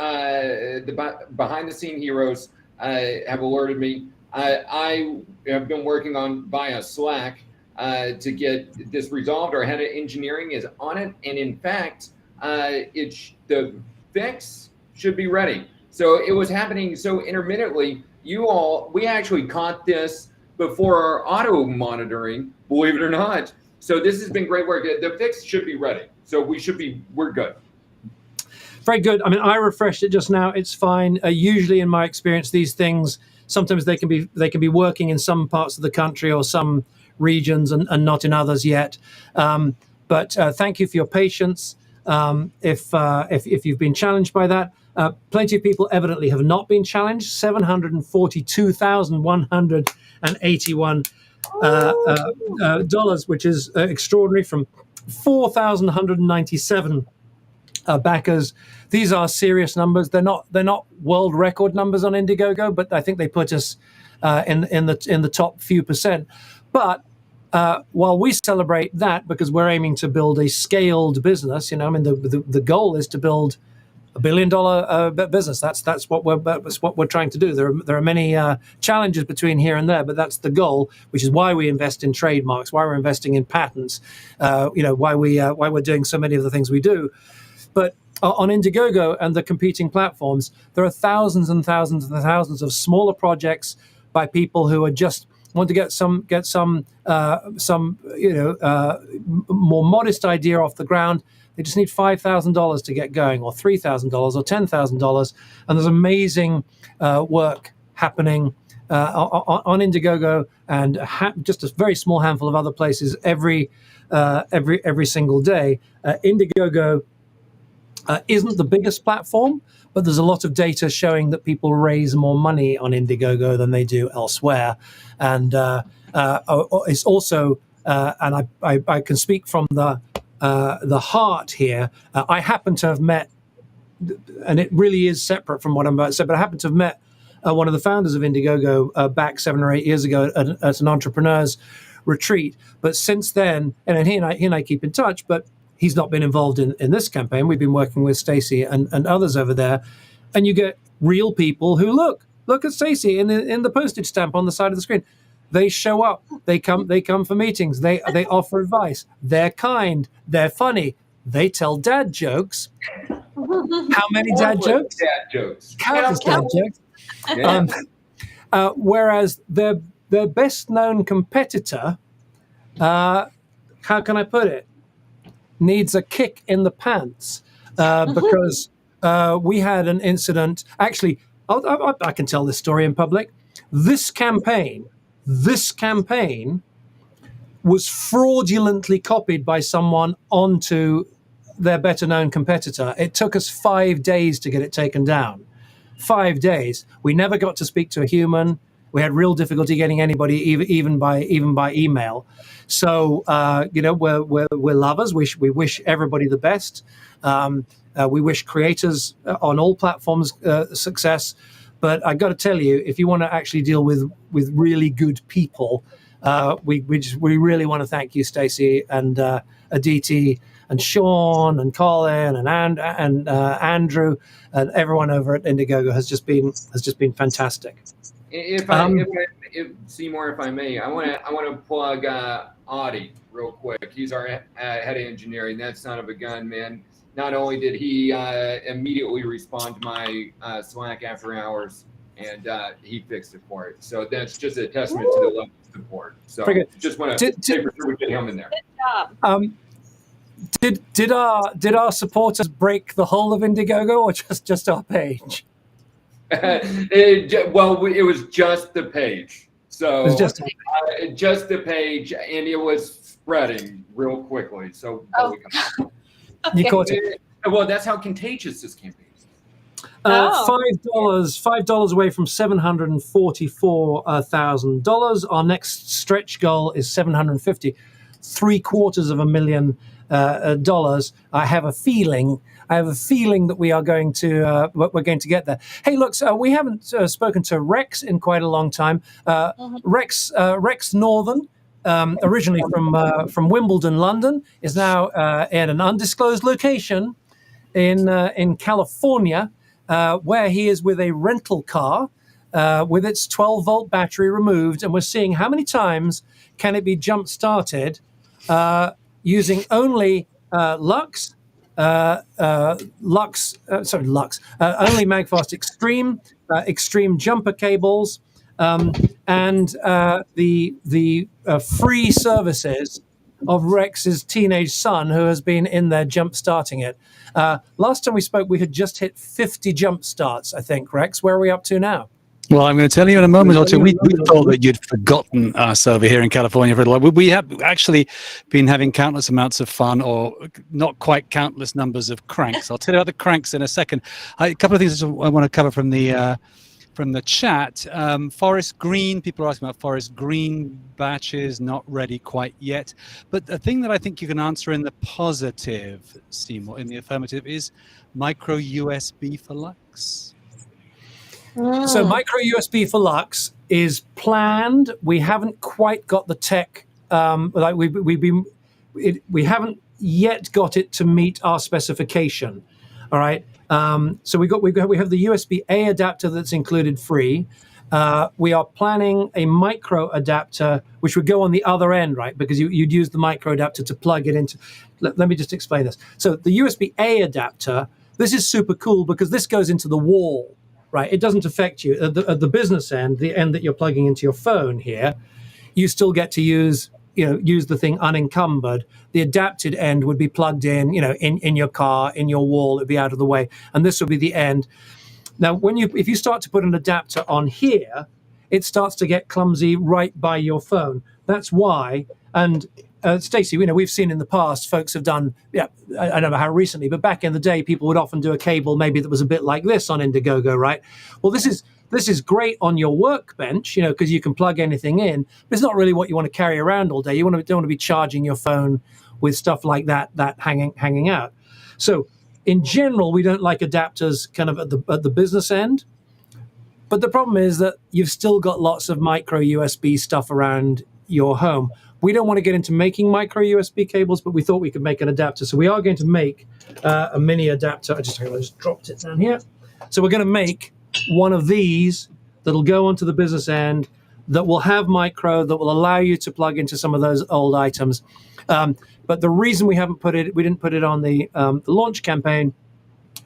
the behind-the-scene heroes have alerted me. I have been working on via Slack to get this resolved. Our head of engineering is on it, and in fact, the fix should be ready. So it was happening so intermittently. We actually caught this before our auto monitoring, believe it or not. So this has been great work. The fix should be ready. So we're good. Very good. I mean, I refreshed it just now. It's fine. Usually, in my experience, these things sometimes they can be working in some parts of the country or some regions and not in others yet. But thank you for your patience. If you've been challenged by that, plenty of people evidently have not been challenged. $742,181, which is extraordinary, from 4,197 backers. These are serious numbers. They're not world record numbers on Indiegogo, but I think they put us in the top few percent. But while we celebrate that because we're aiming to build a scaled business, the goal is to build $1 billion business. That's what we're trying to do. There are many challenges between here and there, but that's the goal, which is why we invest in trademarks, why we're investing in patents, why we're doing so many of the things we do. But on Indiegogo and the competing platforms, there are thousands and thousands and thousands of smaller projects by people who are just want to get some more modest idea off the ground. They just need $5,000 to get going, or $3,000 or $10,000. And there's amazing work happening on Indiegogo and just a very small handful of other places every single day. Indiegogo isn't the biggest platform, but there's a lot of data showing that people raise more money on Indiegogo than they do elsewhere. And it's also, and I can speak from the heart here. I happen to have met, and it really is separate from what I'm about to say, but I happen to have met one of the founders of Indiegogo back 7 or 8 years ago at an entrepreneur's retreat. But since then, and he and I keep in touch, but he's not been involved in this campaign. We've been working with Stacey and others over there, and you get real people who look at Stacey in the postage stamp on the side of the screen. They show up. They come for meetings. They offer advice. They're kind. They're funny. They tell dad jokes. How many dad jokes? Dad jokes. Countless dad jokes. Yeah. Whereas their best known competitor, how can I put it, needs a kick in the pants because we had an incident. Actually, I can tell this story in public. This campaign was fraudulently copied by someone onto their better known competitor. It took us 5 days to get it taken down. 5 days. We never got to speak to a human. We had real difficulty getting anybody, even by email. So we're lovers. We wish everybody the best. We wish creators on all platforms success. But I got to tell you, if you want to actually deal with really good people, we really want to thank you, Stacey and Aditi and Sean and Colin and Andrew and everyone over at Indiegogo has just been fantastic. If Seymour, if I may, I want to plug Audie real quick. He's our head of engineering. That son of a gun, man. Not only did he immediately respond to my Slack after hours, and he fixed it for it. So that's just a testament to the level of support. So just want to say for sure we get him in there. Good job. Did our supporters break the whole of Indiegogo, or just our page? It was just the page. So it was just the page, and it was spreading real quickly. So you caught it. Well, that's how contagious this campaign is. $5 away from $744,000. Our next stretch goal is $750,000, $750,000. I have a feeling that we are going to we're going to get there. Hey, look, we haven't spoken to Rex in quite a long time. Rex Northern, originally from Wimbledon, London, is now in an undisclosed location in California, where he is with a rental car with its 12-volt battery removed, and we're seeing how many times can it be jump-started using only LUX. Only Magfast Extreme jumper cables, and the free services of Rex's teenage son, who has been in there jump starting it. Last time we spoke, we had just hit 50 jump starts, I think. Rex, where are we up to now? Well, I'm going to tell you in a moment or two. We thought that you'd forgotten us over here in California for a while. We have actually been having countless amounts of fun, or not quite countless numbers of cranks. I'll tell you about the cranks in a second. A couple of things I want to cover from the chat. Forest green, people are asking about forest green batches, not ready quite yet. But the thing that I think you can answer in the positive, Seymour, in the affirmative, is micro USB for LUX. So micro USB for LUX is planned. We haven't quite got the tech. We haven't yet got it to meet our specification. All right. So we have the USB-A adapter that's included free. We are planning a micro adapter, which would go on the other end, right? Because you'd use the micro adapter to plug it into. Let me just explain this. So the USB-A adapter, this is super cool because this goes into the wall. Right, it doesn't affect you at the business end, the end that you're plugging into your phone here. You still get to use the thing unencumbered. The adapted end would be plugged in, in your car, in your wall. It'd be out of the way, and this would be the end. Now, if you start to put an adapter on here, it starts to get clumsy right by your phone. That's why. And Stacey, we've seen in the past folks have done, I don't know how recently, but back in the day, people would often do a cable maybe that was a bit like this on Indiegogo, right? Well, this is great on your workbench, because you can plug anything in, but it's not really what you want to carry around all day. You don't want to be charging your phone with stuff like that hanging out. So in general, we don't like adapters kind of at the business end. But the problem is that you've still got lots of micro USB stuff around your home. We don't want to get into making micro USB cables, but we thought we could make an adapter. So we are going to make a mini adapter. I just dropped it down here. So we're going to make one of these that'll go onto the business end, that will have micro, that will allow you to plug into some of those old items. But the reason we didn't put it on the launch campaign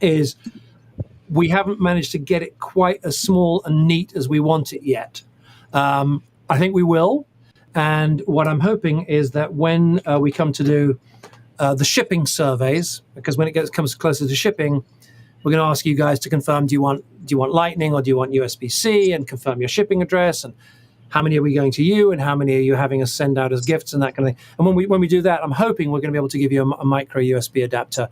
is we haven't managed to get it quite as small and neat as we want it yet. I think we will. And what I'm hoping is that when we come to do the shipping surveys, because when it comes closer to shipping, we're going to ask you guys to confirm, do you want Lightning or do you want USB-C, and confirm your shipping address, and how many are we going to you, and how many are you having us send out as gifts, and that kind of thing. And when we do that, I'm hoping we're going to be able to give you a micro USB adapter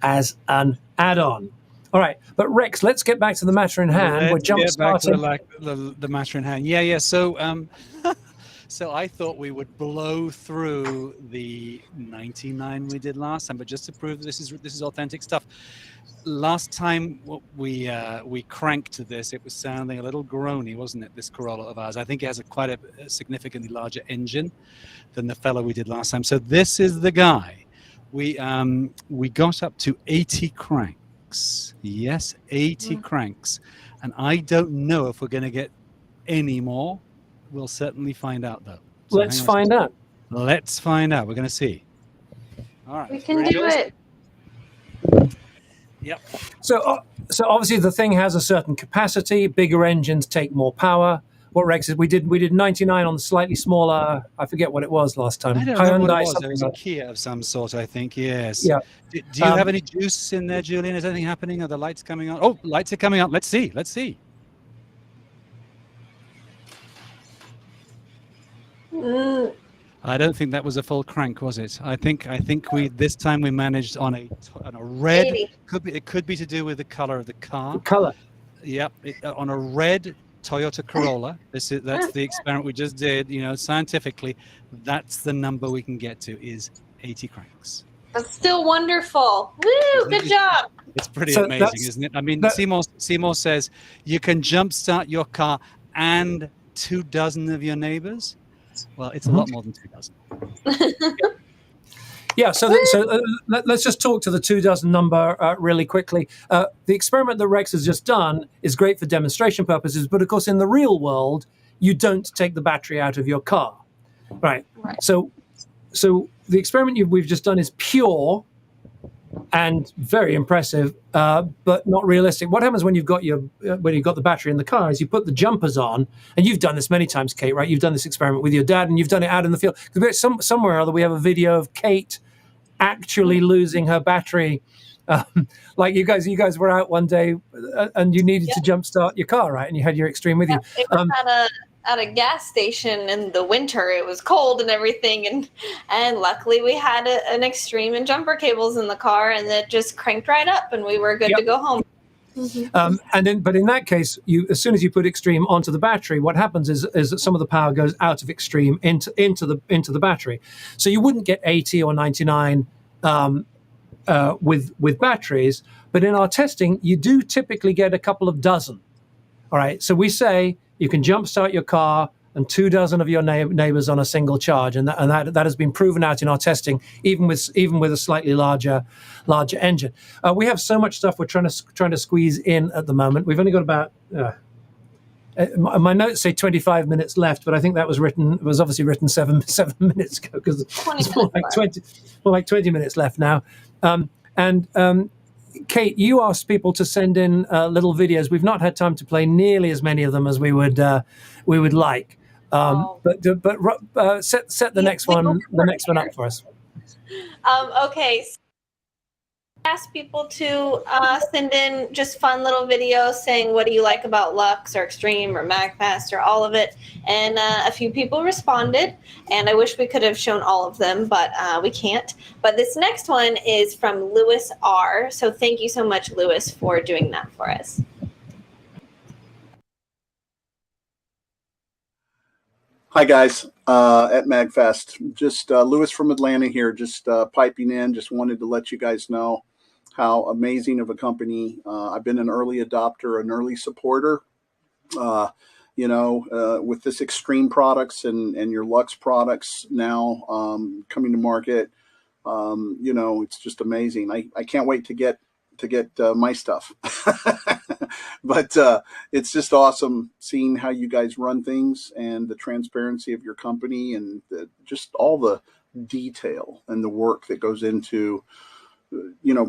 as an add-on. All right, but Rex, let's get back to the matter in hand. We're jump starting the matter in hand. Yeah. So, so I thought we would blow through the 99 we did last time, but just to prove this is authentic stuff. Last time we cranked this, it was sounding a little groany, wasn't it? This Corolla of ours. I think it has quite a significantly larger engine than the fellow we did last time. So this is the guy. We got up to 80 cranks. Yes, 80 cranks. And I don't know if we're going to get any more. We'll certainly find out, though. So let's find out. Let's find out. We're going to see. All right. We can do it. Yep. So obviously the thing has a certain capacity. Bigger engines take more power. What Rex is, we did 99 on the slightly smaller. I forget what it was last time. I don't know what it was. There was a Kia of some sort, I think. Yes. Yeah. Do you have any juice in there, Julian? Is anything happening? Are the lights coming on? Oh, lights are coming on. Let's see. I don't think that was a full crank, was it? I think we this time we managed on a red. 80. It could be to do with the color of the car. Color. Yep, on a red Toyota Corolla. That's the experiment we just did. Scientifically, that's the number we can get to is 80 cranks. That's still wonderful. Woo! Good job. It's pretty amazing, isn't it? I mean, Seymour says you can jumpstart your car and 24 of your neighbors. Well, it's a lot more than 24. Yeah, so let's just talk to the 24 number really quickly. The experiment that Rex has just done is great for demonstration purposes, but of course in the real world, you don't take the battery out of your car, right? So the experiment we've just done is pure and very impressive, but not realistic. What happens when you've got the battery in the car is you put the jumpers on, and you've done this many times, Kate, right? You've done this experiment with your dad, and you've done it out in the field. Somewhere or other, we have a video of Kate actually losing her battery. Like you guys were out one day, and you needed to jumpstart your car, right? And you had your Extreme with you. It was at a gas station in the winter. It was cold and everything, and luckily we had an Extreme and jumper cables in the car, and it just cranked right up, and we were good to go home. But in that case, as soon as you put Extreme onto the battery, what happens is that some of the power goes out of Extreme into the battery. So you wouldn't get 80 or 99 with batteries, but in our testing, you do typically get a couple of dozen. All right, so we say you can jumpstart your car and 24 of your neighbors on a single charge, and that has been proven out in our testing, even with a slightly larger engine. We have so much stuff we're trying to squeeze in at the moment. We've only got about my notes say 25 minutes left, but I think that was obviously written seven minutes ago, because it's more like 20 minutes left now. Kate, you asked people to send in little videos. We've not had time to play nearly as many of them as we would like. But set the next one up for us. Okay. ask people to send in just fun little videos saying what do you like about Lux or Extreme or Magfast or all of it, and a few people responded, and I wish we could have shown all of them, but we can't. But this next one is from Lewis R. So thank you so much, Lewis, for doing that for us. Hi guys, at Magfest. Just Lewis from Atlanta here, just piping in. Just wanted to let you guys know how amazing of a company. I've been an early adopter, an early supporter. With this Extreme products and your Lux products now coming to market, it's just amazing. I can't wait to get my stuff. But it's just awesome seeing how you guys run things and the transparency of your company and just all the detail and the work that goes into,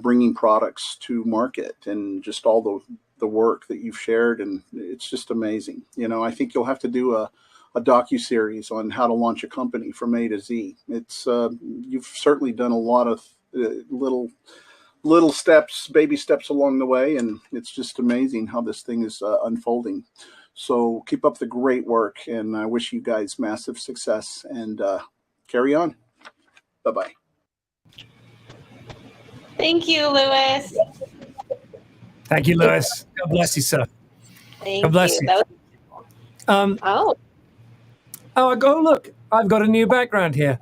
bringing products to market and just all the work that you've shared. And it's just amazing. I think you'll have to do a docu-series on how to launch a company from A to Z. It's you've certainly done a lot of little steps, baby steps along the way, and it's just amazing how this thing is unfolding. So keep up the great work, and I wish you guys massive success, and carry on. Bye-bye. Thank you, Lewis. Thank you, Lewis. God bless you, sir. Thank God bless you. That was, Look, I've got a new background here.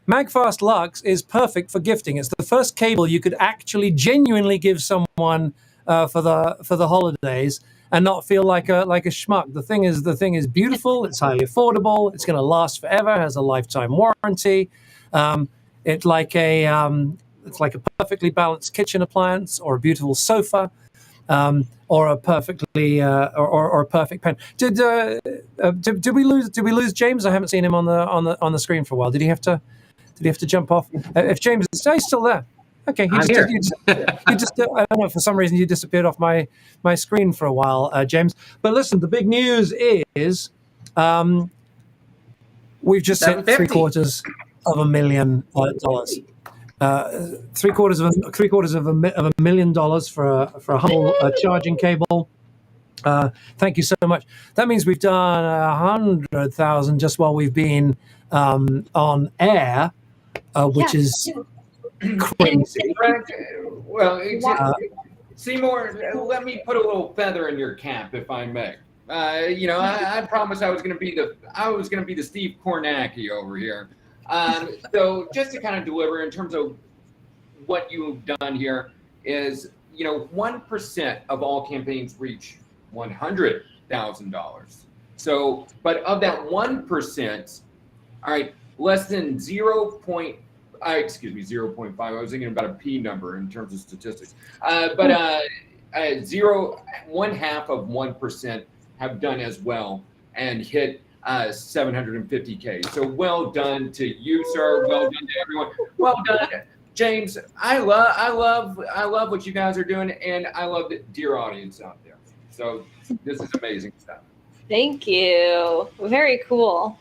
Magfast Lux is perfect for gifting. It's the first cable you could actually genuinely give someone for the holidays and not feel like a schmuck. The thing is beautiful. It's highly affordable. It's going to last forever. Has a lifetime warranty. It's like a perfectly balanced kitchen appliance or a beautiful sofa. Or a perfectly or a perfect pen. Did we lose James? I haven't seen him on the screen for a while. Did he have to jump off? If James is he's still there. Okay, I'm here. you just I don't know, for some reason you disappeared off my screen for a while, James. But listen, the big news is we've just hit $750,000. $750,000 for a humble charging cable. Thank you so much. That means we've done 100,000 just while we've been on air, which is crazy. Well, Seymour, let me put a little feather in your cap, if I may. I promised I was going to be the Steve Kornacki over here. So just to kind of deliver in terms of what you've done here is, 1% of all campaigns reach $100,000. So, but of that 1%, all right, less than 0.5. I was thinking about a P number in terms of statistics. But 1/2% have done as well and hit 750K. So well done to you, sir. Well done to everyone. Well done, James. I love what you guys are doing, and I love the dear audience out there. So this is amazing stuff. thank you. Very cool.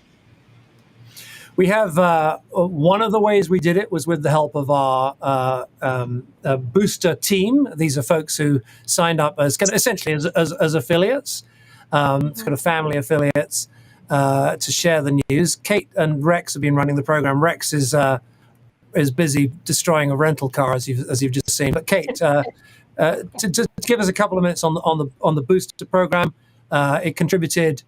We have one of the ways we did it was with the help of our booster team. These are folks who signed up as essentially as affiliates, kind of family affiliates, to share the news. Kate and Rex have been running the program. Rex is busy destroying a rental car, as you've just seen. But Kate, to give us a couple of minutes on the booster program, it contributed,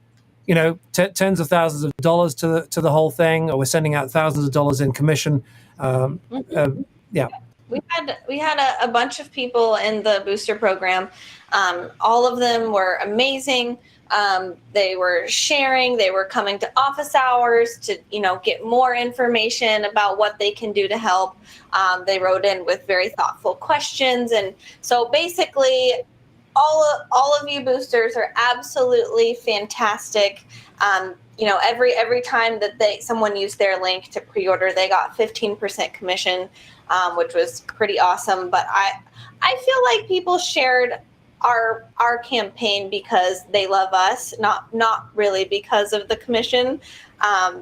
tens of thousands of dollars to the whole thing. Or we're sending out thousands of dollars in commission. Yeah. We had a bunch of people in the booster program. All of them were amazing. They were sharing. They were coming to office hours to get more information about what they can do to help. They wrote in with very thoughtful questions, and so basically, all of you boosters are absolutely fantastic. Every time that someone used their link to pre-order, they got 15% commission, which was pretty awesome. But I feel like people shared our campaign because they love us, not really because of the commission.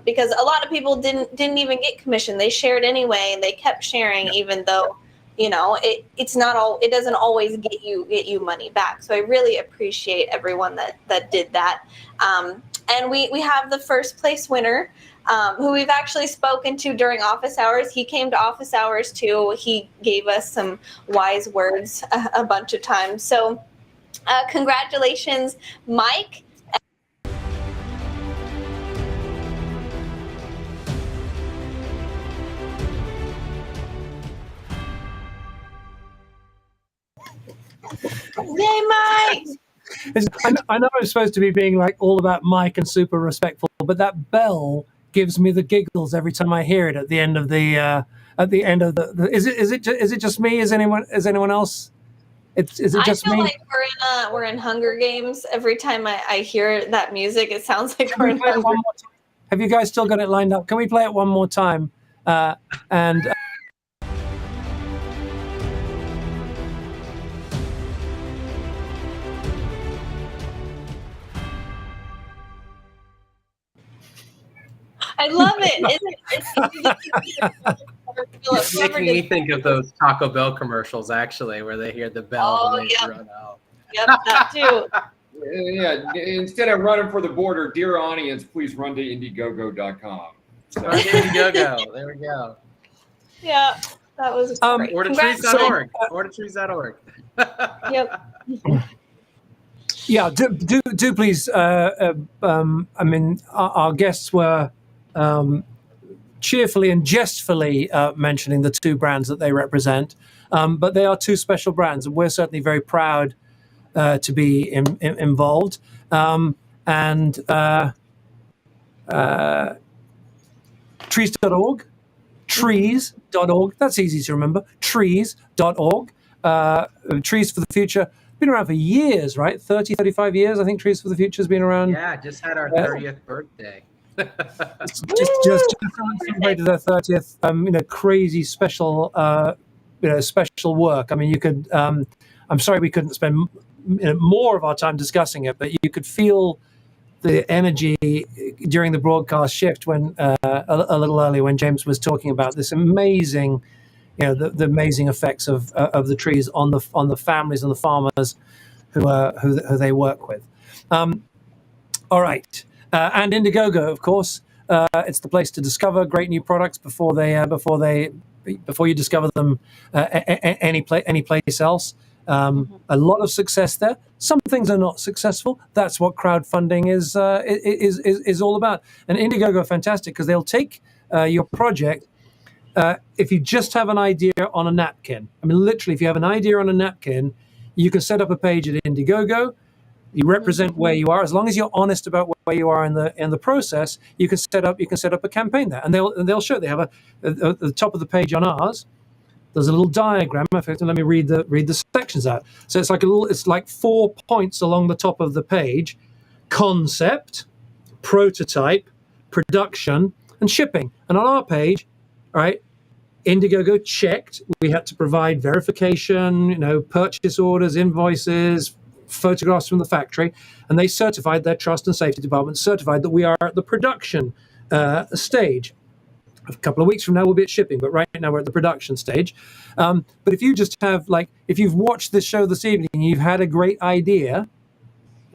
Because a lot of people didn't even get commission. They shared anyway, and they kept sharing even though it's not all, it doesn't always get you money back. So I really appreciate everyone that did that. And we have the first place winner, who we've actually spoken to during office hours. He came to office hours too. He gave us some wise words a bunch of times. So congratulations, Mike. Yay, Mike! I know I'm supposed to be being like all about Mike and super respectful, but that bell gives me the giggles every time I hear it at the end of the is it just me? Is anyone else? Is it just me? I feel like we're in Hunger Games. Every time I hear that music, it sounds like we're in Hunger Games. Have you guys still got it lined up? Can we play it one more time? And I love it. It's making me think of those Taco Bell commercials, actually, where they hear the bell and they run out. Yep, that too. Yeah, instead of running for the border, dear audience, please run to Indiegogo.com. So. Run to Indiegogo. There we go. Yeah, that was great. Ordertrees.org. Ordertrees.org. Yep. Yeah, do please. I mean, our guests were cheerfully and jestfully mentioning the two brands that they represent, but they are two special brands, and we're certainly very proud to be involved. Trees.org, trees.org. That's easy to remember. Trees.org. Trees for the Future. Been around for years, right? 30, 35 years. I think Trees for the Future has been around. Yeah, just had our 30th birthday. just celebrated their 30th. Crazy special, special work. I mean, you could. I'm sorry we couldn't spend more of our time discussing it, but you could feel the energy during the broadcast shift when a little earlier when James was talking about this amazing. The amazing effects of the trees on the families and the farmers who they work with. All right, and Indiegogo, of course, it's the place to discover great new products before you discover them any place else. A lot of success there. Some things are not successful. That's what crowdfunding is all about. And Indiegogo are fantastic because they'll take your project. If you just have an idea on a napkin, I mean, literally, if you have an idea on a napkin, you can set up a page at Indiegogo. You represent where you are, as long as you're honest about where you are in the process. You can set up a campaign there, and they'll show. They have at the top of the page on ours. There's a little diagram. In fact, let me read the sections out. So it's like 4 points along the top of the page: concept, prototype, production, and shipping. And on our page. All right, Indiegogo checked. We had to provide verification, purchase orders, invoices, photographs from the factory, and they certified, their trust and safety department certified that we are at the production stage. A couple of weeks from now, we'll be at shipping, but right now we're at the production stage. But if you just have, if you've watched this show this evening and you've had a great idea,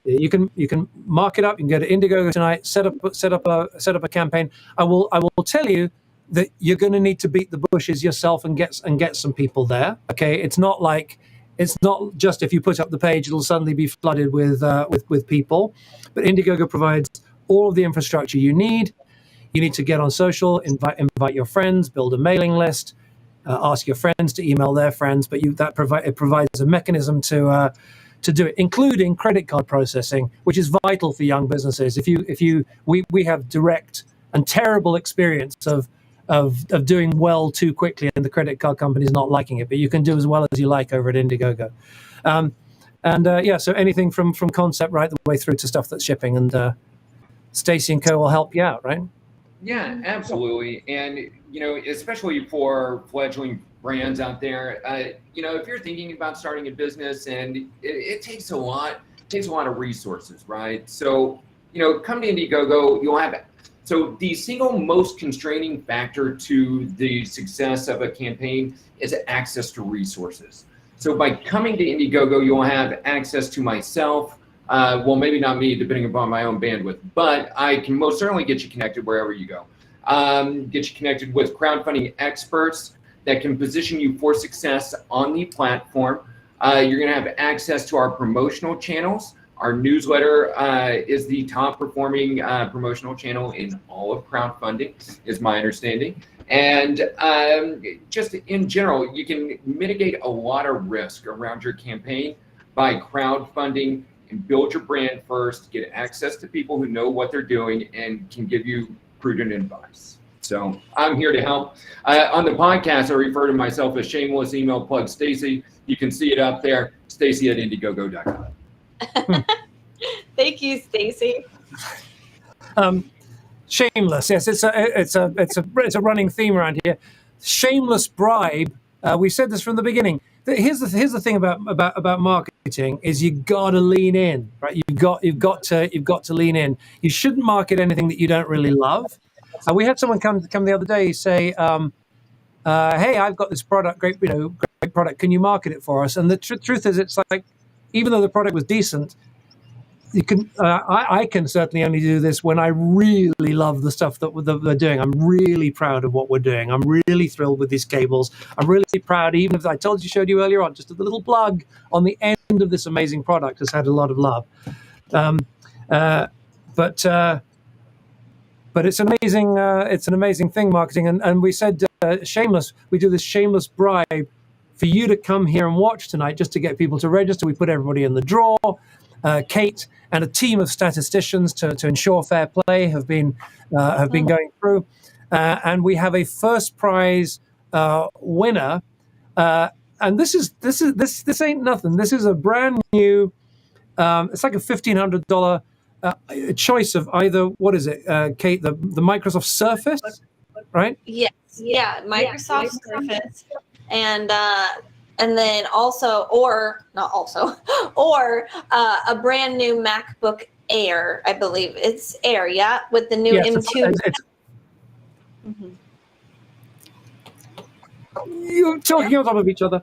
you can mark it up. You can go to Indiegogo tonight, set up a campaign. I will tell you that you're going to need to beat the bushes yourself and get some people there. Okay, it's not just if you put up the page it'll suddenly be flooded with people. But Indiegogo provides all of the infrastructure you need. You need to get on social, invite your friends, build a mailing list, ask your friends to email their friends. But it provides a mechanism to do it, including credit card processing, which is vital for young businesses. We have direct and terrible experience of doing well too quickly and the credit card companies not liking it, but you can do as well as you like over at Indiegogo. So anything from concept right the way through to stuff that's shipping, and Stacy and Co will help you out, right? Yeah, absolutely. And, especially for fledgling brands out there, if you're thinking about starting a business and it takes a lot of resources, right? So, come to Indiegogo, you'll have So the single most constraining factor to the success of a campaign is access to resources. So by coming to Indiegogo, you'll have access to myself. Well, maybe not me, depending upon my own bandwidth, but I can most certainly get you connected wherever you go. Get you connected with crowdfunding experts that can position you for success on the platform. You're going to have access to our promotional channels. Our newsletter is the top performing promotional channel in all of crowdfunding, is my understanding. And just in general, you can mitigate a lot of risk around your campaign by crowdfunding and build your brand first, get access to people who know what they're doing and can give you prudent advice. So I'm here to help. On the podcast, I refer to myself as shameless email plug Stacy. You can see it up there, stacy@indiegogo.com. Thank you, Stacy. Shameless, yes, it's a running theme around here. Shameless bribe. We said this from the beginning. Here's the thing about marketing is you gotta lean in, right? You've got to lean in. You shouldn't market anything that you don't really love. We had someone come the other day say, "Hey, I've got this product, great product. Can you market it for us?" And the truth is, it's like, even though the product was decent, you can. I can certainly only do this when I really love the stuff that they're doing. I'm really proud of what we're doing. I'm really thrilled with these cables. I'm really proud, even if I showed you earlier on, just a little plug on the end of this amazing product has had a lot of love. But it's amazing. It's an amazing thing, marketing. And we said shameless. We do this shameless bribe for you to come here and watch tonight, just to get people to register. We put everybody in the draw. Kate and a team of statisticians to ensure fair play have been going through, and we have a first prize winner. And this ain't nothing. This is a brand new. It's like a $1,500 choice of either, what is it, Kate? The Microsoft Surface, right? Yes, yeah, Microsoft Surface, and then also, or a brand new MacBook Air. I believe it's Air, yeah, with the new M2. You're talking on top of each other.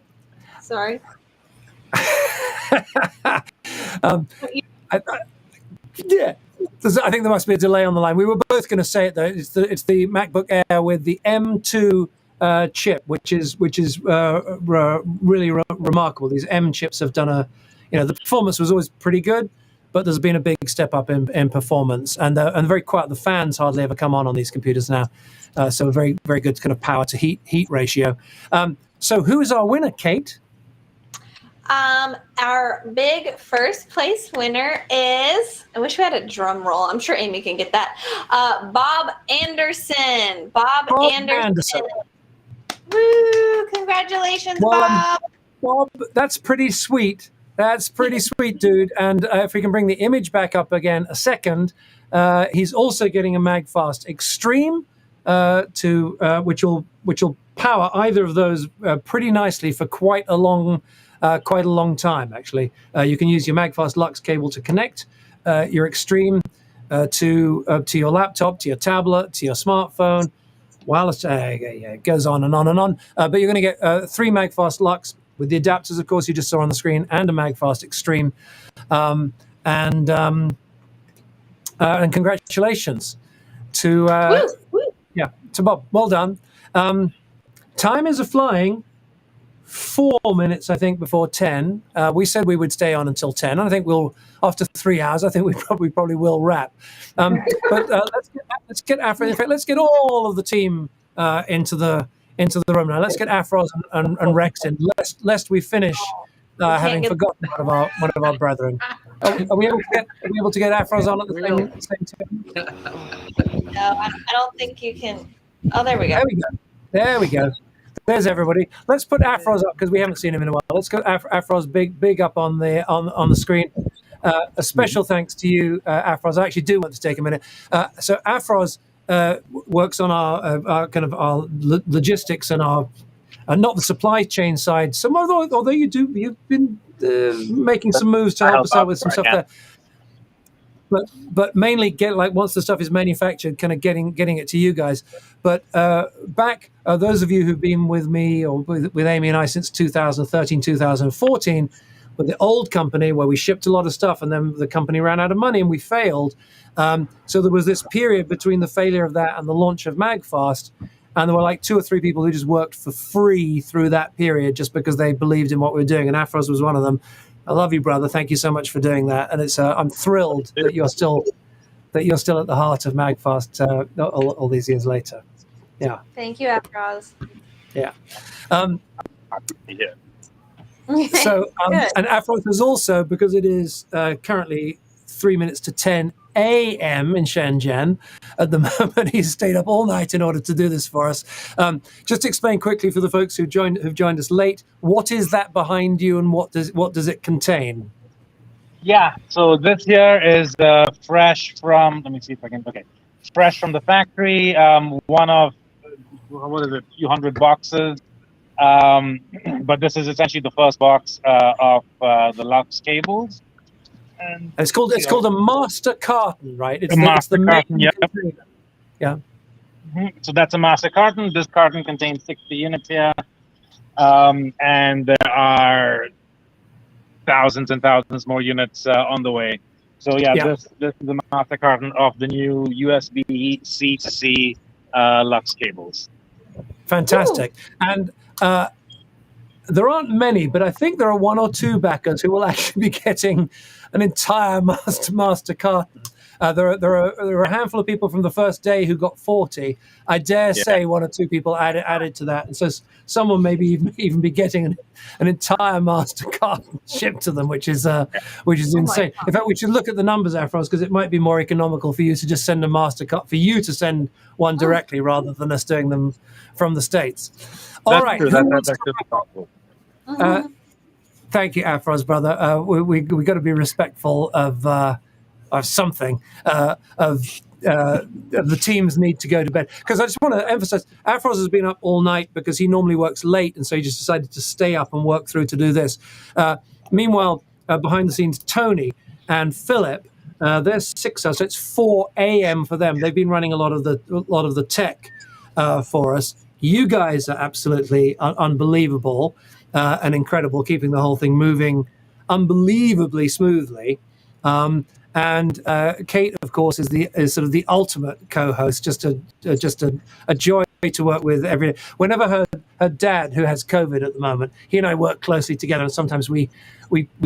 Sorry. Yeah, I think there must be a delay on the line. We were both going to say it though. It's the MacBook Air with the M2 chip, which is really remarkable. These M chips have done the performance was always pretty good, but there's been a big step up in performance, and very quiet. The fans hardly ever come on these computers now, so very very good kind of power to heat ratio. So who is our winner, Kate? Our big first place winner is, I wish we had a drum roll. I'm sure Amy can get that. Bob Anderson. Bob Anderson. Woo! Congratulations, Bob. Bob, that's pretty sweet. That's pretty sweet, dude. And if we can bring the image back up again a second, he's also getting a Magfast Extreme, which will power either of those pretty nicely for quite a long time. Actually, you can use your Magfast LUX cable to connect your Extreme to your laptop, to your tablet, to your smartphone. Wireless, it goes on and on and on. But you're going to get 3 Magfast LUX with the adapters, of course, you just saw on the screen, and a Magfast Extreme. And congratulations to Bob. Well done. Time is a-flying. 4 minutes, I think, before 10. We said we would stay on until 10. And I think after 3 hours, I think we probably will wrap. But let's get Afro. In fact, let's get all of the team into the room now. Let's get Afros and Rex in, lest we finish having forgotten one of our brethren. Are we able to get Afros on at the same time? No, I don't think you can. Oh, there we go. There we go. There's everybody. Let's put Afros up because we haven't seen him in a while. Let's go Afros big up on the screen. A special thanks to you, Afros. I actually do want to take a minute. So Afros works on our kind of our logistics and our not the supply chain side. Although you've been making some moves to help us out with some stuff there. but mainly get like once the stuff is manufactured, kind of getting it to you guys. But back, those of you who've been with me or with Amy and I since 2013, 2014, with the old company where we shipped a lot of stuff and then the company ran out of money and we failed. So there was this period between the failure of that and the launch of Magfast. And there were like 2 or 3 people who just worked for free through that period just because they believed in what we were doing. And Afros was one of them. I love you, brother. Thank you so much for doing that. And it's I'm thrilled that you're still at the heart of Magfast all these years later. Yeah. Thank you, Afros. Yeah. Yeah. So and Afros is also, because it is currently 3 minutes to 10 a.m. in Shenzhen at the moment. He's stayed up all night in order to do this for us. Just explain quickly for the folks who've joined us late. What is that behind you, and what does it contain? Yeah. So this here is fresh from. Let me see if I can. Okay, fresh from the factory. One of what is it? A few hundred boxes. But this is essentially the first box of the LUX cables. And it's called a master carton, right? It's the carton, yeah. Yeah. Mm-hmm. So that's a master carton. This carton contains 60 units here, and there are thousands and thousands more units on the way. So this is the master carton of the new USB C to C LUX cables. Fantastic. Ooh. And there aren't many, but I think there are 1 or 2 backers who will actually be getting an entire master carton. There are a handful of people from the first day who got 40. I dare say 1 or 2 people added to that, and so someone maybe even be getting an entire master carton shipped to them, which is insane. In fact, we should look at the numbers, Afros, because it might be more economical for you to just send a master card, for you to send one directly rather than us doing them from the States. All right. That's actually possible. Thank you, Afros, brother. We got to be respectful of something of the teams need to go to bed. Because I just want to emphasize, Afros has been up all night because he normally works late, and so he just decided to stay up and work through to do this. Meanwhile, behind the scenes, Tony and Philip, they're 6 hours, so it's 4 a.m. for them. They've been running a lot of the tech for us. You guys are absolutely unbelievable and incredible, keeping the whole thing moving unbelievably smoothly. And Kate, of course, is sort of the ultimate co-host. Just a joy to work with every day. Whenever her dad, who has COVID at the moment, he and I work closely together, and sometimes we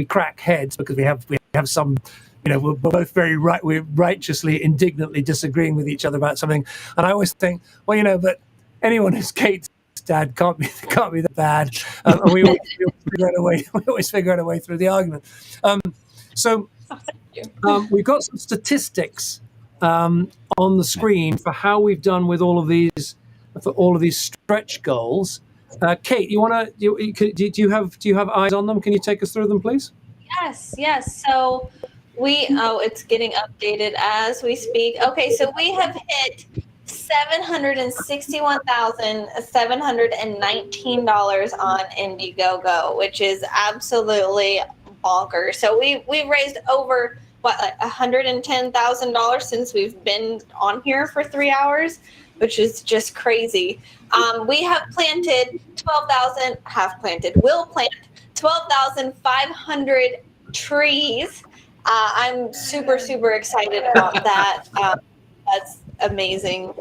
crack heads because we have some. We're both we're righteously, indignantly disagreeing with each other about something. And I always think, but anyone who's Kate's dad can't be that bad. And we always figure out a way through the argument. We've got some statistics on the screen for how we've done with all of these stretch goals. Kate, do you have eyes on them? Can you take us through them, please? Yes. So it's getting updated as we speak. Okay, so we have hit $761,719 on Indiegogo, which is absolutely bonkers. So we've raised over $110,000 since we've been on here for 3 hours, which is just crazy. We have planted will plant 12,500 trees. I'm super excited about that. That's amazing,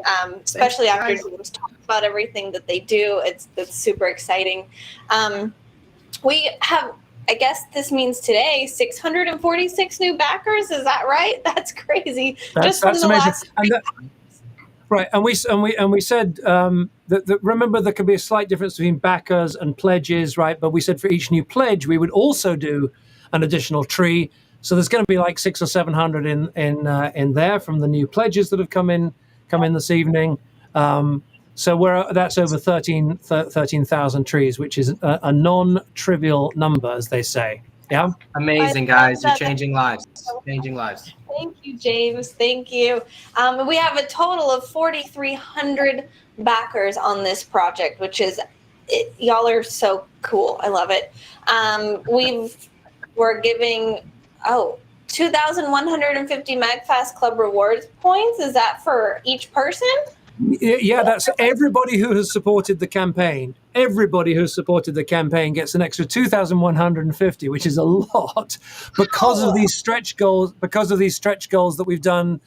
especially after James talks about everything that they do. It's super exciting. We have, I guess this means today, 646 new backers. Is that right? That's crazy. That's amazing. Last right, and we said that remember there can be a slight difference between backers and pledges, right? But we said for each new pledge we would also do an additional tree. So there's going to be like 600 or 700 in there from the new pledges that have come in this evening. So that's over 13,000 trees, which is a non-trivial number, as they say. Yeah. Amazing, guys! You're changing lives. Changing lives. Thank you, James. Thank you. We have a total of 4,300 backers on this project, which is y'all are so cool. I love it. We're giving 2,150 Magfast Club rewards points. Is that for each person? Yeah, that's everybody who has supported the campaign. Everybody who's supported the campaign gets an extra 2,150, which is a lot because of these stretch goals. Because of these stretch goals that we've done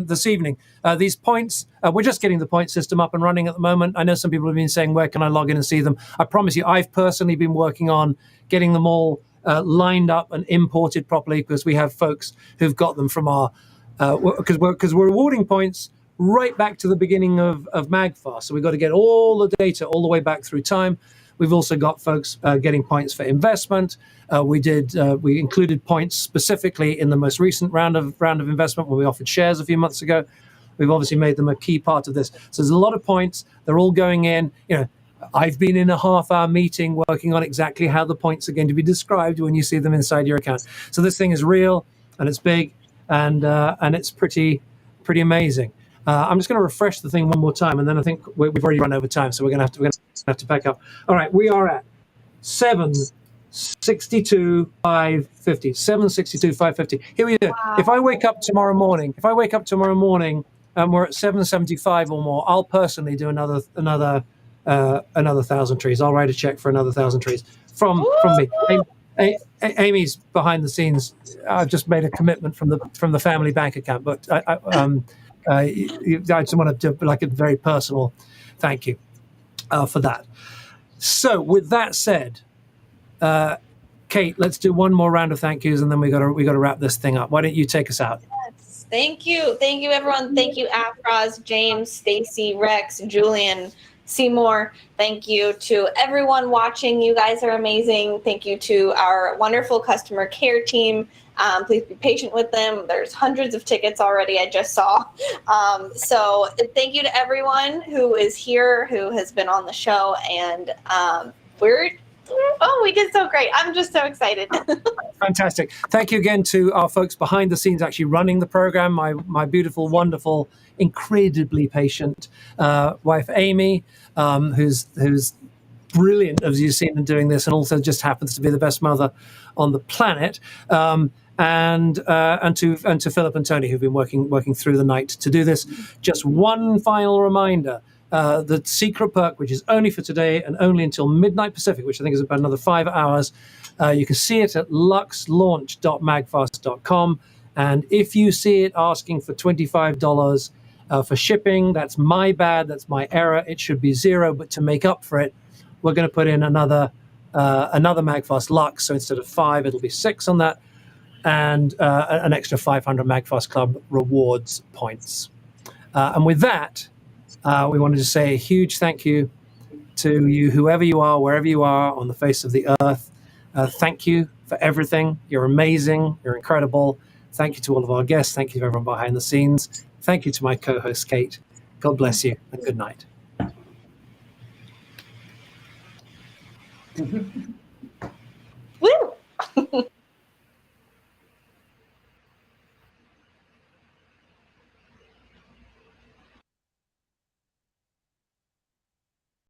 this evening. These points, we're just getting the point system up and running at the moment. I know some people have been saying, "Where can I log in and see them?" I promise you, I've personally been working on getting them all lined up and imported properly because we have folks who've got them from our because we're awarding points right back to the beginning of Magfast. So we've got to get all the data all the way back through time. We've also got folks getting points for investment. We included points specifically in the most recent round of investment when we offered shares a few months ago. We've obviously made them a key part of this. So there's a lot of points. They're all going in. I've been in a half-hour meeting working on exactly how the points are going to be described when you see them inside your account. So this thing is real and it's big and it's pretty amazing. I'm just going to refresh the thing one more time, and then I think we've already run over time, so we're going to have to back up. All right, we are at 762,550. 762,550. Here we go. Wow. If I wake up tomorrow morning, and we're at 775 or more, I'll personally do another 1,000 trees. I'll write a check for another 1,000 trees from me. Amy's behind the scenes. I've just made a commitment from the family bank account, but I just want to do like a very personal thank you for that. So with that said, Kate, let's do one more round of thank yous, and then we got to wrap this thing up. Why don't you take us out? Yes. Thank you, everyone. Thank you, Afroz, James, Stacy, Rex, Julian, Seymour. Thank you to everyone watching. You guys are amazing. Thank you to our wonderful customer care team. Please be patient with them. There's hundreds of tickets already I just saw. So thank you to everyone who is here, who has been on the show. And we did so great. I'm just so excited. Fantastic. Thank you again to our folks behind the scenes actually running the program. My beautiful, wonderful, incredibly patient wife, Amy, who's brilliant, as you've seen, in doing this, and also just happens to be the best mother on the planet. And to Philip and Tony, who've been working through the night to do this. Just one final reminder: the secret perk, which is only for today and only until midnight Pacific, which I think is about another 5 hours. You can see it at luxlaunch.magfast.com, and if you see it asking for $25 for shipping, that's my bad, that's my error. It should be $0, but to make up for it, we're going to put in another Magfast LUX. So instead of 5, it'll be 6 on that, and an extra 500 Magfast Club rewards points. And with that, we wanted to say a huge thank you to you, whoever you are, wherever you are on the face of the earth. Thank you for everything. You're amazing. You're incredible. Thank you to all of our guests. Thank you to everyone behind the scenes. Thank you to my co-host, Kate. God bless you, and good night. Woo!